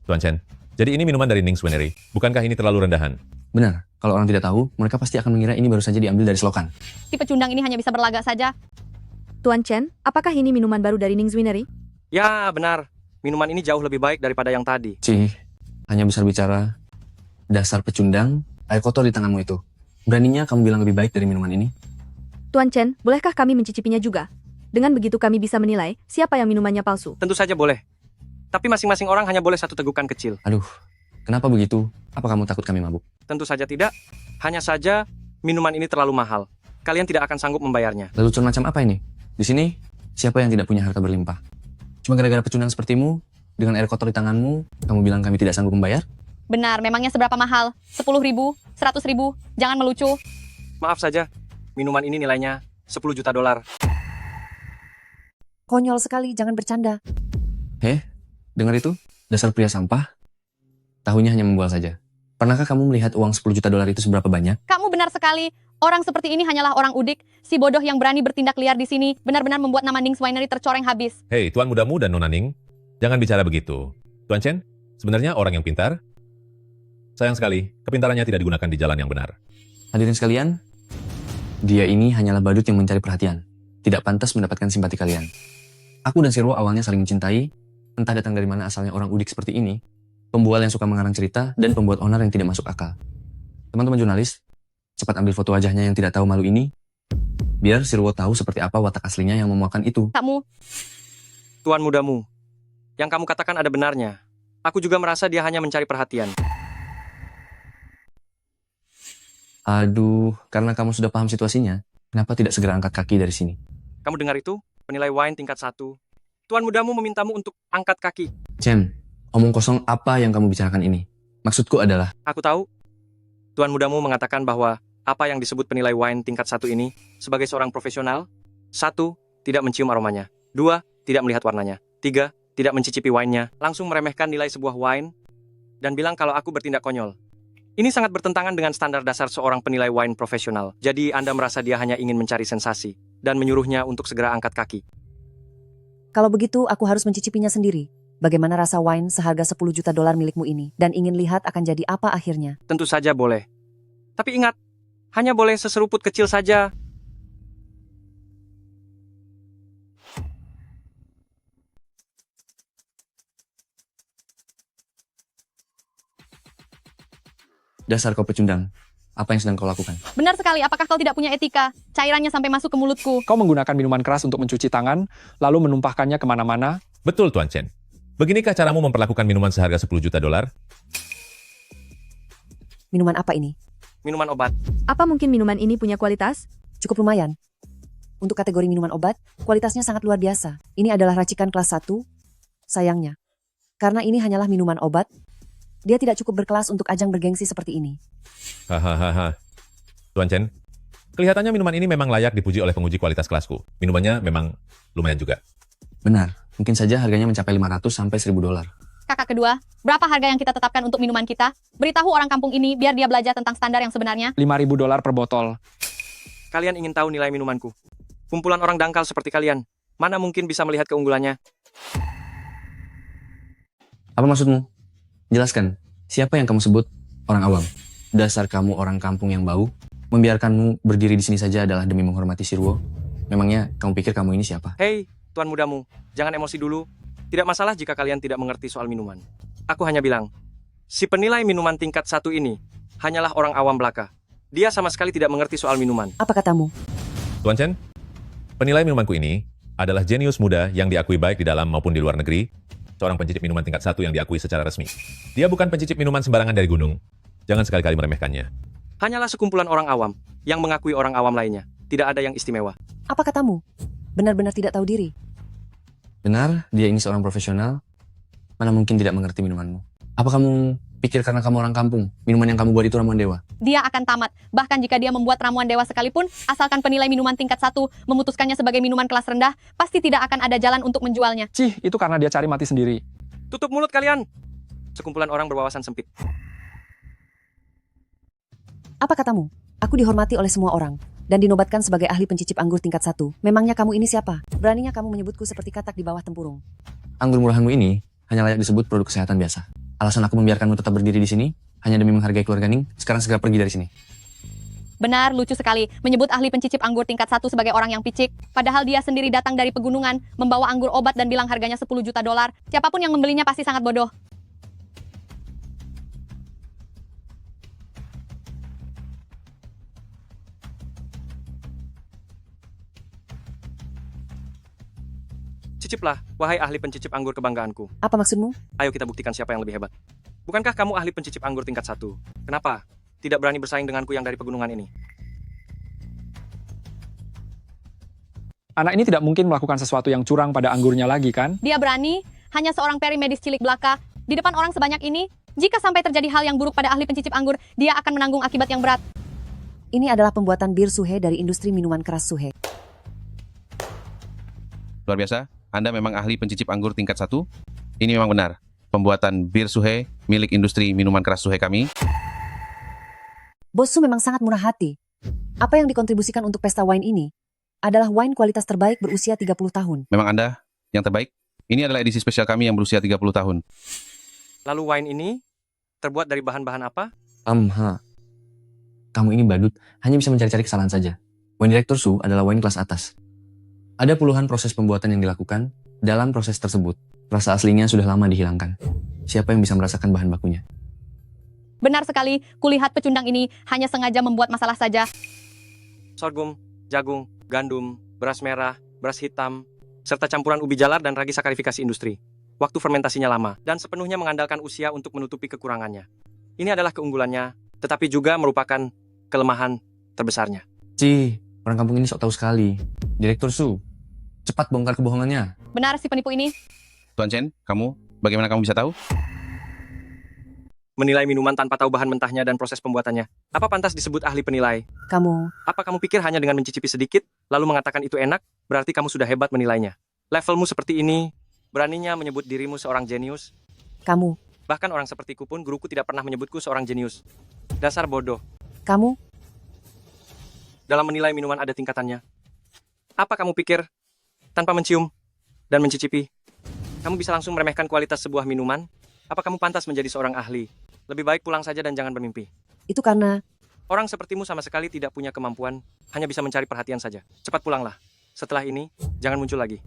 Tuan Chen, jadi ini minuman dari Ning's Winery. Bukankah ini terlalu rendahan? Benar, kalau orang tidak tahu, mereka pasti akan mengira ini baru saja diambil dari selokan. Si pecundang ini hanya bisa berlagak saja. Tuan Chen, apakah ini minuman baru dari Ning's Winery? Ya, benar. Minuman ini jauh lebih baik daripada yang tadi. Cih, hanya besar bicara. Dasar pecundang, air kotor di tanganmu itu. Beraninya kamu bilang lebih baik dari minuman ini? Tuan Chen, bolehkah kami mencicipinya juga? Dengan begitu kami bisa menilai siapa yang minumannya palsu. Tentu saja boleh. Tapi masing-masing orang hanya boleh satu tegukan kecil. Aduh, kenapa begitu? Apa kamu takut kami mabuk? Tentu saja tidak. Hanya saja, minuman ini terlalu mahal. Kalian tidak akan sanggup membayarnya. Lelucon macam apa ini? Di sini, siapa yang tidak punya harta berlimpah? Cuma gara-gara pecundang sepertimu, dengan air kotor di tanganmu, kamu bilang kami tidak sanggup membayar? Benar, memangnya seberapa mahal? 10.000, 100.000, jangan melucu. Maaf saja, minuman ini nilainya 10 juta dolar. Konyol sekali, jangan bercanda. Dengar itu? Dasar pria sampah? Tahunya hanya membual saja. Pernahkah kamu melihat uang 10 juta dolar itu seberapa banyak? Kamu benar sekali. Orang seperti ini hanyalah orang udik. Si bodoh yang berani bertindak liar di sini benar-benar membuat nama Ning's Winery tercoreng habis. Hei, Tuan mudamu dan Nona Ning, jangan bicara begitu. Tuan Chen, sebenarnya orang yang pintar. Sayang sekali, kepintarannya tidak digunakan di jalan yang benar. Hadirin sekalian, dia ini hanyalah badut yang mencari perhatian. Tidak pantas mendapatkan simpati kalian. Aku dan Sirwo awalnya saling mencintai, entah datang dari mana asalnya orang udik seperti ini, pembual yang suka mengarang cerita, dan pembuat onar yang tidak masuk akal. Teman-teman jurnalis, cepat ambil foto wajahnya yang tidak tahu malu ini, biar Sirwo tahu seperti apa watak aslinya yang memuakan itu. Kamu, Tuan mudamu, yang kamu katakan ada benarnya. Aku juga merasa dia hanya mencari perhatian. Aduh, karena kamu sudah paham situasinya, kenapa tidak segera angkat kaki dari sini? Kamu dengar itu? Penilai wine tingkat 1. Tuan mudamu memintamu untuk angkat kaki. Chen, omong kosong apa yang kamu bicarakan ini? Maksudku adalah... Aku tahu. Tuan mudamu mengatakan bahwa apa yang disebut penilai wine tingkat 1 ini sebagai seorang profesional, 1. Tidak mencium aromanya, 2. Tidak melihat warnanya, 3. Tidak mencicipi wine-nya, langsung meremehkan nilai sebuah wine, dan bilang kalau aku bertindak konyol. Ini sangat bertentangan dengan standar dasar seorang penilai wine profesional. Jadi Anda merasa dia hanya ingin mencari sensasi dan menyuruhnya untuk segera angkat kaki. Kalau begitu, aku harus mencicipinya sendiri. Bagaimana rasa wine seharga 10 juta dolar milikmu ini? Dan ingin lihat akan jadi apa akhirnya. Tentu saja boleh. Tapi ingat, hanya boleh seseruput kecil saja. Dasar kau pecundang. Apa yang sedang kau lakukan? Benar sekali, apakah kau tidak punya etika? Cairannya sampai masuk ke mulutku. Kau menggunakan minuman keras untuk mencuci tangan, lalu menumpahkannya kemana-mana. Betul, Tuan Chen. Beginikah caramu memperlakukan minuman seharga 10 juta dolar? Minuman apa ini? Minuman obat. Apa mungkin minuman ini punya kualitas? Cukup lumayan. Untuk kategori minuman obat, kualitasnya sangat luar biasa. Ini adalah racikan kelas 1. Sayangnya, karena ini hanyalah minuman obat, dia tidak cukup berkelas untuk ajang bergengsi seperti ini. Hahaha. Tuan Chen, kelihatannya minuman ini memang layak dipuji oleh penguji kualitas kelasku. Minumannya memang lumayan juga. Benar, mungkin saja harganya mencapai 500 sampai 1000 dolar. Kakak kedua, berapa harga yang kita tetapkan untuk minuman kita? Beritahu orang kampung ini biar dia belajar tentang standar yang sebenarnya. 5.000 dolar per botol. Kalian ingin tahu nilai minumanku? Kumpulan orang dangkal seperti kalian, mana mungkin bisa melihat keunggulannya? Apa maksudmu? Jelaskan, siapa yang kamu sebut orang awam? Dasar kamu orang kampung yang bau, membiarkanmu berdiri di sini saja adalah demi menghormati Sirwo. Memangnya kamu pikir kamu ini siapa? Hei, tuan mudamu, jangan emosi dulu. Tidak masalah jika kalian tidak mengerti soal minuman. Aku hanya bilang, si penilai minuman tingkat 1 ini hanyalah orang awam belaka. Dia sama sekali tidak mengerti soal minuman. Apa katamu? Tuan Chen, penilai minumanku ini adalah jenius muda yang diakui baik di dalam maupun di luar negeri. Seorang pencicip minuman tingkat 1 yang diakui secara resmi. Dia bukan pencicip minuman sembarangan dari gunung. Jangan sekali-kali meremehkannya. Hanyalah sekumpulan orang awam yang mengakui orang awam lainnya. Tidak ada yang istimewa. Apa katamu? Benar-benar tidak tahu diri. Benar, dia ini seorang profesional. Mana mungkin tidak mengerti minumanmu. Apa kamu pikir karena kamu orang kampung, minuman yang kamu buat itu ramuan dewa? Dia akan tamat. Bahkan jika dia membuat ramuan dewa sekalipun, asalkan penilai minuman tingkat 1 memutuskannya sebagai minuman kelas rendah, pasti tidak akan ada jalan untuk menjualnya. Cih, itu karena dia cari mati sendiri. Tutup mulut kalian. Sekumpulan orang berwawasan sempit. Apa katamu? Aku dihormati oleh semua orang dan dinobatkan sebagai ahli pencicip anggur tingkat 1. Memangnya kamu ini siapa? Beraninya kamu menyebutku seperti katak di bawah tempurung. Anggur murahanmu ini hanya layak disebut produk kesehatan biasa. Alasan aku membiarkanmu tetap berdiri di sini hanya demi menghargai keluarga Ning. Sekarang segera pergi dari sini. Benar, lucu sekali. Menyebut ahli pencicip anggur tingkat 1 sebagai orang yang picik. Padahal dia sendiri datang dari pegunungan, membawa anggur obat dan bilang harganya 10 juta dolar. Siapapun yang membelinya pasti sangat bodoh. Ciciplah, wahai ahli pencicip anggur kebanggaanku. Apa maksudmu? Ayo kita buktikan siapa yang lebih hebat. Bukankah kamu ahli pencicip anggur tingkat 1? Kenapa? Tidak berani bersaing denganku yang dari pegunungan ini. Anak ini tidak mungkin melakukan sesuatu yang curang pada anggurnya lagi, kan? Dia berani, hanya seorang peri medis cilik belaka, di depan orang sebanyak ini. Jika sampai terjadi hal yang buruk pada ahli pencicip anggur, dia akan menanggung akibat yang berat. Ini adalah pembuatan bir Suhe dari industri minuman keras Suhe. Luar biasa, Anda memang ahli pencicip anggur tingkat 1? Ini memang benar. Pembuatan bir Suhe milik industri minuman keras Suhe kami. Bossu memang sangat murah hati. Apa yang dikontribusikan untuk pesta wine ini adalah wine kualitas terbaik berusia 30 tahun. Memang Anda yang terbaik. Ini adalah edisi spesial kami yang berusia 30 tahun. Lalu wine ini terbuat dari bahan-bahan apa? Kamu ini badut, hanya bisa mencari-cari kesalahan saja. Wine Director Su adalah wine kelas atas. Ada puluhan proses pembuatan yang dilakukan. Dalam proses tersebut, rasa aslinya sudah lama dihilangkan. Siapa yang bisa merasakan bahan bakunya? Benar sekali, kulihat pecundang ini hanya sengaja membuat masalah saja. Sorghum, jagung, gandum, beras merah, beras hitam, serta campuran ubi jalar dan ragi sakarifikasi industri. Waktu fermentasinya lama, dan sepenuhnya mengandalkan usia untuk menutupi kekurangannya. Ini adalah keunggulannya, tetapi juga merupakan kelemahan terbesarnya. Orang kampung ini sok tahu sekali. Direktur Su, cepat bongkar kebohongannya. Benar si penipu ini. Tuan Chen, kamu, bagaimana kamu bisa tahu? Menilai minuman tanpa tahu bahan mentahnya dan proses pembuatannya. Apa pantas disebut ahli penilai? Kamu... Apa kamu pikir hanya dengan mencicipi sedikit, lalu mengatakan itu enak, berarti kamu sudah hebat menilainya? Levelmu seperti ini, beraninya menyebut dirimu seorang jenius? Kamu... Bahkan orang sepertiku pun guruku tidak pernah menyebutku seorang jenius. Dasar bodoh. Kamu... Dalam menilai minuman ada tingkatannya. Apa kamu pikir? Tanpa mencium dan mencicipi, kamu bisa langsung meremehkan kualitas sebuah minuman? Apa kamu pantas menjadi seorang ahli? Lebih baik pulang saja dan jangan bermimpi. Itu karena Orang sepertimu sama sekali tidak punya kemampuan, hanya bisa mencari perhatian saja. Cepat pulanglah. Setelah ini, jangan muncul lagi.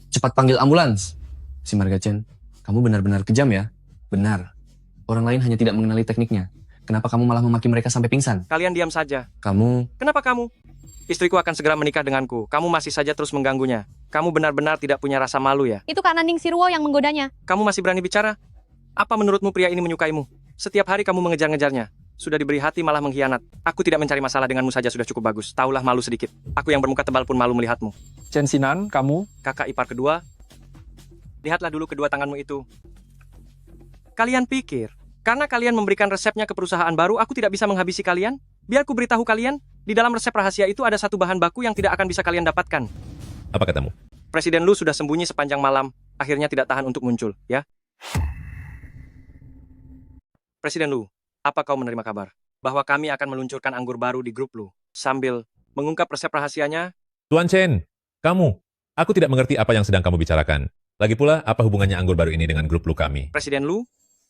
Cepat panggil ambulans. Si Marga Chen, kamu benar-benar kejam ya? Benar. Orang lain hanya tidak mengenali tekniknya. Kenapa kamu malah memaki mereka sampai pingsan? Kalian diam saja. Kenapa kamu? Istriku akan segera menikah denganku. Kamu masih saja terus mengganggunya. Kamu benar-benar tidak punya rasa malu ya? Itu karena Ning Siruo yang menggodanya. Kamu masih berani bicara? Apa menurutmu pria ini menyukaimu? Setiap hari kamu mengejar-ngejarnya. Sudah diberi hati malah mengkhianat. Aku tidak mencari masalah denganmu saja sudah cukup bagus. Taulah malu sedikit. Aku yang bermuka tebal pun malu melihatmu. Chen Xinan, kamu? Kakak ipar kedua. Lihatlah dulu kedua tanganmu itu. Kalian pikir, karena kalian memberikan resepnya ke perusahaan baru, aku tidak bisa menghabisi kalian? Biar ku beritahu kalian, di dalam resep rahasia itu ada satu bahan baku yang tidak akan bisa kalian dapatkan. Apa katamu? Presiden Lu sudah sembunyi sepanjang malam, akhirnya tidak tahan untuk muncul, ya? Presiden Lu, apa kau menerima kabar? Bahwa kami akan meluncurkan anggur baru di grup Lu, sambil mengungkap resep rahasianya? Tuan Chen, kamu. Aku tidak mengerti apa yang sedang kamu bicarakan. Lagi pula, apa hubungannya anggur baru ini dengan grup Lu kami? Presiden Lu,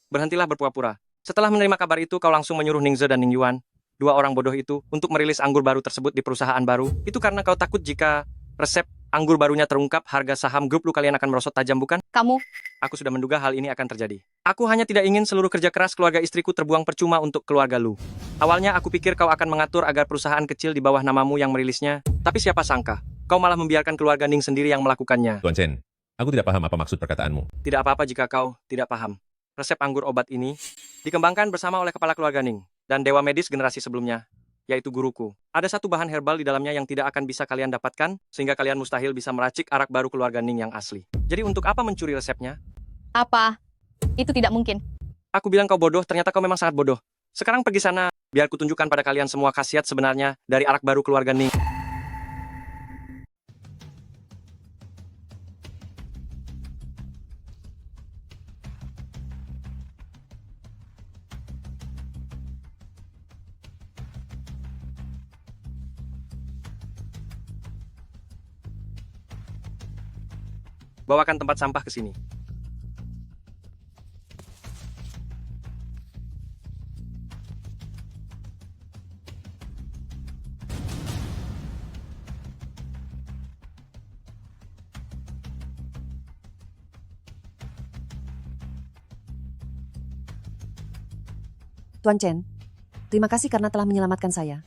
berhentilah berpura-pura. Setelah menerima kabar itu, kau langsung menyuruh Ning Ze dan Ning Yuan, dua orang bodoh itu, untuk merilis anggur baru tersebut di perusahaan baru. Itu karena kau takut jika resep anggur barunya terungkap, harga saham grup Lu kalian akan merosot tajam, bukan? Kamu. Aku sudah menduga hal ini akan terjadi. Aku hanya tidak ingin seluruh kerja keras keluarga istriku terbuang percuma untuk keluarga Lu. Awalnya aku pikir kau akan mengatur agar perusahaan kecil di bawah namamu yang merilisnya, tapi siapa sangka, kau malah membiarkan keluarga Ning sendiri yang melakukannya. Tuan Chen, aku tidak paham apa maksud perkataanmu. Tidak apa-apa jika kau tidak paham. Resep anggur obat ini dikembangkan bersama oleh kepala keluarga Ning dan dewa medis generasi sebelumnya, yaitu guruku. Ada satu bahan herbal di dalamnya yang tidak akan bisa kalian dapatkan, sehingga kalian mustahil bisa meracik arak baru keluarga Ning yang asli. Jadi untuk apa mencuri resepnya? Apa? Itu tidak mungkin. Aku bilang kau bodoh, ternyata kau memang sangat bodoh. Sekarang pergi sana, biar kutunjukkan pada kalian semua khasiat sebenarnya dari arak baru keluarga Ning. Bawakan tempat sampah ke sini. Tuan Chen, terima kasih karena telah menyelamatkan saya.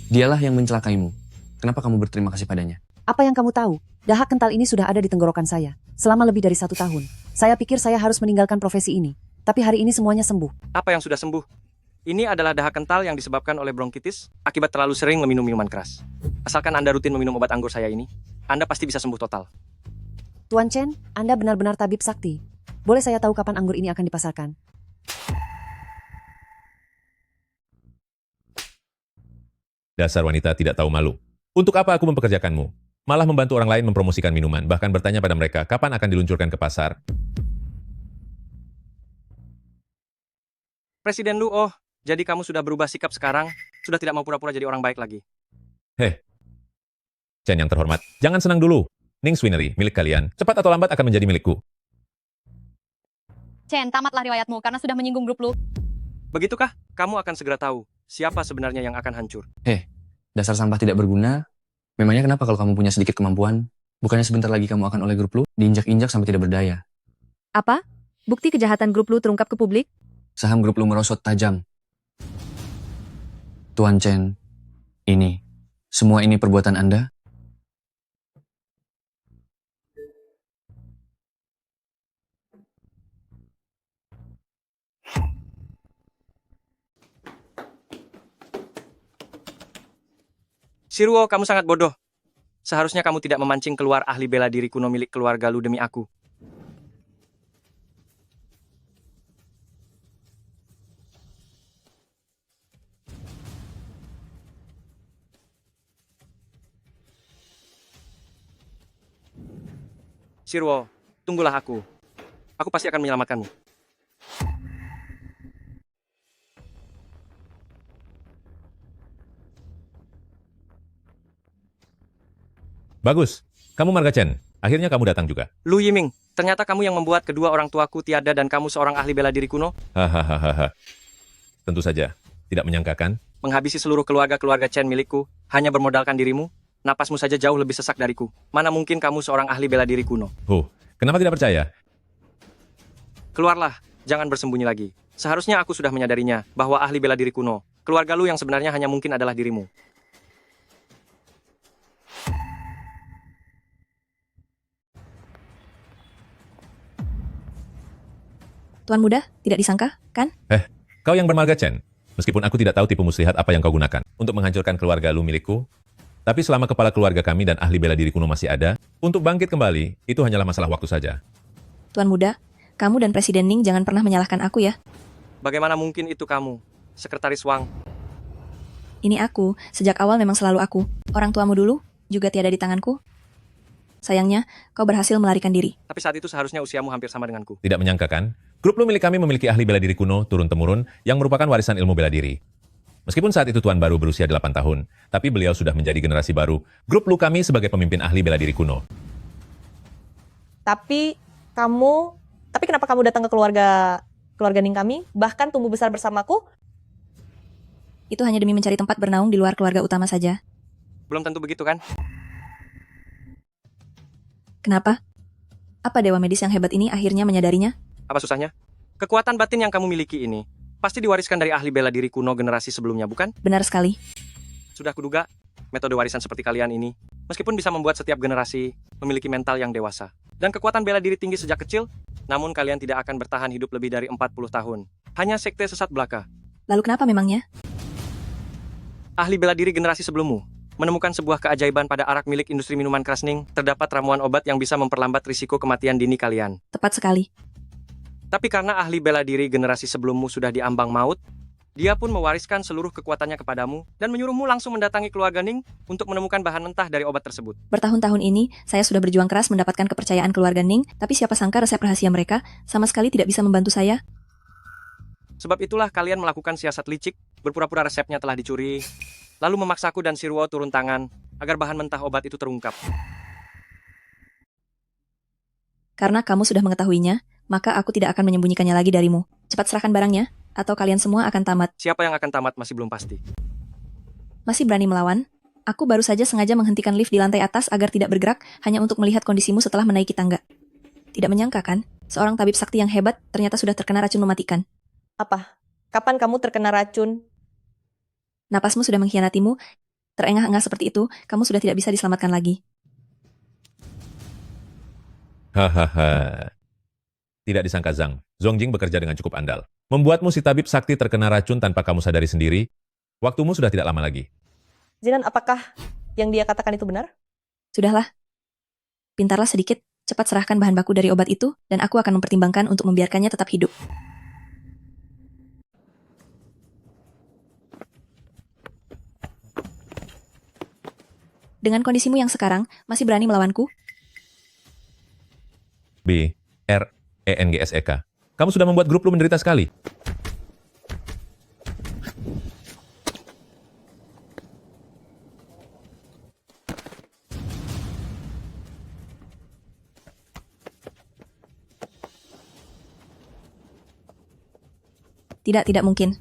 Dialah yang mencelakaimu. Kenapa kamu berterima kasih padanya? Apa yang kamu tahu? Dahak kental ini sudah ada di tenggorokan saya selama lebih dari 1 tahun. Saya pikir saya harus meninggalkan profesi ini. Tapi hari ini semuanya sembuh. Apa yang sudah sembuh? Ini adalah dahak kental yang disebabkan oleh bronkitis akibat terlalu sering meminum minuman keras. Asalkan Anda rutin meminum obat anggur saya ini, Anda pasti bisa sembuh total. Tuan Chen, Anda benar-benar tabib sakti. Boleh saya tahu kapan anggur ini akan dipasarkan? Dasar wanita tidak tahu malu. Untuk apa aku mempekerjakanmu? Malah membantu orang lain mempromosikan minuman, bahkan bertanya pada mereka kapan akan diluncurkan ke pasar. Presiden Lu, oh, jadi kamu sudah berubah sikap sekarang? Sudah tidak mau pura-pura jadi orang baik lagi? Heh. Chen yang terhormat, jangan senang dulu. Ning Winery, milik kalian, cepat atau lambat akan menjadi milikku. Chen, tamatlah riwayatmu karena sudah menyinggung grup Lu. Begitukah? Kamu akan segera tahu siapa sebenarnya yang akan hancur. Dasar sampah tidak berguna. Memangnya kenapa kalau kamu punya sedikit kemampuan? Bukannya sebentar lagi kamu akan oleh grup Lu diinjak-injak sampai tidak berdaya. Apa? Bukti kejahatan grup Lu terungkap ke publik? Saham grup Lu merosot tajam. Tuan Chen, semua ini perbuatan Anda? Siruo, kamu sangat bodoh. Seharusnya kamu tidak memancing keluar ahli bela diri kuno milik keluarga Lu demi aku. Siruo, tunggulah aku. Aku pasti akan menyelamatkanmu. Bagus. Kamu Marga Chen. Akhirnya kamu datang juga. Lu Yiming, Ternyata kamu yang membuat kedua orang tuaku tiada dan kamu seorang ahli bela diri kuno? Hahaha. Tentu saja. Tidak menyangkakan? Menghabisi seluruh keluarga-keluarga Chen milikku, hanya bermodalkan dirimu? Napasmu saja jauh lebih sesak dariku. Mana mungkin kamu seorang ahli bela diri kuno? Kenapa tidak percaya? Keluarlah, jangan bersembunyi lagi. Seharusnya aku sudah menyadarinya, bahwa ahli bela diri kuno, keluarga lu yang sebenarnya hanya mungkin adalah dirimu. Tuan Muda, tidak disangka, kan? Kau yang bermarga Chen. Meskipun aku tidak tahu tipe muslihat apa yang kau gunakan untuk menghancurkan keluarga lu milikku, tapi selama kepala keluarga kami dan ahli bela diri kuno masih ada, untuk bangkit kembali, itu hanyalah masalah waktu saja. Tuan Muda, kamu dan Presiden Ning jangan pernah menyalahkan aku ya. Bagaimana mungkin itu kamu, Sekretaris Wang? Ini aku, sejak awal memang selalu aku. Orang tuamu dulu, juga tiada di tanganku. Sayangnya, kau berhasil melarikan diri. Tapi saat itu seharusnya usiamu hampir sama denganku. Tidak menyangka kan? Grup lu milik kami memiliki ahli bela diri kuno turun-temurun yang merupakan warisan ilmu bela diri. Meskipun saat itu Tuan baru berusia 8 tahun, tapi beliau sudah menjadi generasi baru. Grup lu kami sebagai pemimpin ahli bela diri kuno. Tapi kenapa kamu datang ke keluarga Ning kami, bahkan tumbuh besar bersamaku? Itu hanya demi mencari tempat bernaung di luar keluarga utama saja. Belum tentu begitu kan? Kenapa? Apa dewa medis yang hebat ini akhirnya menyadarinya? Apa susahnya? Kekuatan batin yang kamu miliki ini pasti diwariskan dari ahli bela diri kuno generasi sebelumnya, bukan? Benar sekali. Sudah kuduga, metode warisan seperti kalian ini, meskipun bisa membuat setiap generasi memiliki mental yang dewasa dan kekuatan bela diri tinggi sejak kecil, namun kalian tidak akan bertahan hidup lebih dari 40 tahun. Hanya sekte sesat belaka. Lalu kenapa memangnya? Ahli bela diri generasi sebelummu menemukan sebuah keajaiban pada arak milik industri minuman keras Ning. Terdapat ramuan obat yang bisa memperlambat risiko kematian dini kalian. Tepat sekali. Tapi karena ahli bela diri generasi sebelummu sudah diambang maut, dia pun mewariskan seluruh kekuatannya kepadamu dan menyuruhmu langsung mendatangi keluarga Ning untuk menemukan bahan mentah dari obat tersebut. Bertahun-tahun ini, saya sudah berjuang keras mendapatkan kepercayaan keluarga Ning, tapi siapa sangka resep rahasia mereka sama sekali tidak bisa membantu saya. Sebab itulah kalian melakukan siasat licik, berpura-pura resepnya telah dicuri, lalu memaksaku dan Sirwo turun tangan agar bahan mentah obat itu terungkap. Karena kamu sudah mengetahuinya, maka aku tidak akan menyembunyikannya lagi darimu. Cepat serahkan barangnya, atau kalian semua akan tamat. Siapa yang akan tamat masih belum pasti. Masih berani melawan? Aku baru saja sengaja menghentikan lift di lantai atas agar tidak bergerak, hanya untuk melihat kondisimu setelah menaiki tangga. Tidak menyangka kan, seorang tabib sakti yang hebat ternyata sudah terkena racun mematikan. Apa? Kapan kamu terkena racun? Napasmu sudah mengkhianatimu, terengah-engah seperti itu, kamu sudah tidak bisa diselamatkan lagi. Hahaha. Tidak disangka Zongjing bekerja dengan cukup andal. Membuatmu si tabib sakti terkena racun tanpa kamu sadari sendiri. Waktumu sudah tidak lama lagi. Zinan, apakah yang dia katakan itu benar? Sudahlah. Pintarlah sedikit, cepat serahkan bahan baku dari obat itu, dan aku akan mempertimbangkan untuk membiarkannya tetap hidup. Dengan kondisimu yang sekarang, masih berani melawanku? BRENGSEK. Kamu sudah membuat grup lu menderita sekali. Tidak mungkin.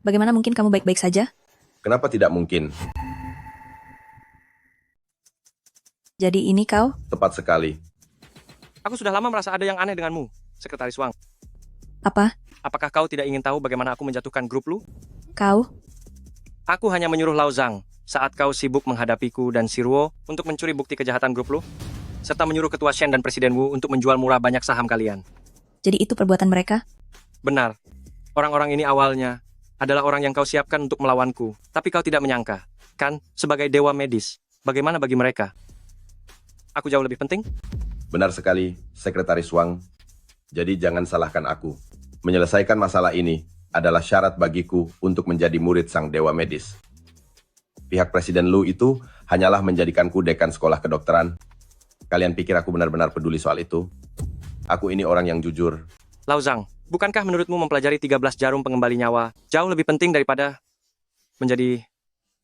Bagaimana mungkin kamu baik-baik saja? Kenapa tidak mungkin? Jadi ini kau? Tepat sekali. Aku sudah lama merasa ada yang aneh denganmu, Sekretaris Wang. Apa? Apakah kau tidak ingin tahu bagaimana aku menjatuhkan grup lu? Kau? Aku hanya menyuruh Lao Zhang saat kau sibuk menghadapiku dan Sirwo untuk mencuri bukti kejahatan grup lu, serta menyuruh Ketua Shen dan Presiden Wu untuk menjual murah banyak saham kalian. Jadi itu perbuatan mereka? Benar. Orang-orang ini awalnya adalah orang yang kau siapkan untuk melawanku, tapi kau tidak menyangka, kan, sebagai dewa medis, bagaimana bagi mereka? Aku jauh lebih penting? Benar sekali, Sekretaris Wang. Jadi jangan salahkan aku. Menyelesaikan masalah ini adalah syarat bagiku untuk menjadi murid sang dewa medis. Pihak Presiden Lu itu hanyalah menjadikanku dekan sekolah kedokteran. Kalian pikir aku benar-benar peduli soal itu? Aku ini orang yang jujur. Lao Zhang, bukankah menurutmu mempelajari 13 jarum pengembali nyawa jauh lebih penting daripada menjadi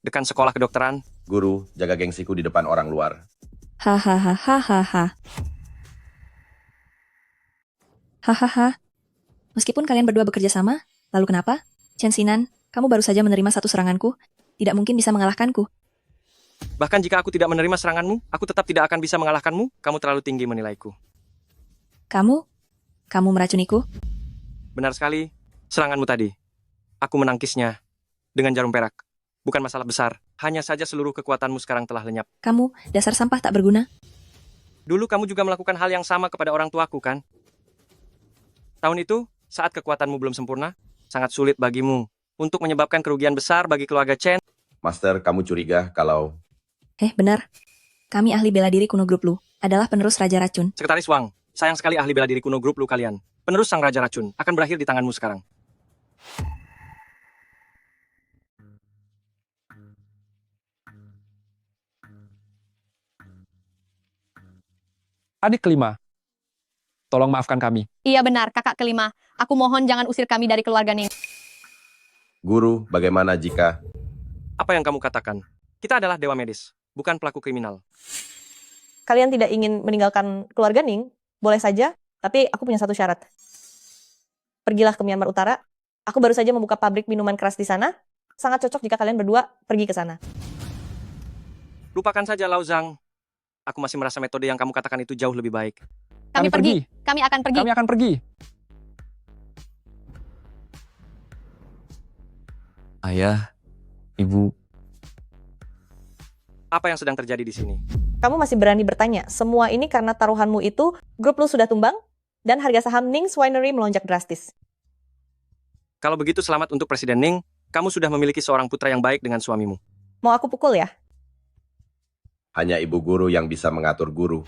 dekan sekolah kedokteran? Guru, jaga gengsiku di depan orang luar. Hahaha. Hahaha. Meskipun kalian berdua bekerja sama, lalu kenapa? Chen Xinan, kamu baru saja menerima satu seranganku. Tidak mungkin bisa mengalahkanku. Bahkan jika aku tidak menerima seranganmu, aku tetap tidak akan bisa mengalahkanmu. Kamu terlalu tinggi menilaiku. Kamu meracuniku? Benar sekali. Seranganmu tadi. Aku menangkisnya dengan jarum perak. Bukan masalah besar. Hanya saja seluruh kekuatanmu sekarang telah lenyap. Kamu, dasar sampah tak berguna. Dulu kamu juga melakukan hal yang sama kepada orang tuaku, kan? Tahun itu, saat kekuatanmu belum sempurna, sangat sulit bagimu untuk menyebabkan kerugian besar bagi keluarga Chen. Master, kamu curiga kalau Benar. Kami ahli bela diri kuno grup Lu adalah penerus Raja Racun. Sekretaris Wang, sayang sekali ahli bela diri kuno grup Lu kalian. Penerus Sang Raja Racun akan berakhir di tanganmu sekarang. Adik kelima, tolong maafkan kami. Iya benar, kakak kelima. Aku mohon jangan usir kami dari keluarga Ning. Guru, bagaimana jika Apa yang kamu katakan? Kita adalah dewa medis, bukan pelaku kriminal. Kalian tidak ingin meninggalkan keluarga Ning? Boleh saja, tapi aku punya satu syarat. Pergilah ke Myanmar Utara. Aku baru saja membuka pabrik minuman keras di sana. Sangat cocok jika kalian berdua pergi ke sana. Lupakan saja Lao Zhang. Aku masih merasa metode yang kamu katakan itu jauh lebih baik. Kami pergi. Kami akan pergi. Kami akan pergi. Ayah, Ibu, Apa yang sedang terjadi di sini? Kamu masih berani bertanya, semua ini karena taruhanmu itu, grup lu sudah tumbang, dan harga saham Ning's Winery melonjak drastis. Kalau begitu selamat untuk Presiden Ning, kamu sudah memiliki seorang putra yang baik dengan suamimu. Mau aku pukul ya? hanya ibu guru yang bisa mengatur guru?